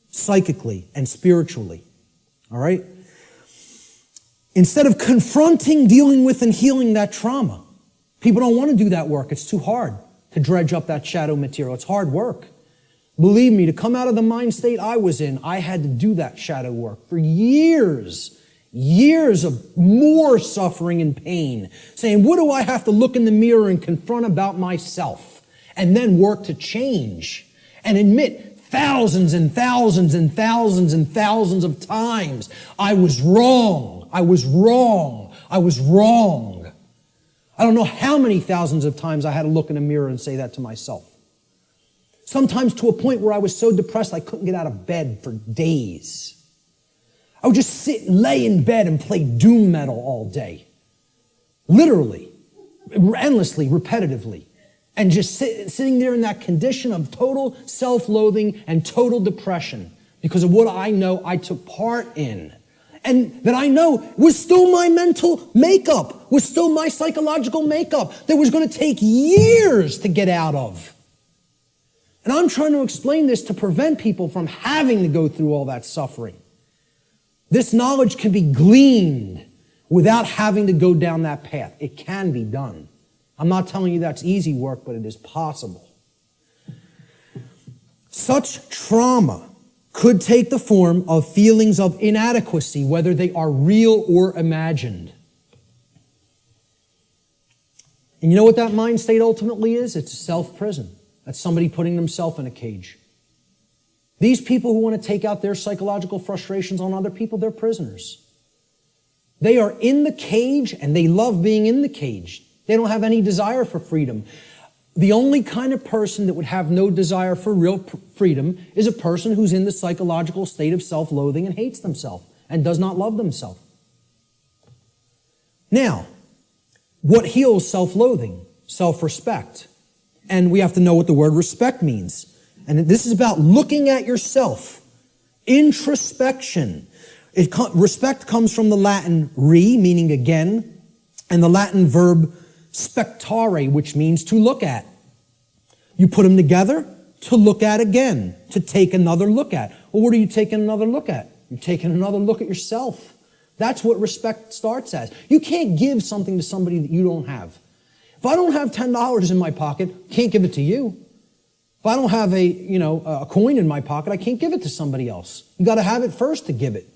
psychically and spiritually. All right? Instead of confronting, dealing with, and healing that trauma, people don't want to do that work. It's too hard to dredge up that shadow material. It's hard work. Believe me, to come out of the mind state I was in, I had to do that shadow work for years. Years of more suffering and pain, saying, what do I have to look in the mirror and confront about myself? And then work to change and admit thousands and thousands and thousands and thousands of times, I was wrong, I was wrong, I was wrong. I don't know how many thousands of times I had to look in a mirror and say that to myself. Sometimes to a point where I was so depressed I couldn't get out of bed for days. I would just sit and lay in bed and play doom metal all day. Literally, endlessly, repetitively. And just sitting there in that condition of total self-loathing and total depression because of what I know I took part in. And that I know was still my mental makeup, was still my psychological makeup that was going to take years to get out of. And I'm trying to explain this to prevent people from having to go through all that suffering. This knowledge can be gleaned without having to go down that path. It can be done. I'm not telling you that's easy work, but it is possible. Such trauma could take the form of feelings of inadequacy, whether they are real or imagined. And you know what that mind state ultimately is? It's a self-prison. That's somebody putting themselves in a cage. These people who want to take out their psychological frustrations on other people, they're prisoners. They are in the cage and they love being in the cage. They don't have any desire for freedom. The only kind of person that would have no desire for real freedom is a person who's in the psychological state of self-loathing and hates themselves and does not love themselves. Now, what heals self-loathing? Self-respect. And we have to know what the word respect means. And this is about looking at yourself. Introspection. Respect comes from the Latin re, meaning again, and the Latin verb spectare, which means to look at. You put them together, to look at again, to take another look at. Well, what are you taking another look at? You're taking another look at yourself. That's what respect starts as. You can't give something to somebody that you don't have. If I don't have $10 in my pocket, I can't give it to you. If I don't have a coin in my pocket, I can't give it to somebody else. You got to have it first to give it.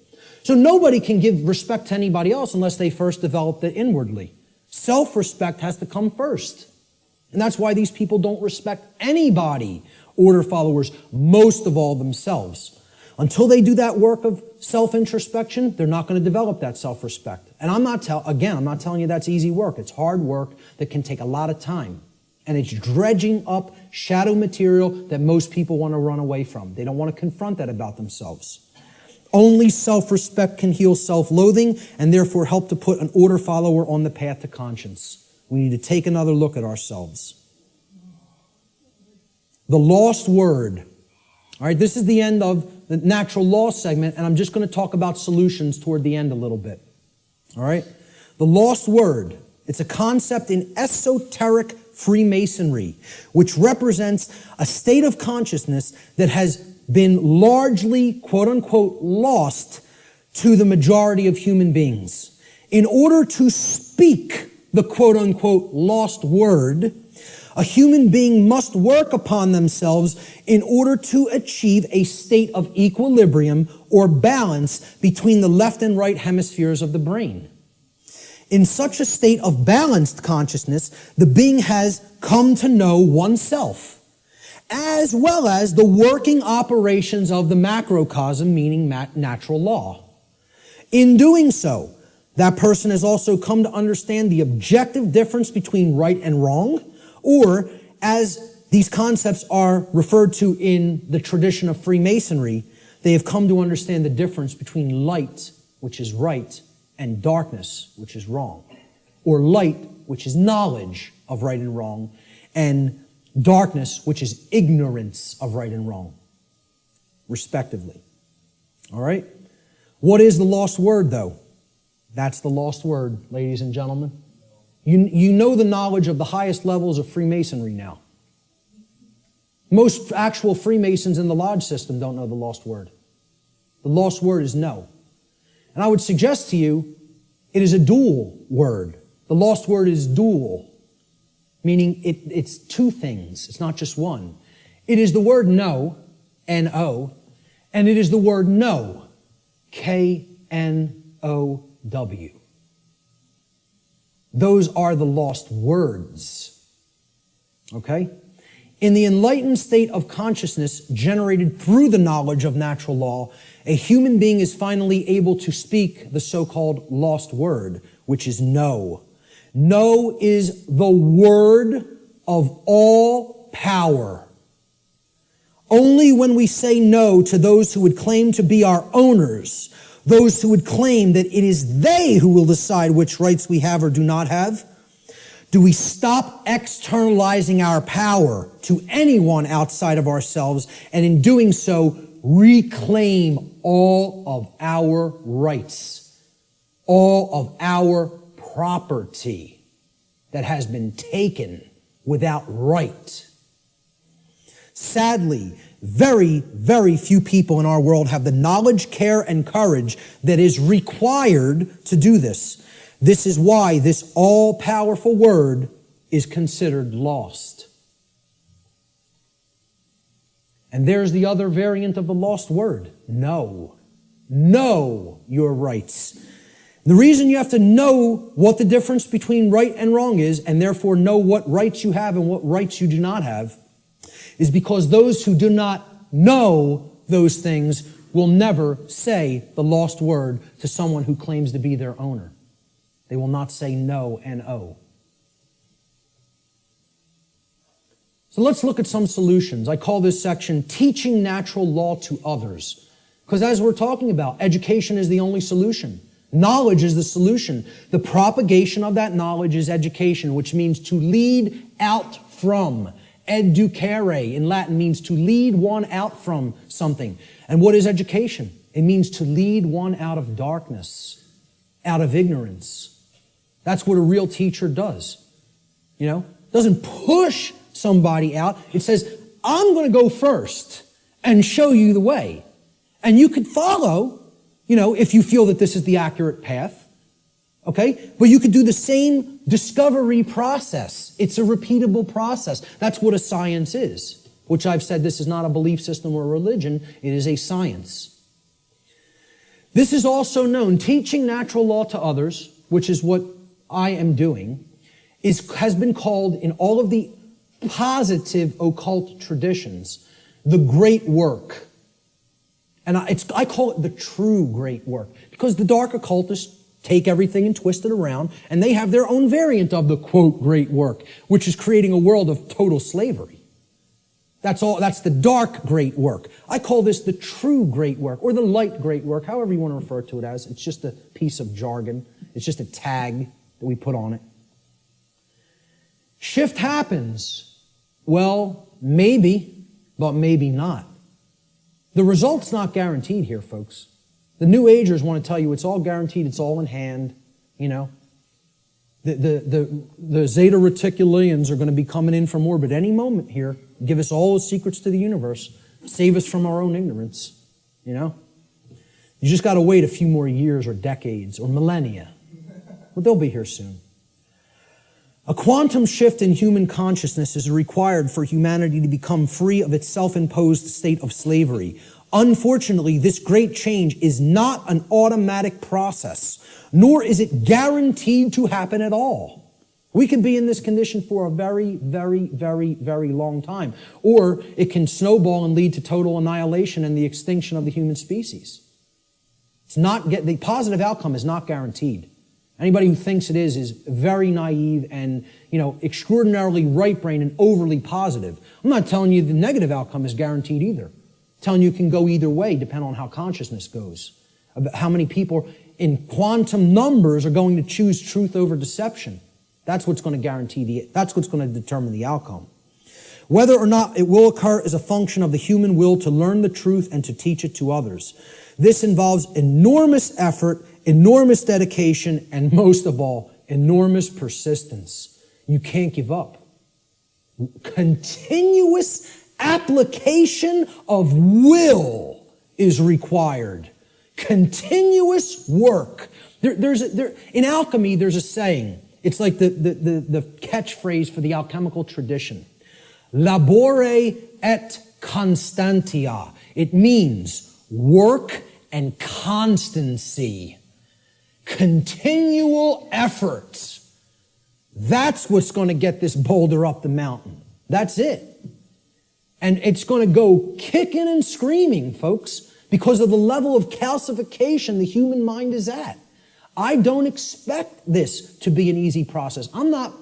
So nobody can give respect to anybody else unless they first developed it inwardly. Self-respect has to come first. And that's why these people don't respect anybody, order followers, most of all themselves. Until they do that work of self-introspection, they're not going to develop that self-respect. And I'm not telling you that's easy work. It's hard work that can take a lot of time. And it's dredging up shadow material that most people want to run away from. They don't want to confront that about themselves. Only self-respect can heal self-loathing and therefore help to put an order follower on the path to conscience. We need to take another look at ourselves. The lost word. All right, this is the end of the natural law segment, and I'm just going to talk about solutions toward the end a little bit. All right? The lost word. It's a concept in esoteric Freemasonry, which represents a state of consciousness that has been largely, quote-unquote, lost to the majority of human beings. In order to speak the quote-unquote lost word, a human being must work upon themselves in order to achieve a state of equilibrium or balance between the left and right hemispheres of the brain. In such a state of balanced consciousness, the being has come to know oneself, as well as the working operations of the macrocosm, meaning natural law. In doing so, that person has also come to understand the objective difference between right and wrong, or as these concepts are referred to in the tradition of Freemasonry, they have come to understand the difference between light, which is right, and darkness, which is wrong. Or light, which is knowledge of right and wrong, and darkness, which is ignorance of right and wrong, respectively. All right? What is the lost word, though? That's the lost word, ladies and gentlemen. You know the knowledge of the highest levels of Freemasonry now. Most actual Freemasons in the lodge system don't know the lost word. The lost word is no. And I would suggest to you, it is a dual word. The lost word is dual, meaning it's two things. It's not just one. It is the word no, N-O, and it is the word know, K-N-O-W. Those are the lost words. Okay? In the enlightened state of consciousness generated through the knowledge of natural law, a human being is finally able to speak the so-called lost word, which is no. No is the word of all power. Only when we say no to those who would claim to be our owners, those who would claim that it is they who will decide which rights we have or do not have, do we stop externalizing our power to anyone outside of ourselves, and in doing so, reclaim all of our rights, all of our property that has been taken without right. Sadly, very, very few people in our world have the knowledge, care, and courage that is required to do this. This is why this all-powerful word is considered lost. And there's the other variant of the lost word. Know. Know your rights. The reason you have to know what the difference between right and wrong is, and therefore know what rights you have and what rights you do not have, is because those who do not know those things will never say the lost word to someone who claims to be their owner. They will not say no, N-O. So let's look at some solutions. I call this section Teaching Natural Law to Others. Because as we're talking about, education is the only solution. Knowledge is the solution. The propagation of that knowledge is education, which means to lead out from. Educere in Latin means to lead one out from something. And what is education? It means to lead one out of darkness, out of ignorance. That's what a real teacher does. You know, doesn't push somebody out. It says, I'm going to go first and show you the way. And you could follow, you know, if you feel that this is the accurate path. Okay? But you could do the same discovery process. It's a repeatable process. That's what a science is, which I've said this is not a belief system or a religion. It is a science. This is also known, teaching natural law to others, which is what I am doing, has been called in all of the positive occult traditions, the great work. And I call it the true great work, because the dark occultists take everything and twist it around, and they have their own variant of the, quote, great work, which is creating a world of total slavery. That's the dark great work. I call this the true great work, or the light great work, however you want to refer to it as. It's just a piece of jargon. It's just a tag that we put on it. Shift happens. Well, maybe, but maybe not. The result's not guaranteed here, folks. The New Agers want to tell you it's all guaranteed, it's all in hand, you know. The Zeta Reticulians are going to be coming in from orbit any moment here, give us all the secrets to the universe, save us from our own ignorance, you know. You just got to wait a few more years or decades or millennia. But they'll be here soon. A quantum shift in human consciousness is required for humanity to become free of its self-imposed state of slavery. Unfortunately, this great change is not an automatic process, nor is it guaranteed to happen at all. We could be in this condition for a very, very, very, very long time. Or it can snowball and lead to total annihilation and the extinction of the human species. The positive outcome is not guaranteed. Anybody who thinks it is very naive and, extraordinarily right-brained and overly positive. I'm not telling you the negative outcome is guaranteed either. I'm telling you it can go either way, depending on how consciousness goes. About how many people in quantum numbers are going to choose truth over deception. That's what's going to that's what's going to determine the outcome. Whether or not it will occur is a function of the human will to learn the truth and to teach it to others. This involves enormous effort, enormous dedication, and most of all, enormous persistence. You can't give up. Continuous application of will is required. Continuous work. In alchemy, there's a saying. It's like the catchphrase for the alchemical tradition. Labore et constantia. It means work and constancy. Continual effort. That's what's going to get this boulder up the mountain. That's it. And it's going to go kicking and screaming, folks, because of the level of calcification the human mind is at. I don't expect this to be an easy process. I'm not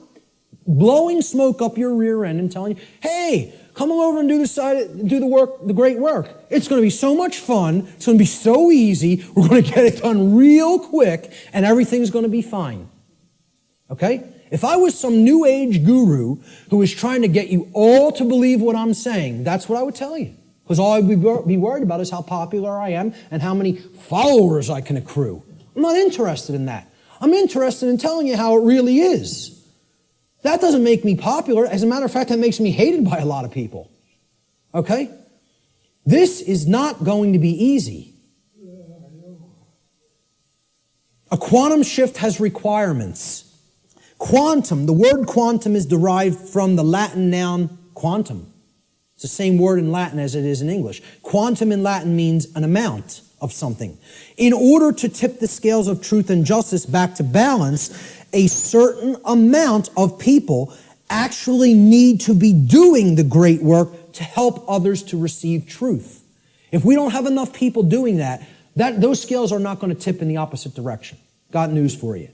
blowing smoke up your rear end and telling you, hey, come on over and do the great work. It's going to be so much fun. It's going to be so easy. We're going to get it done real quick, and everything's going to be fine. Okay? If I was some new age guru who was trying to get you all to believe what I'm saying, that's what I would tell you. Because all I'd be worried about is how popular I am and how many followers I can accrue. I'm not interested in that. I'm interested in telling you how it really is. That doesn't make me popular. As a matter of fact, that makes me hated by a lot of people. Okay? This is not going to be easy. A quantum shift has requirements. Quantum, the word quantum is derived from the Latin noun quantum. It's the same word in Latin as it is in English. Quantum in Latin means an amount, of something. In order to tip the scales of truth and justice back to balance, a certain amount of people actually need to be doing the great work to help others to receive truth. If we don't have enough people doing that, those scales are not going to tip in the opposite direction. Got news for you.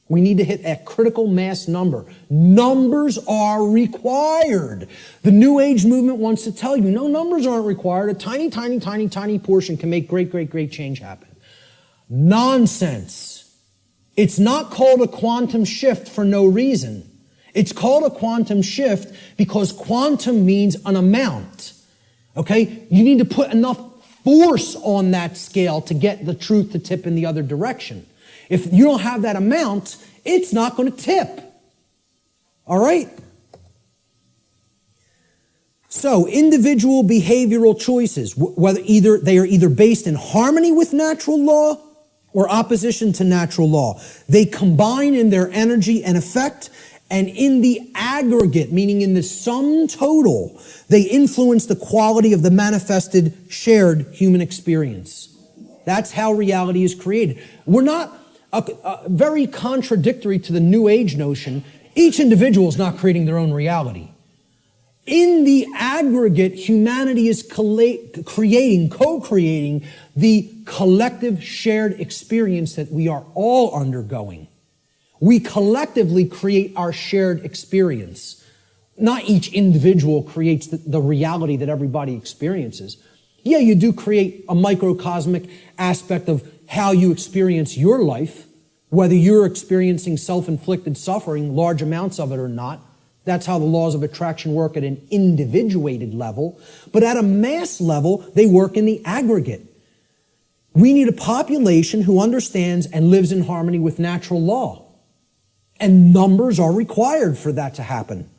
We need to hit a critical mass number. Numbers are required. The New Age movement wants to tell you, no, numbers aren't required. A tiny, tiny, tiny, tiny portion can make great, great, great change happen. Nonsense. It's not called a quantum shift for no reason. It's called a quantum shift because quantum means an amount. Okay? You need to put enough force on that scale to get the truth to tip in the other direction. If you don't have that amount, it's not going to tip. All right? So, individual behavioral choices, whether they are either based in harmony with natural law or opposition to natural law. They combine in their energy and effect, and in the aggregate, meaning in the sum total, they influence the quality of the manifested, shared human experience. That's how reality is created. We're not very contradictory to the New Age notion. Each individual is not creating their own reality. In the aggregate, humanity is co-creating the collective shared experience that we are all undergoing. We collectively create our shared experience. Not each individual creates the reality that everybody experiences. Yeah, you do create a microcosmic aspect of how you experience your life, whether you're experiencing self-inflicted suffering, large amounts of it or not. That's how the laws of attraction work at an individuated level. But at a mass level, they work in the aggregate. We need a population who understands and lives in harmony with natural law. And numbers are required for that to happen.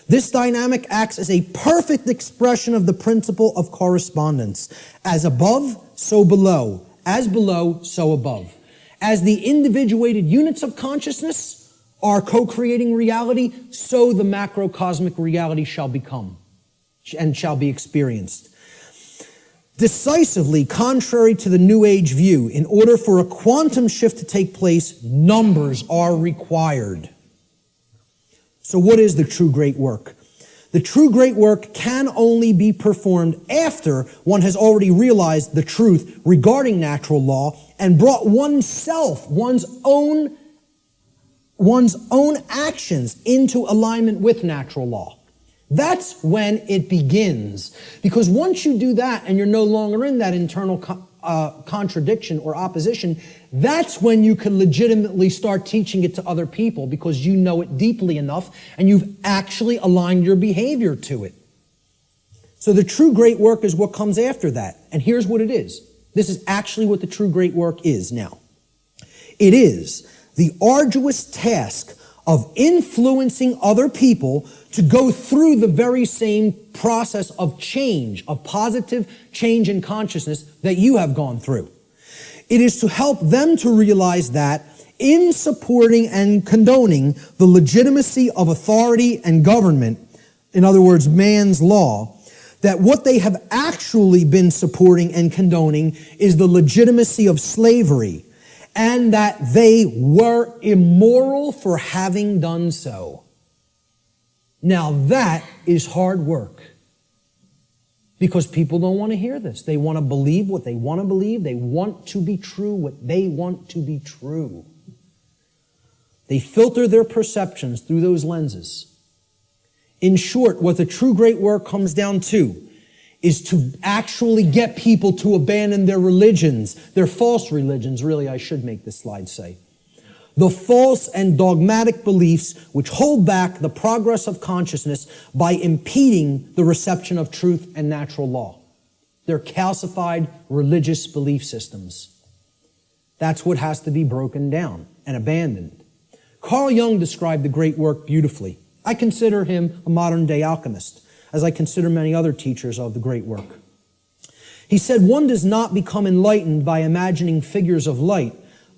This dynamic acts as a perfect expression of the principle of correspondence. As above, so below. As below, so above. As the individuated units of consciousness are co-creating reality, so the macrocosmic reality shall become and shall be experienced. Decisively contrary to the New Age view, in order for a quantum shift to take place, numbers are required. So what is the true great work? The true great work can only be performed after one has already realized the truth regarding natural law and brought oneself, one's own actions into alignment with natural law. That's when it begins. Because once you do that and you're no longer in that internal contradiction or opposition, that's when you can legitimately start teaching it to other people because you know it deeply enough and you've actually aligned your behavior to it. So the true great work is what comes after that. And here's what it is. This is actually what the true great work is now. It is the arduous task of influencing other people to go through the very same process of change, of positive change in consciousness that you have gone through. It is to help them to realize that in supporting and condoning the legitimacy of authority and government, in other words, man's law, that what they have actually been supporting and condoning is the legitimacy of slavery, and that they were immoral for having done so. Now that is hard work. Because people don't want to hear this. They want to believe what they want to believe. They want to be true what they want to be true. They filter their perceptions through those lenses. In short, what the true great work comes down to is to actually get people to abandon their religions, their false religions, really, I should make this slide say. The false and dogmatic beliefs which hold back the progress of consciousness by impeding the reception of truth and natural law. They're calcified religious belief systems. That's what has to be broken down and abandoned. Carl Jung described the great work beautifully. I consider him a modern-day alchemist, as I consider many other teachers of the great work. He said, one does not become enlightened by imagining figures of light,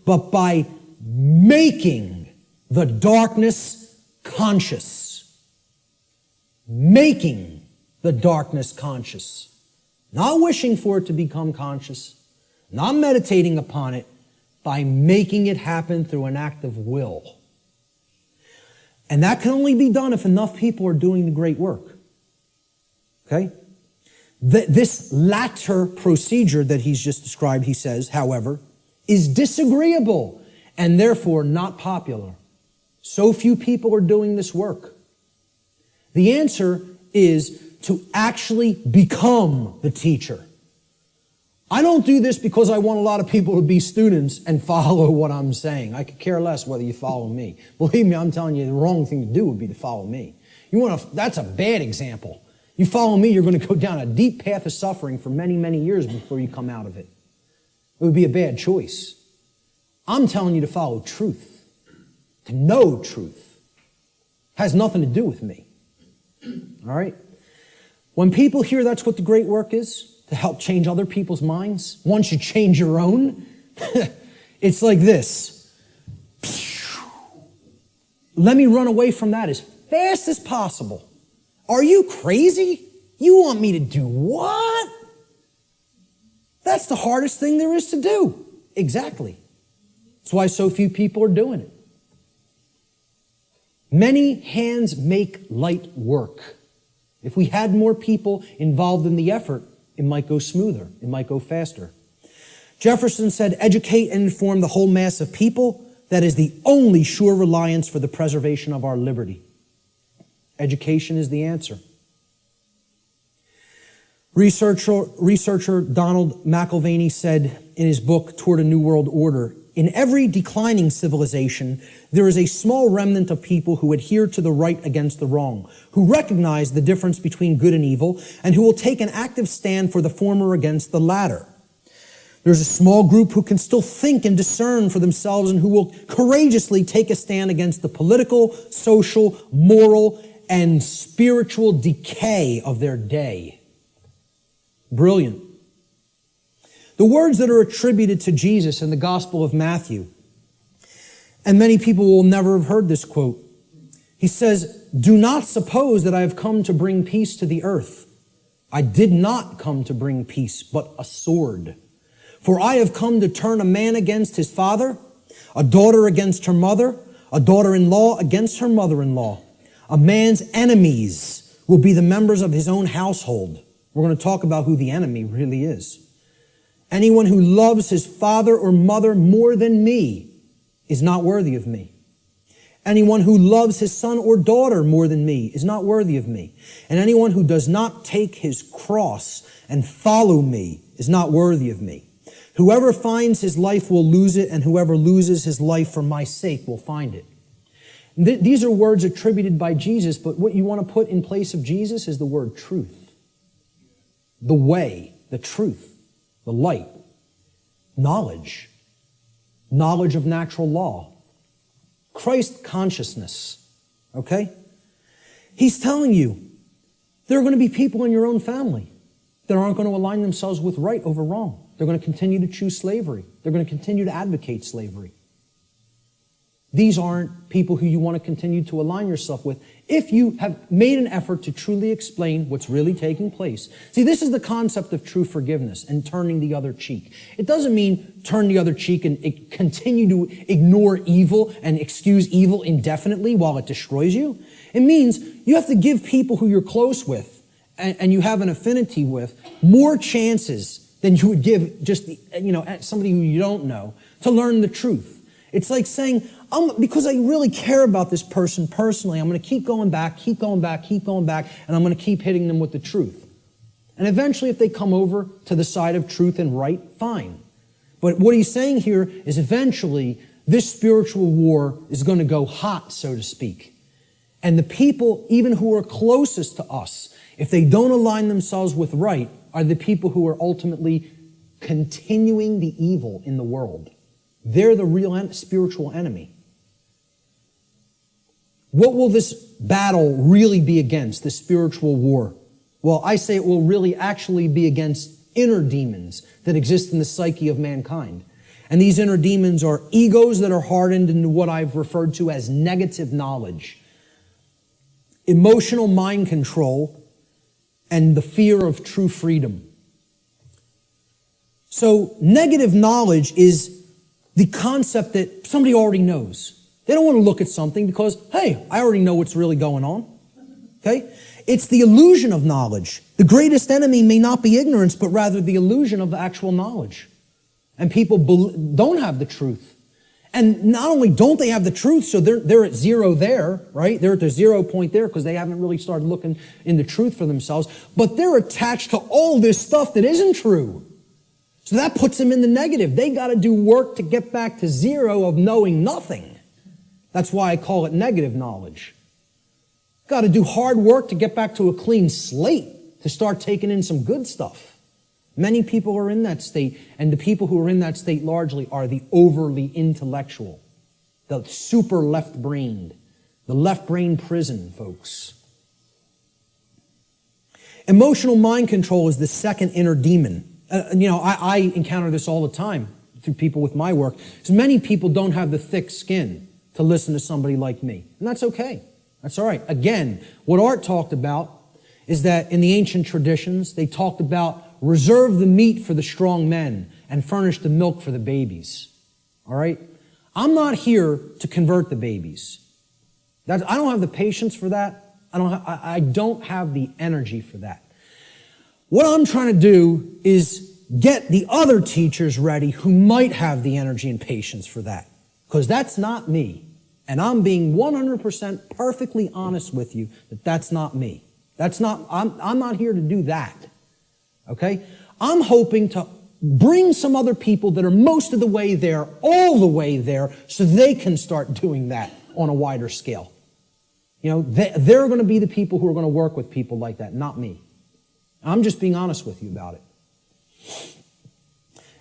but by making the darkness conscious. Making the darkness conscious. Not wishing for it to become conscious, And I'm meditating upon it by making it happen through an act of will. And that can only be done if enough people are doing the great work. Okay? This latter procedure that he's just described, he says, however, is disagreeable and therefore not popular. So few people are doing this work. The answer is to actually become the teacher. I don't do this because I want a lot of people to be students and follow what I'm saying. I could care less whether you follow me. Believe me, I'm telling you, the wrong thing to do would be to follow me. That's a bad example. You follow me, you're going to go down a deep path of suffering for many, many years before you come out of it. It would be a bad choice. I'm telling you to follow truth, to know truth. Has nothing to do with me. All right? When people hear that's what the great work is, to help change other people's minds, once you change your own, it's like this. Let me run away from that as fast as possible. Are you crazy? You want me to do what? That's the hardest thing there is to do. Exactly. That's why so few people are doing it. Many hands make light work. If we had more people involved in the effort, it might go smoother. It might go faster. Jefferson said, educate and inform the whole mass of people. That is the only sure reliance for the preservation of our liberty. Education is the answer. Researcher Donald McIlvaney said in his book, Toward a New World Order, in every declining civilization, there is a small remnant of people who adhere to the right against the wrong, who recognize the difference between good and evil, and who will take an active stand for the former against the latter. There's a small group who can still think and discern for themselves and who will courageously take a stand against the political, social, moral, and spiritual decay of their day. Brilliant. The words that are attributed to Jesus in the Gospel of Matthew, and many people will never have heard this quote. He says, do not suppose that I have come to bring peace to the earth. I did not come to bring peace, but a sword. For I have come to turn a man against his father, a daughter against her mother, a daughter-in-law against her mother-in-law. A man's enemies will be the members of his own household. We're going to talk about who the enemy really is. Anyone who loves his father or mother more than me is not worthy of me. Anyone who loves his son or daughter more than me is not worthy of me. And anyone who does not take his cross and follow me is not worthy of me. Whoever finds his life will lose it, and whoever loses his life for my sake will find it. These are words attributed by Jesus, but what you want to put in place of Jesus is the word truth. The way, the truth. The light, knowledge of natural law, Christ consciousness, okay? He's telling you there are going to be people in your own family that aren't going to align themselves with right over wrong. They're going to continue to choose slavery. They're going to continue to advocate slavery. These aren't people who you want to continue to align yourself with if you have made an effort to truly explain what's really taking place. See, this is the concept of true forgiveness and turning the other cheek. It doesn't mean turn the other cheek and continue to ignore evil and excuse evil indefinitely while it destroys you. It means you have to give people who you're close with and you have an affinity with more chances than you would give just somebody who you don't know to learn the truth. It's like saying, because I really care about this person personally, I'm going to keep going back, and I'm going to keep hitting them with the truth. And eventually, if they come over to the side of truth and right, fine. But what he's saying here is eventually, this spiritual war is going to go hot, so to speak. And the people, even who are closest to us, if they don't align themselves with right, are the people who are ultimately continuing the evil in the world. They're the real spiritual enemy. What will this battle really be against, this spiritual war? Well, I say it will really actually be against inner demons that exist in the psyche of mankind. And these inner demons are egos that are hardened into what I've referred to as negative knowledge, emotional mind control, and the fear of true freedom. So negative knowledge is the concept that somebody already knows. They don't want to look at something because, hey, I already know what's really going on. Okay? It's the illusion of knowledge. The greatest enemy may not be ignorance, but rather the illusion of actual knowledge. And people don't have the truth. And not only don't they have the truth, so they're at zero there, right? They're at the 0 point there because they haven't really started looking into truth for themselves, but they're attached to all this stuff that isn't true. So that puts them in the negative. They got to do work to get back to zero of knowing nothing. That's why I call it negative knowledge. Got to do hard work to get back to a clean slate, to start taking in some good stuff. Many people are in that state, and the people who are in that state largely are the overly intellectual, the super left-brained, the left-brain prison folks. Emotional mind control is the second inner demon. I encounter this all the time through people with my work, because many people don't have the thick skin to listen to somebody like me, and that's okay. That's all right. Again, what Art talked about is that in the ancient traditions, they talked about reserve the meat for the strong men and furnish the milk for the babies. All right? I'm not here to convert the babies. I don't have the patience for that. I don't have the energy for that. What I'm trying to do is get the other teachers ready who might have the energy and patience for that. Because that's not me. And I'm being 100% perfectly honest with you that that's not me. I'm not here to do that. Okay? I'm hoping to bring some other people that are most of the way there, all the way there, so they can start doing that on a wider scale. They're going to be the people who are going to work with people like that, not me. I'm just being honest with you about it.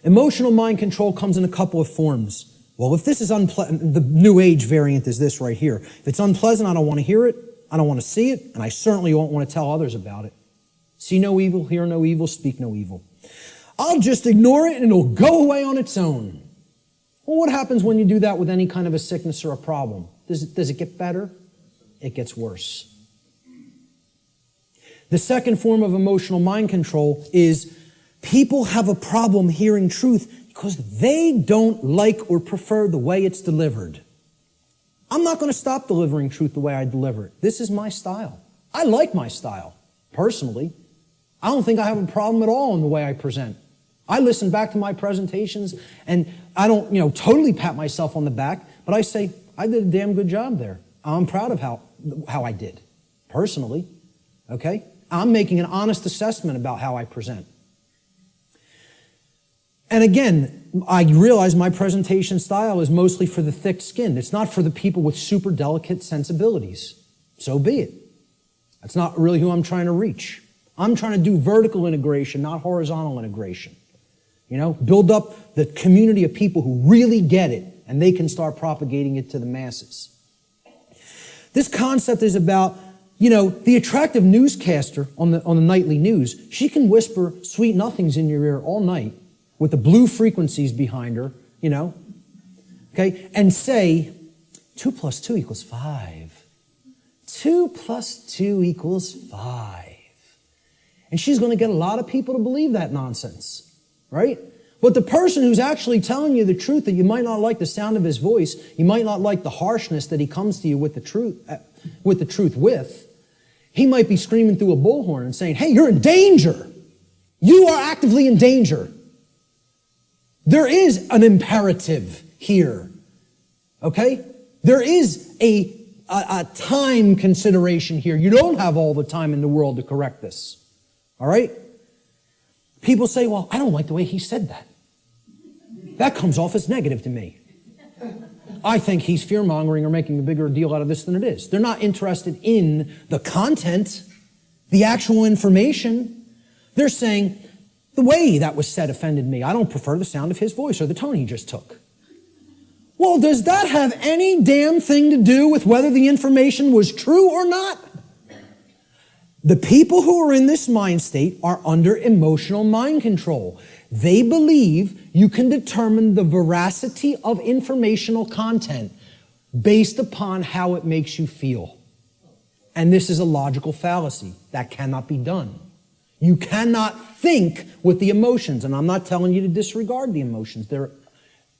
Emotional mind control comes in a couple of forms. Well, if this is unpleasant, the New Age variant is this right here. If it's unpleasant, I don't want to hear it, I don't want to see it, and I certainly won't want to tell others about it. See no evil, hear no evil, speak no evil. I'll just ignore it and it'll go away on its own. Well, what happens when you do that with any kind of a sickness or a problem? Does it get better? It gets worse. The second form of emotional mind control is people have a problem hearing truth because they don't like or prefer the way it's delivered. I'm not going to stop delivering truth the way I deliver it. This is my style. I like my style, personally. I don't think I have a problem at all in the way I present. I listen back to my presentations and I don't, totally pat myself on the back, but I say, I did a damn good job there. I'm proud of how I did, personally. Okay? I'm making an honest assessment about how I present. And again, I realize my presentation style is mostly for the thick-skinned. It's not for the people with super delicate sensibilities. So be it. That's not really who I'm trying to reach. I'm trying to do vertical integration, not horizontal integration. Build up the community of people who really get it, and they can start propagating it to the masses. This concept is about, the attractive newscaster on the nightly news. She can whisper sweet nothings in your ear all night with the blue frequencies behind her, okay, and say, 2 plus 2 equals 5. 2 plus 2 equals 5. And she's going to get a lot of people to believe that nonsense, right? But the person who's actually telling you the truth, that you might not like the sound of his voice, you might not like the harshness that he comes to you with the truth with, he might be screaming through a bullhorn and saying, hey, you're in danger. You are actively in danger. There is an imperative here, okay? There is a time consideration here. You don't have all the time in the world to correct this, all right? People say, well, I don't like the way he said that. That comes off as negative to me. I think he's fear-mongering or making a bigger deal out of this than it is. They're not interested in the content, the actual information. They're saying, the way that was said offended me. I don't prefer the sound of his voice or the tone he just took. Well, does that have any damn thing to do with whether the information was true or not? The people who are in this mind state are under emotional mind control. They believe you can determine the veracity of informational content based upon how it makes you feel. And this is a logical fallacy. That cannot be done. You cannot think with the emotions. And I'm not telling you to disregard the emotions. They're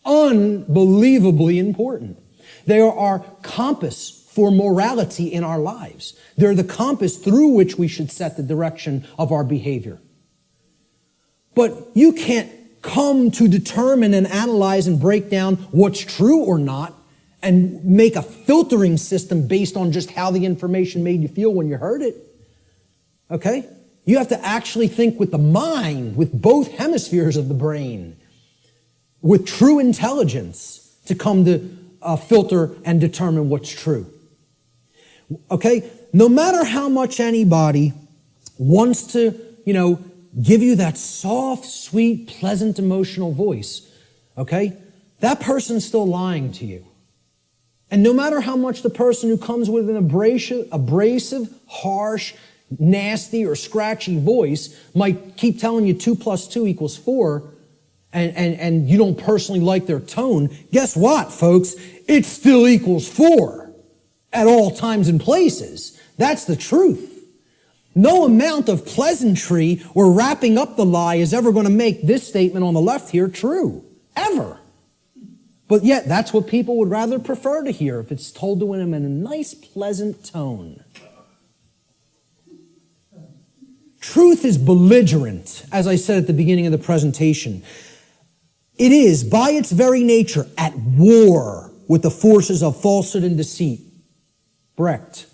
unbelievably important. They are our compass for morality in our lives. They're the compass through which we should set the direction of our behavior. But you can't come to determine and analyze and break down what's true or not and make a filtering system based on just how the information made you feel when you heard it. Okay? You have to actually think with the mind, with both hemispheres of the brain, with true intelligence to come to filter and determine what's true. Okay? No matter how much anybody wants to, give you that soft, sweet, pleasant, emotional voice, okay? That person's still lying to you. And no matter how much the person who comes with an abrasive, harsh, nasty, or scratchy voice might keep telling you 2 + 2 = 4, and you don't personally like their tone, guess what, folks? It still equals 4 at all times and places. That's the truth. No amount of pleasantry or wrapping up the lie is ever going to make this statement on the left here true. Ever. But yet, that's what people would rather prefer to hear if it's told to them in a nice, pleasant tone. Truth is belligerent, as I said at the beginning of the presentation. It is, by its very nature, at war with the forces of falsehood and deceit. Brecht.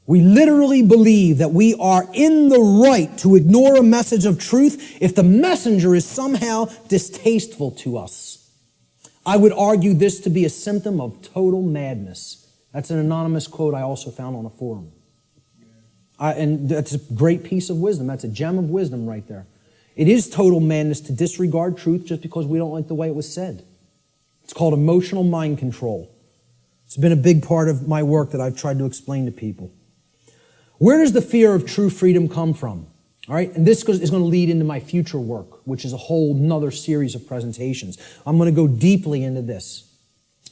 We literally believe that we are in the right to ignore a message of truth if the messenger is somehow distasteful to us. I would argue this to be a symptom of total madness. That's an anonymous quote I also found on a forum. And that's a great piece of wisdom. That's a gem of wisdom right there. It is total madness to disregard truth just because we don't like the way it was said. It's called emotional mind control. It's been a big part of my work that I've tried to explain to people. Where does the fear of true freedom come from? All right, and this is going to lead into my future work, which is a whole nother series of presentations. I'm going to go deeply into this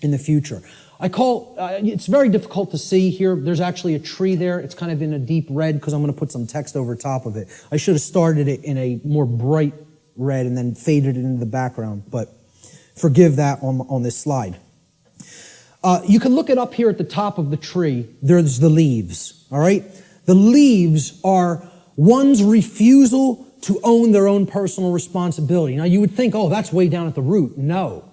in the future. It's very difficult to see here. There's actually a tree there. It's kind of in a deep red because I'm going to put some text over top of it. I should have started it in a more bright red and then faded it into the background, but forgive that on this slide. You can look it up here at the top of the tree. There's the leaves, all right? The leaves are one's refusal to own their own personal responsibility. Now, you would think, oh, that's way down at the root. No.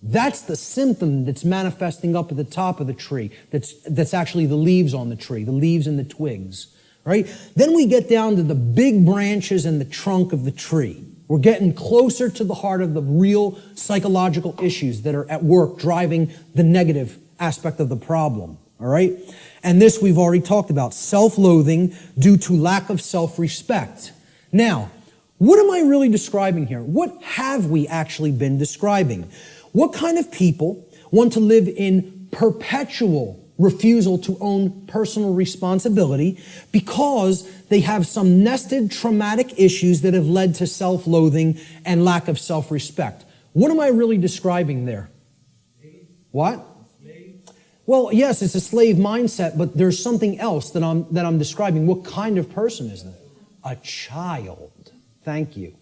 That's the symptom that's manifesting up at the top of the tree. That's actually the leaves on the tree, the leaves and the twigs, right? Then we get down to the big branches and the trunk of the tree. We're getting closer to the heart of the real psychological issues that are at work driving the negative aspect of the problem, all right? And this we've already talked about, self-loathing due to lack of self-respect. Now, what am I really describing here? What have we actually been describing? What kind of people want to live in perpetual refusal to own personal responsibility because they have some nested traumatic issues that have led to self-loathing and lack of self-respect? What am I really describing there? What? Well, yes, it's a slave mindset, but there's something else that I'm describing. What kind of person is that? A child. Thank you.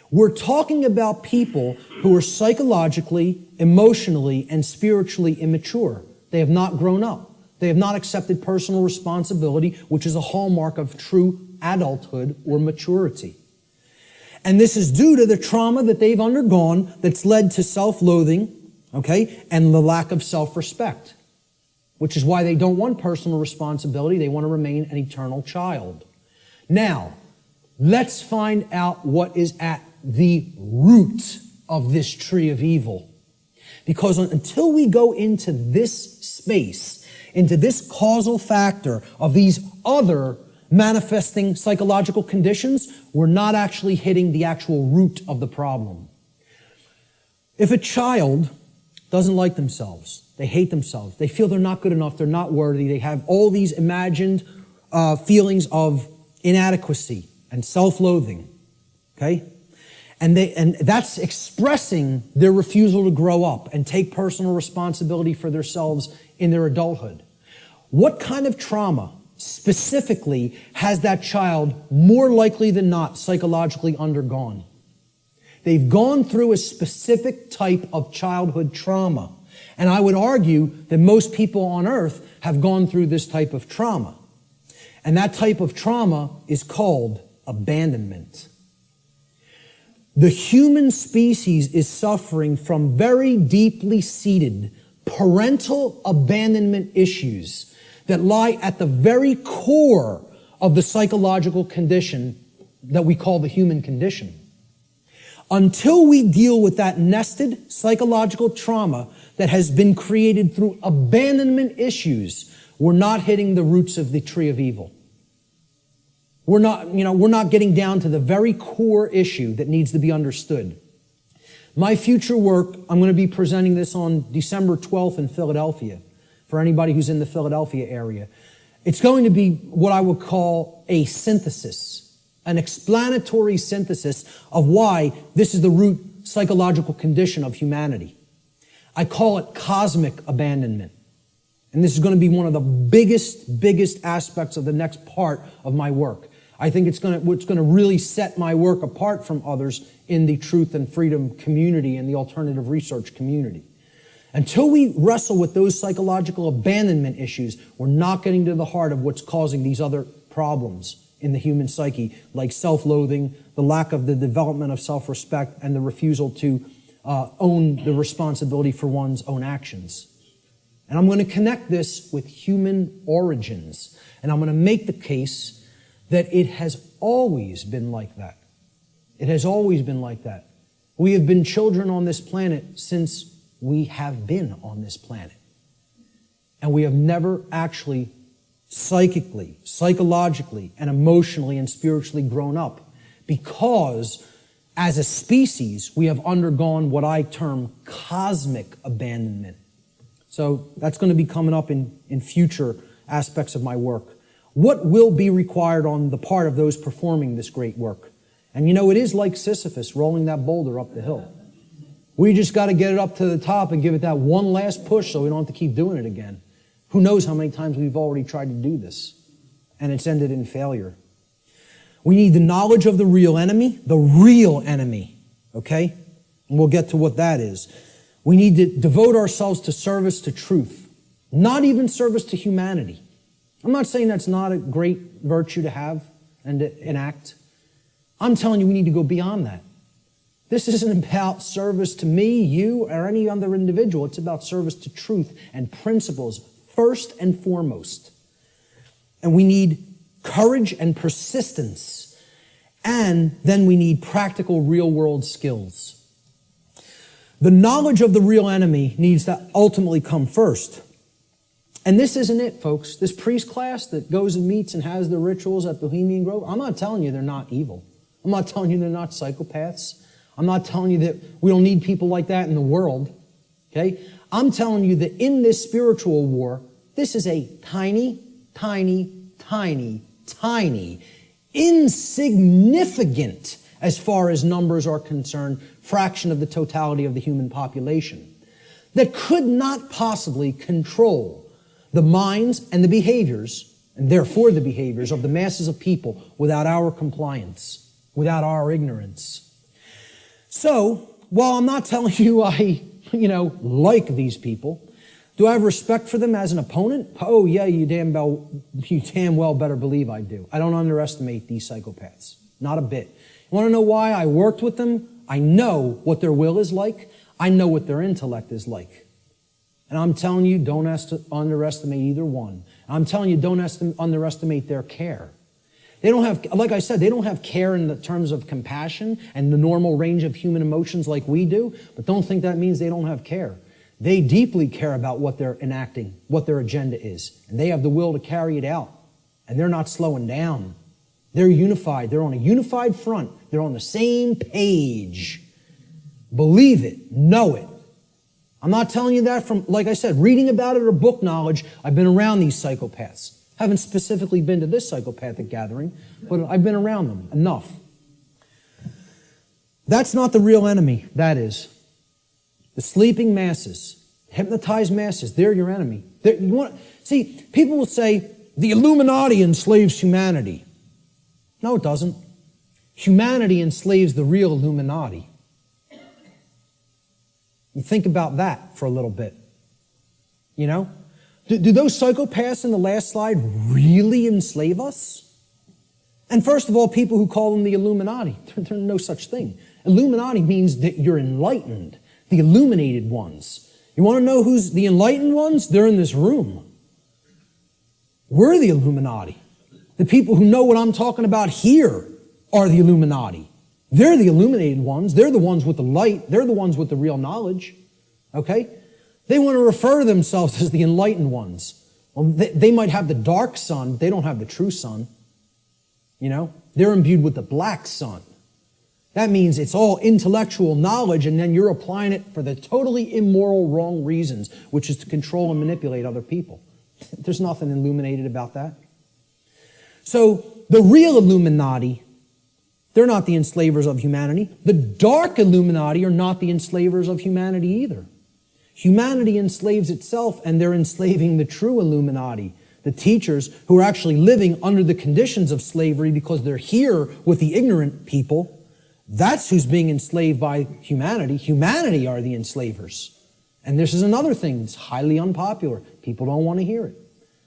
We're talking about people who are psychologically, emotionally, and spiritually immature. They have not grown up. They have not accepted personal responsibility, which is a hallmark of true adulthood or maturity. And this is due to the trauma that they've undergone that's led to self-loathing, okay, and the lack of self-respect, which is why they don't want personal responsibility. They want to remain an eternal child. Now, let's find out what is at the root of this tree of evil. Because until we go into this space, into this causal factor of these other manifesting psychological conditions, we're not actually hitting the actual root of the problem. If a child doesn't like themselves, they hate themselves, they feel they're not good enough, they're not worthy, they have all these imagined feelings of inadequacy and self-loathing, okay? And that's expressing their refusal to grow up and take personal responsibility for themselves in their adulthood. What kind of trauma specifically has that child more likely than not psychologically undergone. They've gone through a specific type of childhood trauma. And I would argue that most people on earth have gone through this type of trauma. And that type of trauma is called abandonment. The human species is suffering from very deeply seated parental abandonment issues that lie at the very core of the psychological condition that we call the human condition. Until we deal with that nested psychological trauma that has been created through abandonment issues, we're not hitting the roots of the tree of evil. We're not getting down to the very core issue that needs to be understood. My future work, I'm going to be presenting this on December 12th in Philadelphia, for anybody who's in the Philadelphia area. It's going to be what I would call a synthesis, an explanatory synthesis of why this is the root psychological condition of humanity. I call it cosmic abandonment. And this is going to be one of the biggest aspects of the next part of my work. I think it's going to really set my work apart from others in the truth and freedom community and the alternative research community. Until we wrestle with those psychological abandonment issues, we're not getting to the heart of what's causing these other problems in the human psyche, like self-loathing, the lack of the development of self-respect, and the refusal to own the responsibility for one's own actions. And I'm going to connect this with human origins. And I'm going to make the case that it has always been like that. It has always been like that. We have been children on this planet since we have been on this planet. And we have never actually psychically, psychologically, and emotionally and spiritually grown up, because as a species, we have undergone what I term cosmic abandonment. So that's going to be coming up in future aspects of my work. What will be required on the part of those performing this great work? And it is like Sisyphus rolling that boulder up the hill. We just got to get it up to the top and give it that one last push so we don't have to keep doing it again. Who knows how many times we've already tried to do this, and it's ended in failure. We need the knowledge of the real enemy, okay? And we'll get to what that is. We need to devote ourselves to service to truth, not even service to humanity. I'm not saying that's not a great virtue to have and to enact. I'm telling you we need to go beyond that. This isn't about service to me, you, or any other individual. It's about service to truth and principles first and foremost. And we need courage and persistence. And then we need practical real-world skills. The knowledge of the real enemy needs to ultimately come first. And this isn't it, folks. This priest class that goes and meets and has the rituals at Bohemian Grove, I'm not telling you they're not evil. I'm not telling you they're not psychopaths. I'm not telling you that we don't need people like that in the world. Okay? I'm telling you that in this spiritual war, this is a tiny, insignificant, as far as numbers are concerned, fraction of the totality of the human population that could not possibly control the minds and the behaviors, and therefore the behaviors of the masses of people without our compliance, without our ignorance. So, while I'm not telling you I, like these people, do I have respect for them as an opponent? Oh yeah, you damn well better believe I do. I don't underestimate these psychopaths. Not a bit. You want to know why I worked with them? I know what their will is like. I know what their intellect is like. And I'm telling you, don't underestimate either one. I'm telling you, don't underestimate their care. They don't have, like I said, they don't have care in the terms of compassion and the normal range of human emotions like we do, but don't think that means they don't have care. They deeply care about what they're enacting, what their agenda is, and they have the will to carry it out, and they're not slowing down. They're unified. They're on a unified front. They're on the same page. Believe it. Know it. I'm not telling you that from, like I said, reading about it or book knowledge. I've been around these psychopaths. Haven't specifically been to this psychopathic gathering, but I've been around them enough. That's not the real enemy, that is. The sleeping masses, hypnotized masses, they're your enemy. See, people will say, the Illuminati enslaves humanity. No, it doesn't. Humanity enslaves the real Illuminati. You think about that for a little bit. You know? Do those psychopaths in the last slide really enslave us? And first of all, people who call them the Illuminati, there's no such thing. Illuminati means that you're enlightened, the illuminated ones. You want to know who's the enlightened ones? They're in this room. We're the Illuminati. The people who know what I'm talking about here are the Illuminati. They're the illuminated ones. They're the ones with the light. They're the ones with the real knowledge. Okay? They want to refer to themselves as the enlightened ones. Well, they might have the dark sun, but they don't have the true sun. You know? They're imbued with the black sun. That means it's all intellectual knowledge, and then you're applying it for the totally immoral, wrong reasons, which is to control and manipulate other people. There's nothing illuminated about that. So the real Illuminati, they're not the enslavers of humanity. The dark Illuminati are not the enslavers of humanity either. Humanity enslaves itself, and they're enslaving the true Illuminati, the teachers who are actually living under the conditions of slavery because they're here with the ignorant people. That's who's being enslaved by humanity. Humanity are the enslavers. And this is another thing that's highly unpopular. People don't want to hear it.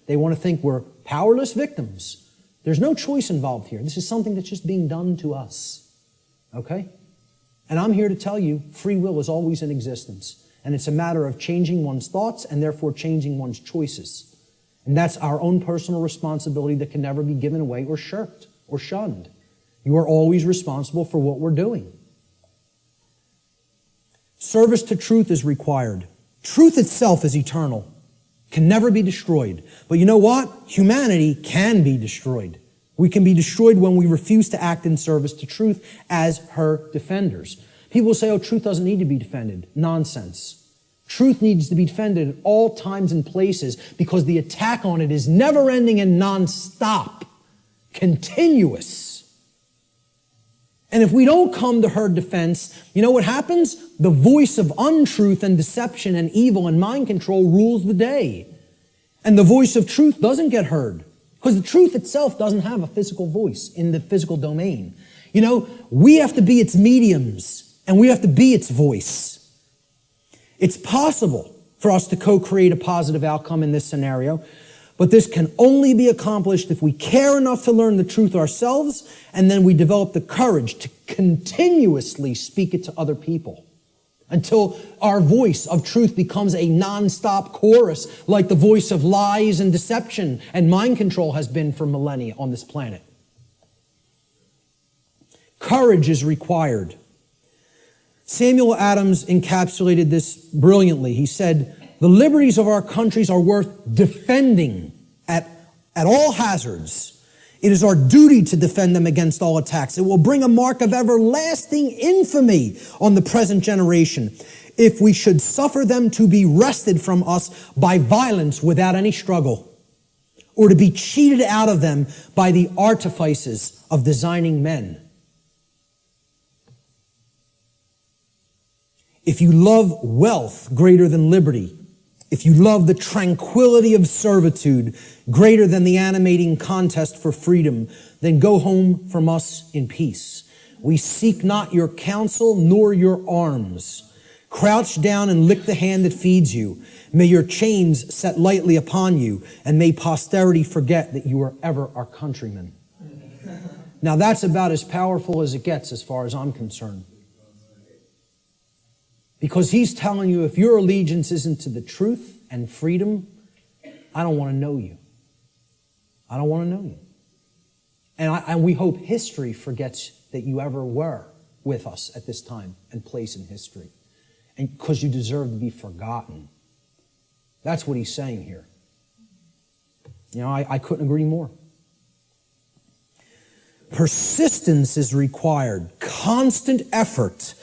They want to think we're powerless victims. There's no choice involved here. This is something that's just being done to us. Okay? And I'm here to tell you, free will is always in existence. And it's a matter of changing one's thoughts and therefore changing one's choices. And that's our own personal responsibility that can never be given away or shirked or shunned. You are always responsible for what we're doing. Service to truth is required. Truth itself is eternal, can never be destroyed. But you know what? Humanity can be destroyed. We can be destroyed when we refuse to act in service to truth as her defenders. People say, oh, truth doesn't need to be defended. Nonsense. Truth needs to be defended at all times and places because the attack on it is never-ending and non-stop, continuous. And if we don't come to her defense, you know what happens? The voice of untruth and deception and evil and mind control rules the day. And the voice of truth doesn't get heard because the truth itself doesn't have a physical voice in the physical domain. You know, we have to be its mediums and we have to be its voice. It's possible for us to co-create a positive outcome in this scenario, but this can only be accomplished if we care enough to learn the truth ourselves, and then we develop the courage to continuously speak it to other people until our voice of truth becomes a non-stop chorus like the voice of lies and deception and mind control has been for millennia on this planet. Courage is required. Samuel Adams encapsulated this brilliantly. He said, the liberties of our countries are worth defending at all hazards. It is our duty to defend them against all attacks. It will bring a mark of everlasting infamy on the present generation if we should suffer them to be wrested from us by violence without any struggle, or to be cheated out of them by the artifices of designing men. If you love wealth greater than liberty, if you love the tranquility of servitude greater than the animating contest for freedom, then go home from us in peace. We seek not your counsel nor your arms. Crouch down and lick the hand that feeds you. May your chains set lightly upon you, and may posterity forget that you are ever our countrymen. Now that's about as powerful as it gets as far as I'm concerned. Because he's telling you if your allegiance isn't to the truth and freedom, I don't want to know you. I don't want to know you. And we hope history forgets that you ever were with us at this time and place in history. And because you deserve to be forgotten. That's what he's saying here. You know, I couldn't agree more. Persistence is required. Constant effort.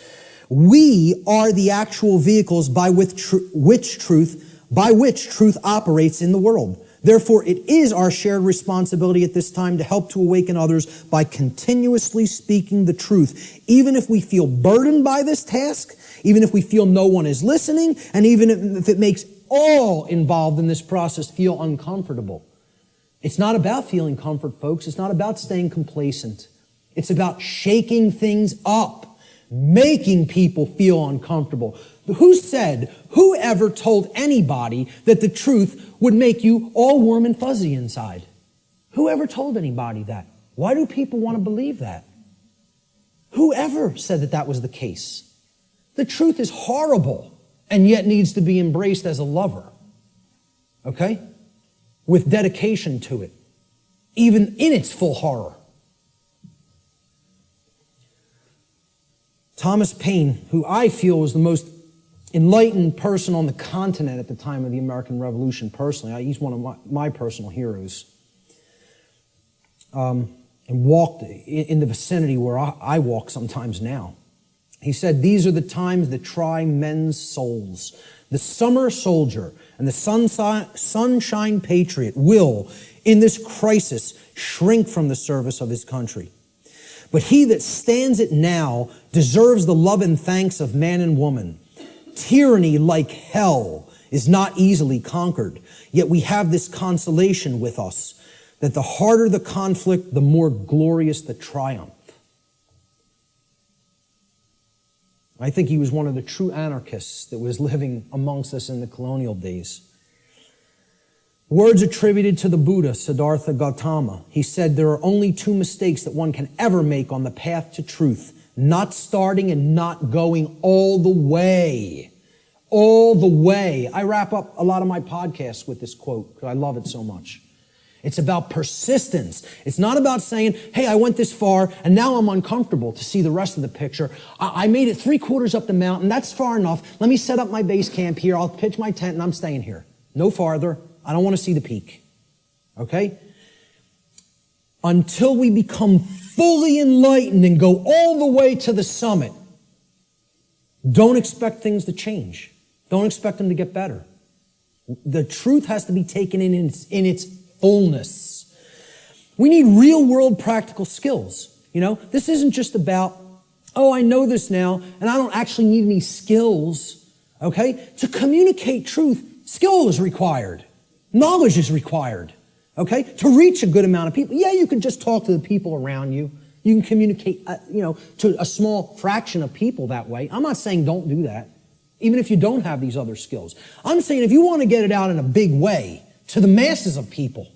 We are the actual vehicles by which truth operates in the world. Therefore, it is our shared responsibility at this time to help to awaken others by continuously speaking the truth, even if we feel burdened by this task, even if we feel no one is listening, and even if it makes all involved in this process feel uncomfortable. It's not about feeling comfort, folks. It's not about staying complacent. It's about shaking things up, making people feel uncomfortable. Who ever told anybody that the truth would make you all warm and fuzzy inside? Who ever told anybody that? Why do people want to believe that? Who ever said that that was the case? The truth is horrible and yet needs to be embraced as a lover. Okay? With dedication to it, even in its full horror. Thomas Paine, who I feel was the most enlightened person on the continent at the time of the American Revolution, personally, he's one of my personal heroes, and walked in the vicinity where I walk sometimes now. He said, "These are the times that try men's souls. The summer soldier and the sunshine patriot will, in this crisis, shrink from the service of his country. But he that stands it now deserves the love and thanks of man and woman. Tyranny, like hell, is not easily conquered, yet we have this consolation with us, that the harder the conflict, the more glorious the triumph." I think he was one of the true anarchists that was living amongst us in the colonial days. Words attributed to the Buddha, Siddhartha Gautama. He said, "There are only two mistakes that one can ever make on the path to truth: not starting and not going all the way." All the way. I wrap up a lot of my podcasts with this quote because I love it so much. It's about persistence. It's not about saying, "Hey, I went this far and now I'm uncomfortable to see the rest of the picture. I made it 3/4 up the mountain. That's far enough. Let me set up my base camp here. I'll pitch my tent and I'm staying here. No farther. I don't want to see the peak." Okay? Until we become fully enlightened and go all the way to the summit, don't expect things to change. Don't expect them to get better. The truth has to be taken in its fullness. We need real world practical skills. You know, this isn't just about, "Oh, I know this now and I don't actually need any skills." Okay? To communicate truth, skill is required. Knowledge is required. Okay? To reach a good amount of people. Yeah, you can just talk to the people around you. You can communicate, to a small fraction of people that way. I'm not saying don't do that, even if you don't have these other skills. I'm saying if you want to get it out in a big way, to the masses of people,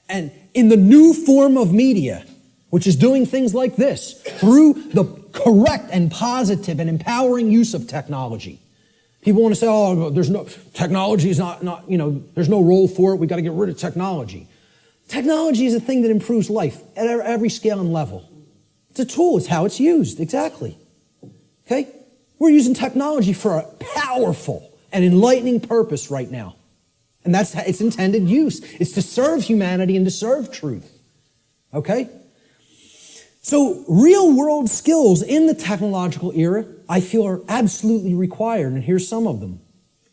and in the new form of media, which is doing things like this, through the correct and positive and empowering use of technology. People want to say, "Oh, technology is not, there's no role for it. We got to get rid of technology." Technology is a thing that improves life at every scale and level. It's a tool. It's how it's used. Exactly. Okay? We're using technology for a powerful and enlightening purpose right now. And that's its intended use. It's to serve humanity and to serve truth. Okay? So real world skills in the technological era, I feel, are absolutely required. And here's some of them.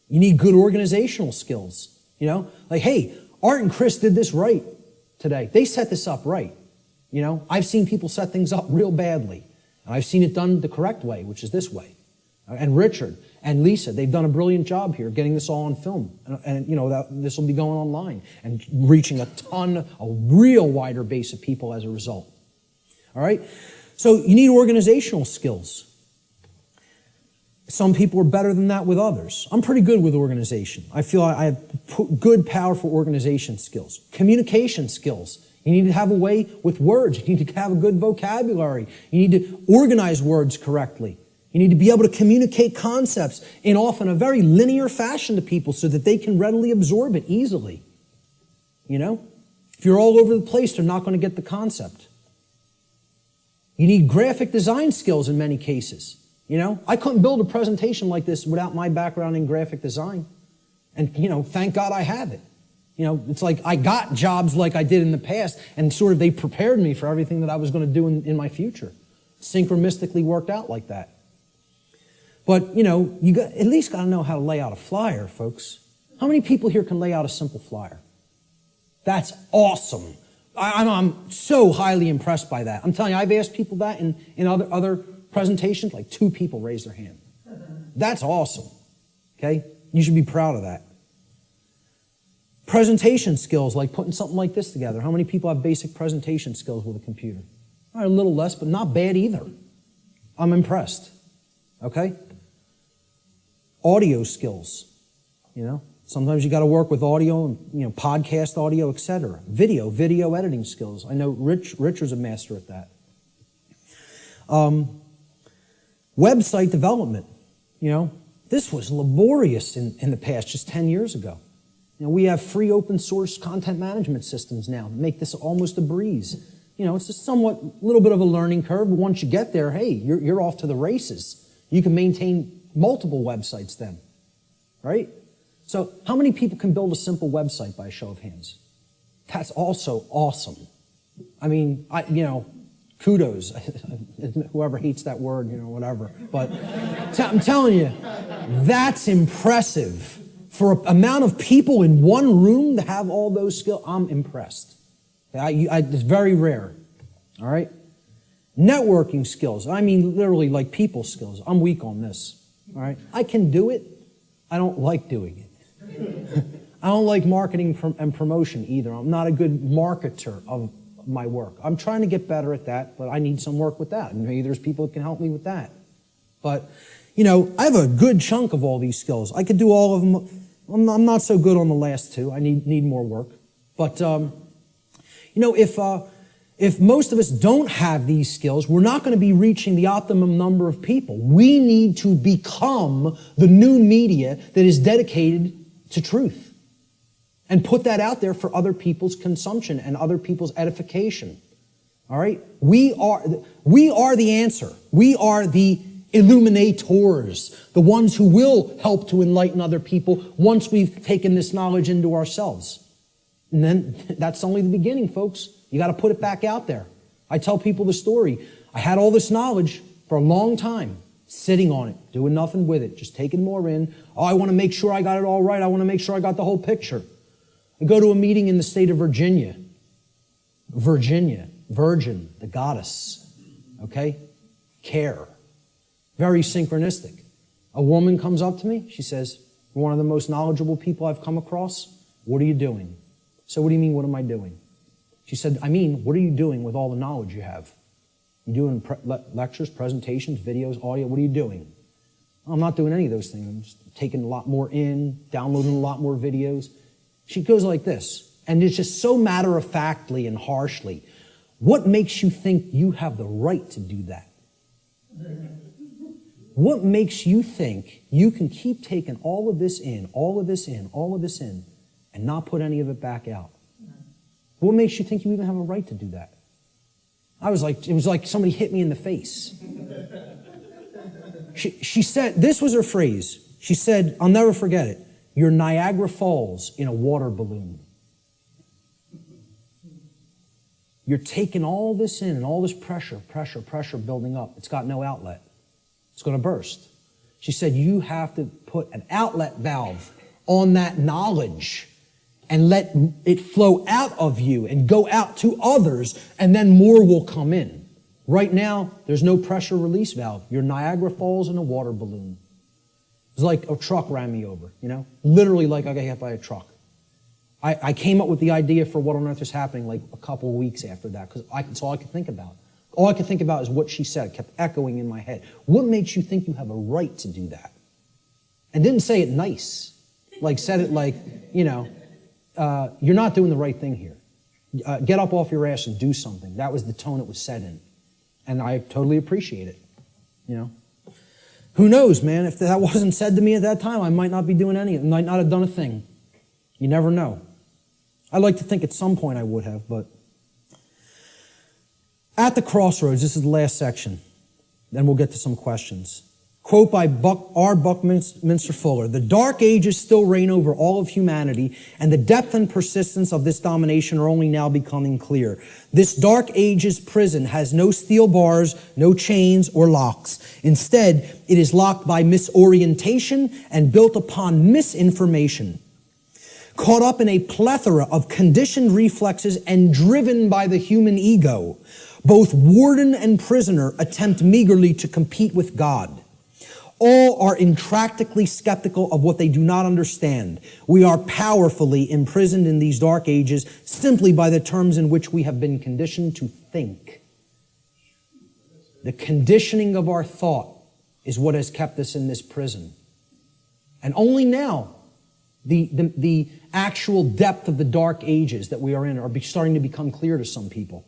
You need good organizational skills. Like, hey, Art and Chris did this right today. They set this up right. I've seen people set things up real badly. And I've seen it done the correct way, which is this way. And Richard and Lisa, they've done a brilliant job here getting this all on film. And this will be going online and reaching a real wider base of people as a result. All right? So you need organizational skills. Some people are better than that with others. I'm pretty good with organization. I feel I have good, powerful organization skills. Communication skills. You need to have a way with words. You need to have a good vocabulary. You need to organize words correctly. You need to be able to communicate concepts in often a very linear fashion to people so that they can readily absorb it easily. If you're all over the place, they're not going to get the concept. You need graphic design skills in many cases. I couldn't build a presentation like this without my background in graphic design. And, thank God I have it. It's like I got jobs like I did in the past, and sort of they prepared me for everything that I was going to do in my future. Synchronistically worked out like that. But, you at least got to know how to lay out a flyer, folks. How many people here can lay out a simple flyer? That's awesome. I'm so highly impressed by that. I'm telling you, I've asked people that in other presentations, like 2 people raised their hand. That's awesome. Okay? You should be proud of that. Presentation skills, like putting something like this together. How many people have basic presentation skills with a computer? All right, a little less, but not bad either. I'm impressed. Okay? Audio skills, Sometimes you got to work with audio and, podcast audio, etc. Video editing skills. I know Richard's a master at that. Website development, This was laborious in the past, just 10 years ago. We have free open source content management systems now that make this almost a breeze. It's a somewhat little bit of a learning curve, but once you get there, hey, you're off to the races. You can maintain multiple websites then, right? So how many people can build a simple website by a show of hands? That's also awesome. I mean, kudos. Whoever hates that word, whatever. But I'm telling you, that's impressive. For an amount of people in one room to have all those skills, I'm impressed. It's very rare. All right? Networking skills. I mean, literally like people skills. I'm weak on this. All right? I can do it. I don't like doing it. I don't like marketing and promotion either. I'm not a good marketer of my work. I'm trying to get better at that, but I need some work with that. And maybe there's people that can help me with that. But, I have a good chunk of all these skills. I could do all of them. I'm not so good on the last two. I need more work. But, if most of us don't have these skills, we're not going to be reaching the optimum number of people. We need to become the new media that is dedicated to truth and put that out there for other people's consumption and other people's edification. All right? We are the answer. We are the illuminators, the ones who will help to enlighten other people once we've taken this knowledge into ourselves. And then that's only the beginning, folks. You got to put it back out there. I tell people the story. I had all this knowledge for a long time, sitting on it, doing nothing with it, just taking more in. Oh, I want to make sure I got it all right. I want to make sure I got the whole picture. I go to a meeting in the state of Virginia. Virgin, the goddess. Okay? Care. Very synchronistic. A woman comes up to me. She says, "You're one of the most knowledgeable people I've come across. What are you doing?" So what do you mean, what am I doing? She said, what are you doing with all the knowledge you have? You doing lectures, presentations, videos, audio? What are you doing? I'm not doing any of those things. I'm just taking a lot more in, downloading a lot more videos. She goes like this, and it's just so matter-of-factly and harshly. What makes you think you have the right to do that? What makes you think you can keep taking all of this in, all of this in, all of this in, and not put any of it back out? What makes you think you even have a right to do that? It was like somebody hit me in the face. She said, this was her phrase. She said, I'll never forget it, "You're Niagara Falls in a water balloon." You're taking all this in and all this pressure building up. It's got no outlet. It's going to burst. She said, you have to put an outlet valve on that knowledge and let it flow out of you and go out to others, and then more will come in. Right now, there's no pressure release valve. You're Niagara Falls in a water balloon. It's like a truck ran me over, Literally like I got hit by a truck. I came up with the idea for what on earth is happening like a couple of weeks after that, because that's all I could think about. All I could think about is what she said. It kept echoing in my head. What makes you think you have a right to do that? And didn't say it nice. Said it like, you're not doing the right thing here. Get up off your ass and do something. That was the tone it was said in. And I totally appreciate it, Who knows, man? If that wasn't said to me at that time, I might not be doing anything. I might not have done a thing. You never know. I like to think at some point I would have, but at the crossroads, this is the last section. Then we'll get to some questions. Quote by R. Buckminster Fuller, "The dark ages still reign over all of humanity, and the depth and persistence of this domination are only now becoming clear. This dark age's prison has no steel bars, no chains or locks. Instead, it is locked by misorientation and built upon misinformation. Caught up in a plethora of conditioned reflexes and driven by the human ego, both warden and prisoner attempt meagerly to compete with God. All are intractably skeptical of what they do not understand. We are powerfully imprisoned in these dark ages simply by the terms in which we have been conditioned to think. The conditioning of our thought is what has kept us in this prison. And only now, the actual depth of the dark ages that we are in are starting to become clear to some people.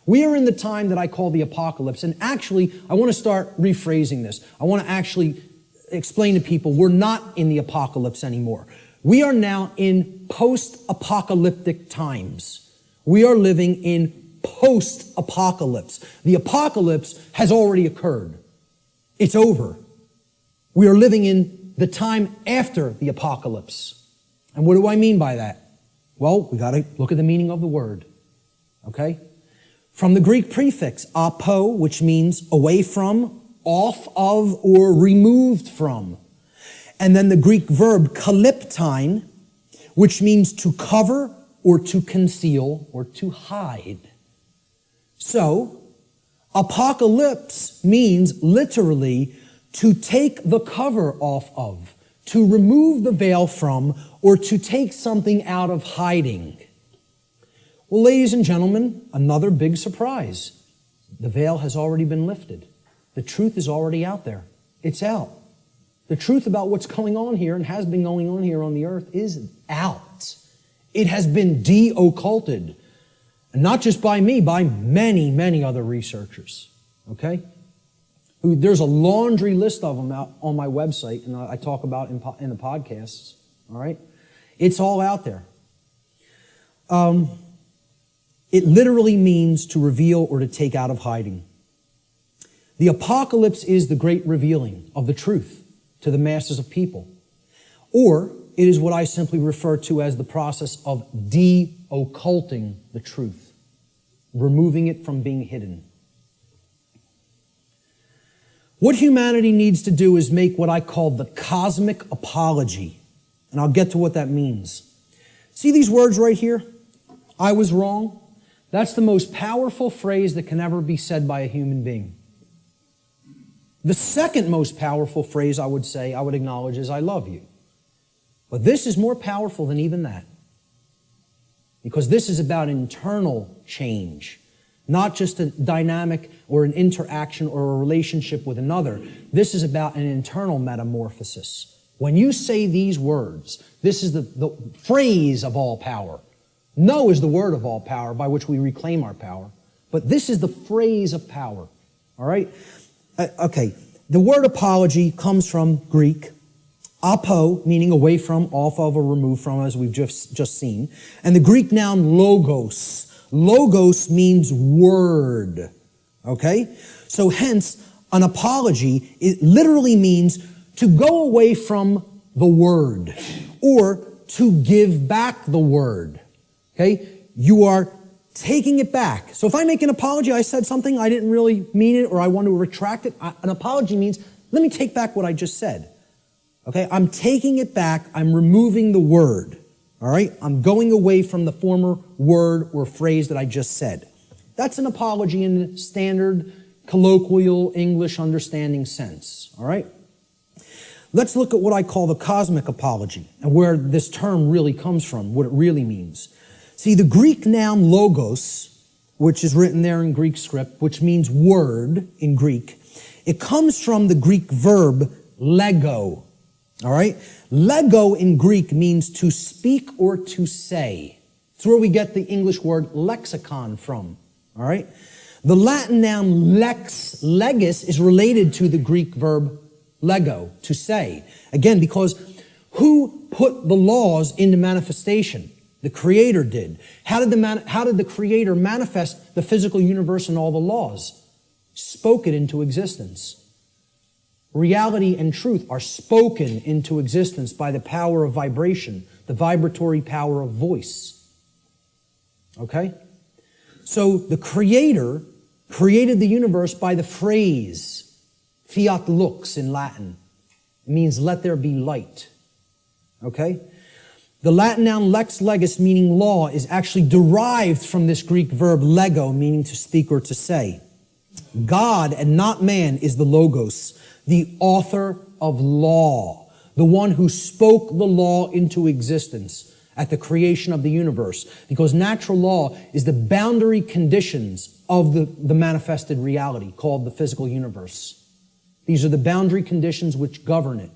We are in the time that I call the apocalypse. And actually, I want to start rephrasing this. I want to actually explain to people we're not in the apocalypse anymore. We are now in post-apocalyptic times. We are living in post-apocalypse. The apocalypse has already occurred. It's over. We are living in the time after the apocalypse. And what do I mean by that? Well, we got to look at the meaning of the word. Okay? From the Greek prefix, apo, which means away from, off of, or removed from. And then the Greek verb kaliptine, which means to cover, or to conceal, or to hide. So, apocalypse means literally to take the cover off of, to remove the veil from, or to take something out of hiding. Well, ladies and gentlemen, another big surprise. The veil has already been lifted. The truth is already out there. It's out. The truth about what's going on here and has been going on here on the earth is out. It has been de-occulted. And not just by me, by many, many other researchers. Okay? There's a laundry list of them out on my website, and I talk about in the podcasts. All right? It's all out there. It literally means to reveal or to take out of hiding. The apocalypse is the great revealing of the truth to the masses of people. Or it is what I simply refer to as the process of de-occulting the truth, removing it from being hidden. What humanity needs to do is make what I call the cosmic apology. And I'll get to what that means. See these words right here? I was wrong. That's the most powerful phrase that can ever be said by a human being. The second most powerful phrase I would acknowledge is I love you. But this is more powerful than even that. Because this is about internal change. Not just a dynamic or an interaction or a relationship with another. This is about an internal metamorphosis. When you say these words, this is the phrase of all power. No is the word of all power by which we reclaim our power. But this is the phrase of power. All right? Okay. The word apology comes from Greek. Apo, meaning away from, off of, or removed from, as we've just seen. And the Greek noun logos. Logos means word. Okay? So hence, an apology, it literally means to go away from the word. Or to give back the word. Okay? You are taking it back. So if I make an apology, I said something, I didn't really mean it, or I want to retract it. An apology means, let me take back what I just said. Okay? I'm taking it back. I'm removing the word. All right? I'm going away from the former word or phrase that I just said. That's an apology in the standard colloquial English understanding sense. All right? Let's look at what I call the cosmic apology and where this term really comes from, what it really means. See, the Greek noun logos, which is written there in Greek script, which means word in Greek, it comes from the Greek verb lego. All right? Lego in Greek means to speak or to say. It's where we get the English word lexicon from. All right? The Latin noun lex legis is related to the Greek verb lego, to say. Again, because who put the laws into manifestation? The Creator did. How did the Creator manifest the physical universe and all the laws? Spoke it into existence. Reality and truth are spoken into existence by the power of vibration, the vibratory power of voice. Okay? So the Creator created the universe by the phrase, fiat lux in Latin. It means let there be light. Okay? The Latin noun lex legis, meaning law, is actually derived from this Greek verb lego, meaning to speak or to say. God and not man is the logos. the author of law, the one who spoke the law into existence at the creation of the universe, because natural law is the boundary conditions of the manifested reality called the physical universe. These are the boundary conditions which govern it.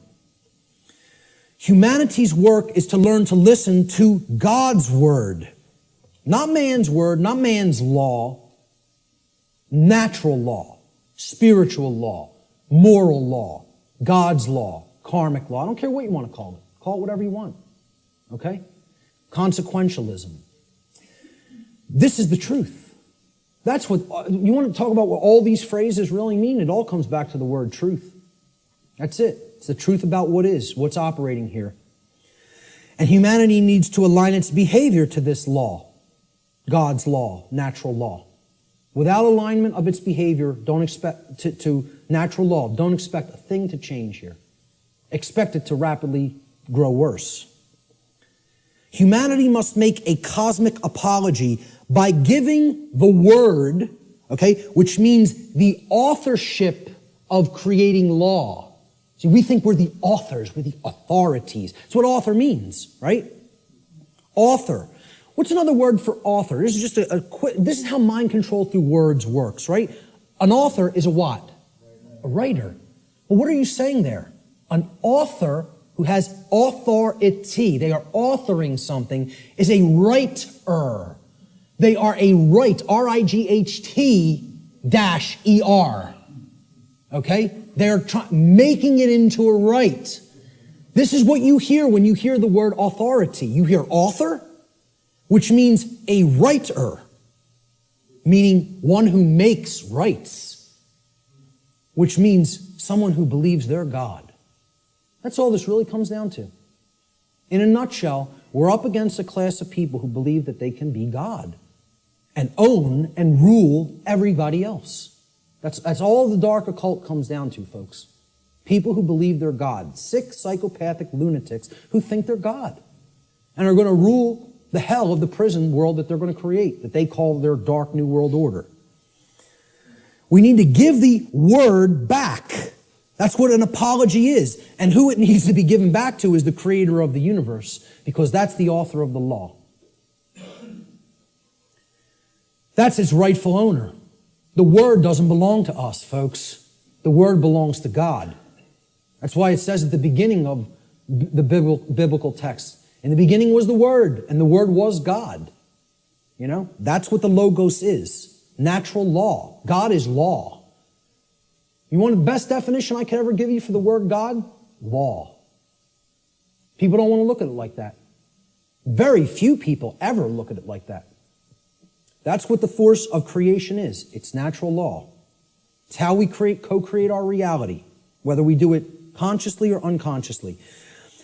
Humanity's work is to learn to listen to God's word, not man's word, not man's law, natural law, spiritual law, moral law, God's law, karmic law. I don't care what you want to call it. Call it whatever you want. Okay? Consequentialism. This is the truth. That's what, you want to talk about what all these phrases really mean? It all comes back to the word truth. That's it. It's the truth about what is, what's operating here. And humanity needs to align its behavior to this law, God's law, natural law. Without alignment of its behavior, don't expect to natural law, don't expect a thing to change here. Expect it to rapidly grow worse. Humanity must make a cosmic apology by giving the word, okay, which means the authorship of creating law. See, we think we're the authors, we're the authorities. That's what author means, right? Author. What's another word for author? This is just this is how mind control through words works, right? An author is a what? A writer. Well, what are you saying there? An author who has authority, they are authoring something, is a writer. They are a right, R-I-G-H-T-E-R. Okay? They're making it into a right. This is what you hear when you hear the word authority. You hear author, which means a writer, meaning one who makes rights, which means someone who believes they're God. That's all this really comes down to. In a nutshell, we're up against a class of people who believe that they can be God and own and rule everybody else. That's all the dark occult comes down to, folks. People who believe they're God. Sick, psychopathic lunatics who think they're God and are going to rule the hell of the prison world that they're going to create, that they call their dark new world order. We need to give the word back. That's what an apology is. And who it needs to be given back to is the creator of the universe, because that's the author of the law. That's its rightful owner. The word doesn't belong to us, folks. The word belongs to God. That's why it says at the beginning of the biblical text, in the beginning was the Word, and the Word was God. You know, that's what the Logos is. Natural law. God is law. You want the best definition I could ever give you for the word God? Law. People don't want to look at it like that. Very few people ever look at it like that. That's what the force of creation is. It's natural law. It's how we co-create our reality, whether we do it consciously or unconsciously.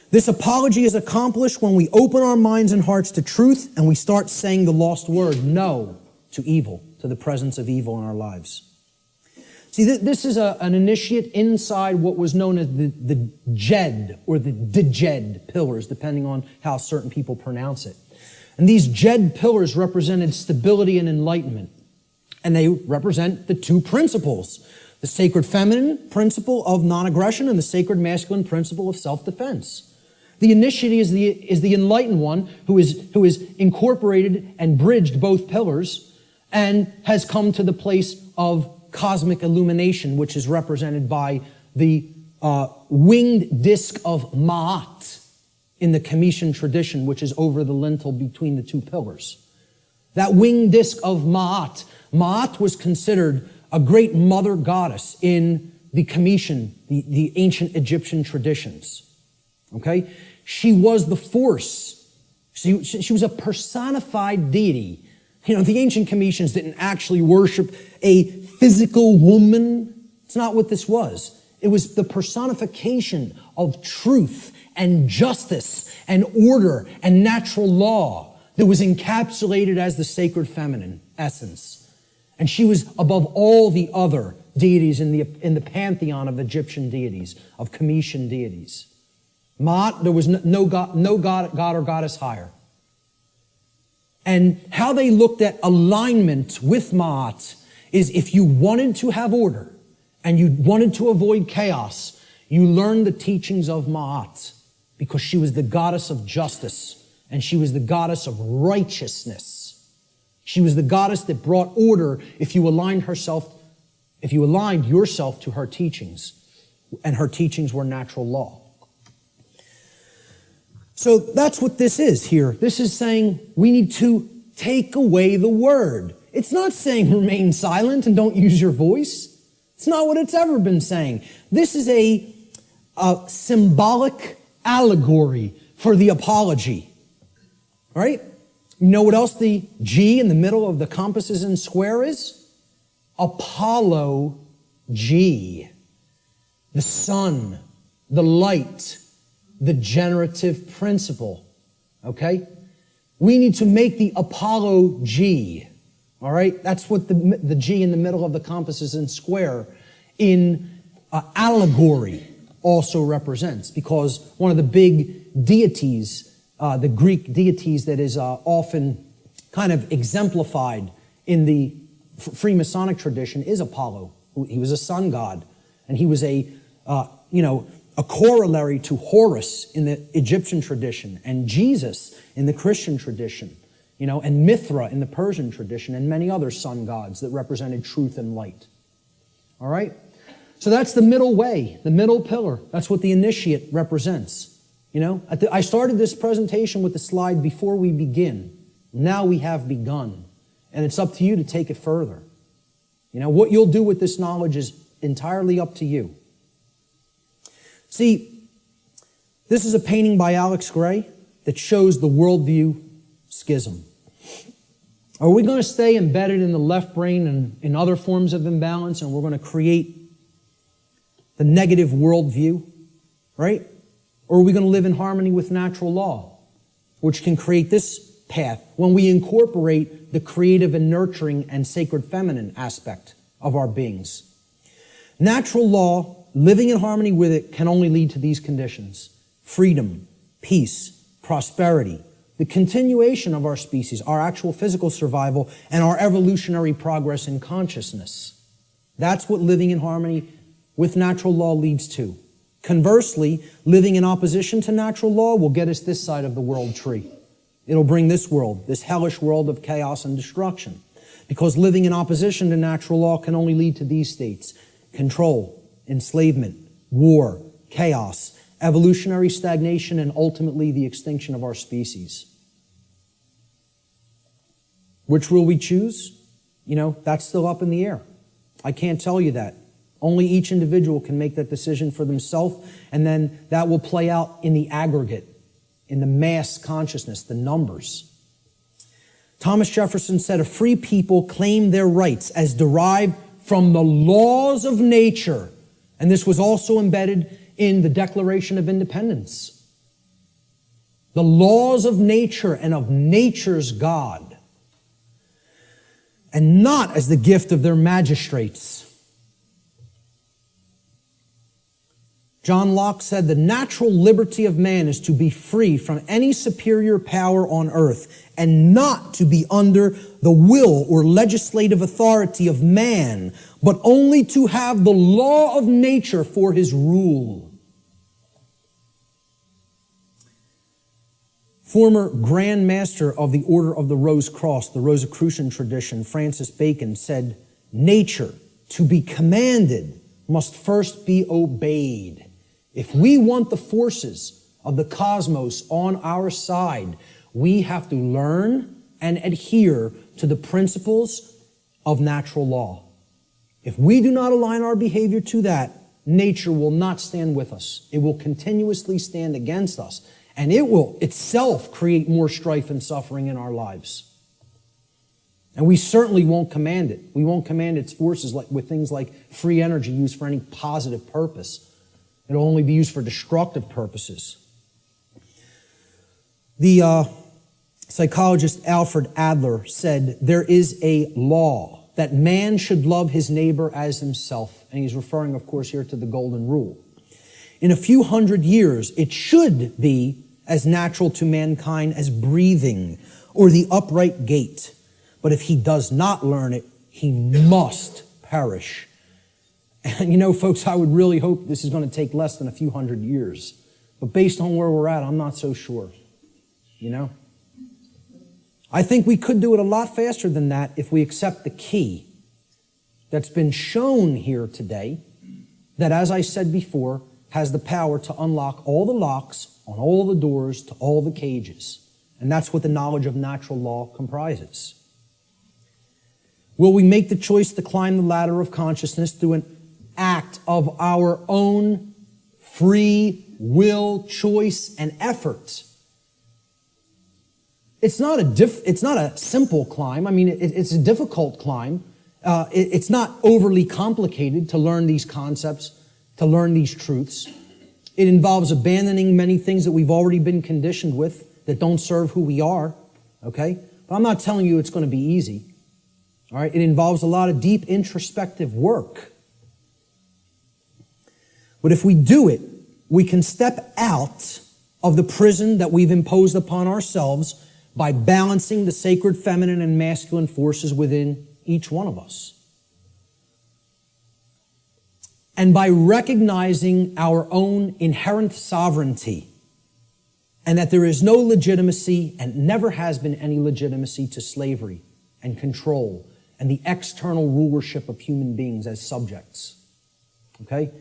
This apology is accomplished when we open our minds and hearts to truth and we start saying the lost word, no to evil, to the presence of evil in our lives. See, this is an initiate inside what was known as the Jed or the Djed pillars, depending on how certain people pronounce it. And these Jed pillars represented stability and enlightenment. And they represent the two principles, the sacred feminine principle of non-aggression and the sacred masculine principle of self-defense. The initiate is the enlightened one who is incorporated and bridged both pillars and has come to the place of cosmic illumination, which is represented by the winged disc of Ma'at in the Comitian tradition, which is over the lintel between the two pillars. That winged disc of Ma'at. Ma'at was considered a great mother goddess in the Comitian, the ancient Egyptian traditions. Okay? She was the force. She was a personified deity. You know, the ancient Comitians didn't actually worship a physical woman. It's not what this was. It was the personification of truth and justice and order and natural law that was encapsulated as the sacred feminine essence. And she was above all the other deities in the pantheon of Egyptian deities, of Comitian deities. Ma'at, there was no god or goddess higher. And how they looked at alignment with Ma'at is if you wanted to have order and you wanted to avoid chaos, you learned the teachings of Ma'at, because she was the goddess of justice, and she was the goddess of righteousness. She was the goddess that brought order if you aligned yourself to her teachings, and her teachings were natural law. So that's what this is here. This is saying we need to take away the word. It's not saying remain silent and don't use your voice. It's not what it's ever been saying. This is a symbolic allegory for the apology. All right? You know what else the G in the middle of the compasses and square is? Apollo G. The sun, the light, the generative principle. Okay? We need to make the Apollo G. All right? That's what the G in the middle of the compasses and square in allegory also represents, because one of the big deities, the Greek deities that is often kind of exemplified in the Freemasonic tradition is Apollo. He was a sun god, and he was a corollary to Horus in the Egyptian tradition, and Jesus in the Christian tradition, and Mithra in the Persian tradition, and many other sun gods that represented truth and light. All right? So that's the middle way, the middle pillar. That's what the initiate represents. I started this presentation with the slide before we begin. Now we have begun. And it's up to you to take it further. What you'll do with this knowledge is entirely up to you. See, this is a painting by Alex Gray that shows the worldview schism. Are we going to stay embedded in the left brain and in other forms of imbalance, and we're going to create the negative worldview, right? Or are we going to live in harmony with natural law, which can create this path when we incorporate the creative and nurturing and sacred feminine aspect of our beings? Natural law, living in harmony with it, can only lead to these conditions: freedom, peace, prosperity, the continuation of our species, our actual physical survival, and our evolutionary progress in consciousness. That's what living in harmony with natural law leads to. Conversely, living in opposition to natural law will get us this side of the world tree. It'll bring this world, this hellish world of chaos and destruction. Because living in opposition to natural law can only lead to these states: control, enslavement, war, chaos, evolutionary stagnation, and ultimately the extinction of our species. Which will we choose? That's still up in the air. I can't tell you that. Only each individual can make that decision for themselves, and then that will play out in the aggregate, in the mass consciousness, the numbers. Thomas Jefferson said, "A free people claim their rights as derived from the laws of nature." And this was also embedded in the Declaration of Independence. The laws of nature and of nature's God, and not as the gift of their magistrates. John Locke said, "The natural liberty of man is to be free from any superior power on earth, and not to be under the will or legislative authority of man, but only to have the law of nature for his rule." Former Grand Master of the Order of the Rose Cross, the Rosicrucian tradition, Francis Bacon, said, "Nature, to be commanded, must first be obeyed." If we want the forces of the cosmos on our side, we have to learn and adhere to the principles of natural law. If we do not align our behavior to that, nature will not stand with us. It will continuously stand against us, and it will itself create more strife and suffering in our lives. And we certainly won't command it. We won't command its forces with things like free energy used for any positive purpose. It'll only be used for destructive purposes. The psychologist Alfred Adler said, "There is a law that man should love his neighbor as himself." And he's referring, of course, here to the Golden Rule. "In a few hundred years, it should be as natural to mankind as breathing or the upright gait. But if he does not learn it, he must perish." And you know, folks, I would really hope this is going to take less than a few hundred years. But based on where we're at, I'm not so sure. You know? I think we could do it a lot faster than that if we accept the key that's been shown here today, that, as I said before, has the power to unlock all the locks on all the doors to all the cages. And that's what the knowledge of natural law comprises. Will we make the choice to climb the ladder of consciousness through an act of our own free will, choice, and effort? It's not a simple climb. I mean, it's a difficult climb. It's not overly complicated to learn these concepts, to learn these truths. It involves abandoning many things that we've already been conditioned with that don't serve who we are, okay? But I'm not telling you it's going to be easy, all right? It involves a lot of deep introspective work. But if we do it, we can step out of the prison that we've imposed upon ourselves by balancing the sacred feminine and masculine forces within each one of us. And by recognizing our own inherent sovereignty, and that there is no legitimacy and never has been any legitimacy to slavery and control and the external rulership of human beings as subjects. Okay?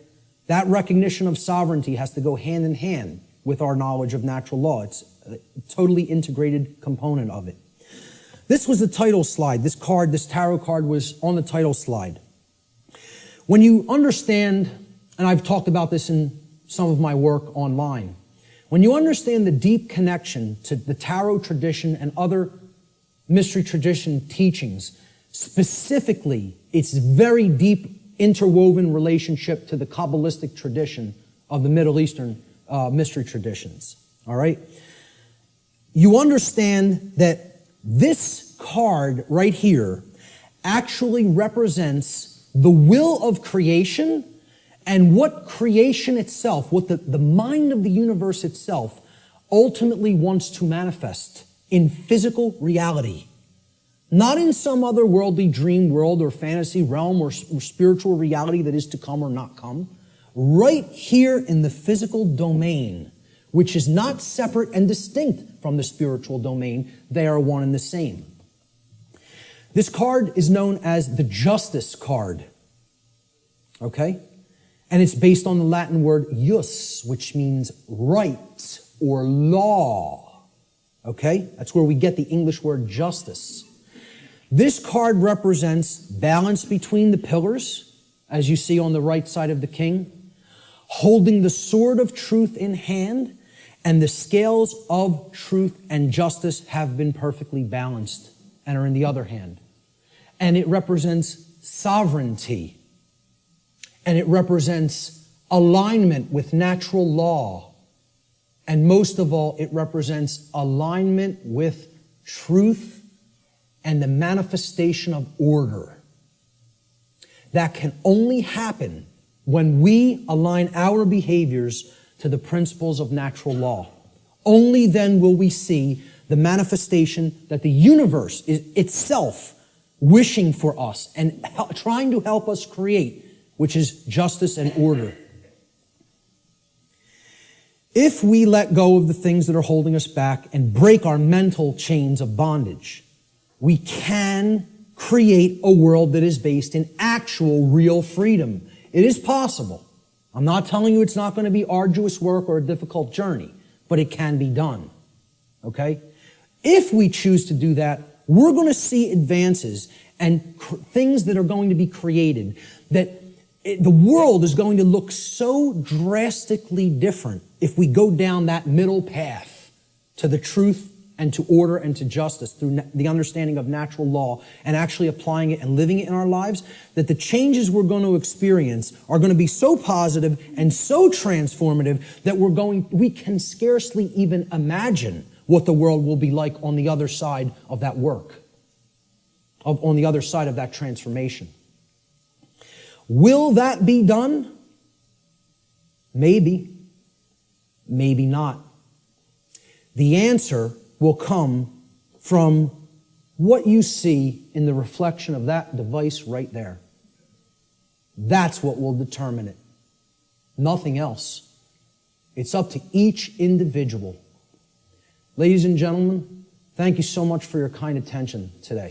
That recognition of sovereignty has to go hand in hand with our knowledge of natural law. It's a totally integrated component of it. This was the title slide. This tarot card was on the title slide. When you understand, and I've talked about this in some of my work online, when you understand the deep connection to the tarot tradition and other mystery tradition teachings, specifically its very deep interwoven relationship to the Kabbalistic tradition of the Middle Eastern mystery traditions, all right? You understand that this card right here actually represents the will of creation and what creation itself, what the mind of the universe itself ultimately wants to manifest in physical reality. Not in some other worldly dream world or fantasy realm or spiritual reality that is to come or not come. Right here in the physical domain, which is not separate and distinct from the spiritual domain. They are one and the same. This card is known as the Justice card. Okay? And it's based on the Latin word jus, which means right or law. Okay? That's where we get the English word justice. This card represents balance between the pillars, as you see on the right side of the king, holding the sword of truth in hand, and the scales of truth and justice have been perfectly balanced and are in the other hand. And it represents sovereignty. And it represents alignment with natural law. And most of all, it represents alignment with truth and the manifestation of order. That can only happen when we align our behaviors to the principles of natural law. Only then will we see the manifestation that the universe is itself wishing for us and trying to help us create, which is justice and order. If we let go of the things that are holding us back and break our mental chains of bondage, we can create a world that is based in actual, real freedom. It is possible. I'm not telling you it's not going to be arduous work or a difficult journey, but it can be done. Okay? If we choose to do that, we're going to see advances and things that are going to be created that the world is going to look so drastically different if we go down that middle path to the truth and to order and to justice through the understanding of natural law and actually applying it and living it in our lives, that the changes we're going to experience are going to be so positive and so transformative that we can scarcely even imagine what the world will be like on the other side of that work, on the other side of that transformation. Will that be done? Maybe. Maybe not. The answer will come from what you see in the reflection of that device right there. That's what will determine it. Nothing else. It's up to each individual. Ladies and gentlemen, thank you so much for your kind attention today.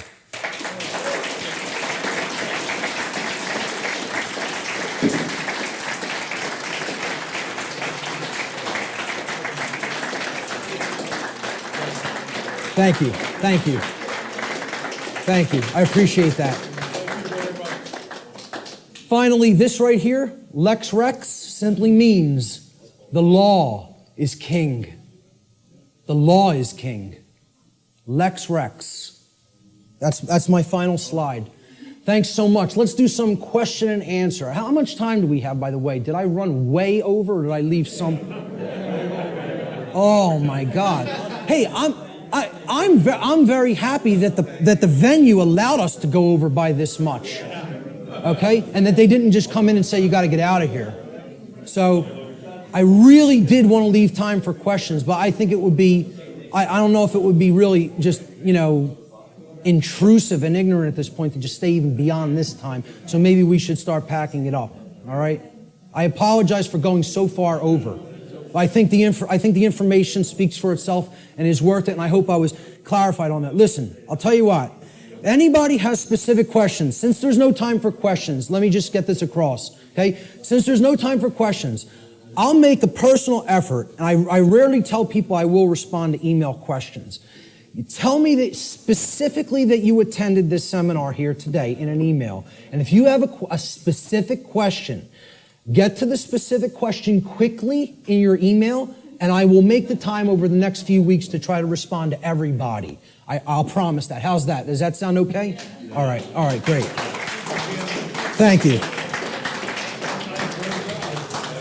Thank you. Thank you. Thank you. I appreciate that. Finally, this right here, Lex Rex, simply means the law is king. The law is king. Lex Rex. That's my final slide. Thanks so much. Let's do some question and answer. How much time do we have, by the way? Did I run way over or did I leave some? Oh my God. Hey, I'm very happy that the venue allowed us to go over by this much. Okay? And that they didn't just come in and say, you got to get out of here. So I really did want to leave time for questions, but I think it would be, I don't know if it would be really just, intrusive and ignorant at this point to just stay even beyond this time. So maybe we should start packing it up. All right? I apologize for going so far over. I think the information speaks for itself and is worth it, and I hope I was clarified on that. Listen, I'll tell you what. Anybody has specific questions, since there's no time for questions, let me just get this across, okay? Since there's no time for questions, I'll make a personal effort, and I rarely tell people I will respond to email questions. You tell me that specifically that you attended this seminar here today in an email, and if you have a specific question, get to the specific question quickly in your email, and I will make the time over the next few weeks to try to respond to everybody. I'll promise that. How's that? Does that sound okay? All right, great. Thank you.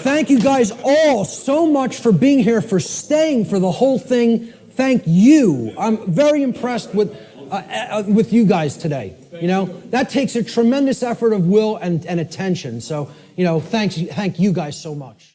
Thank you guys all so much for being here, for staying for the whole thing. Thank you. I'm very impressed with you guys today. That takes a tremendous effort of will and attention. So, thank you guys so much.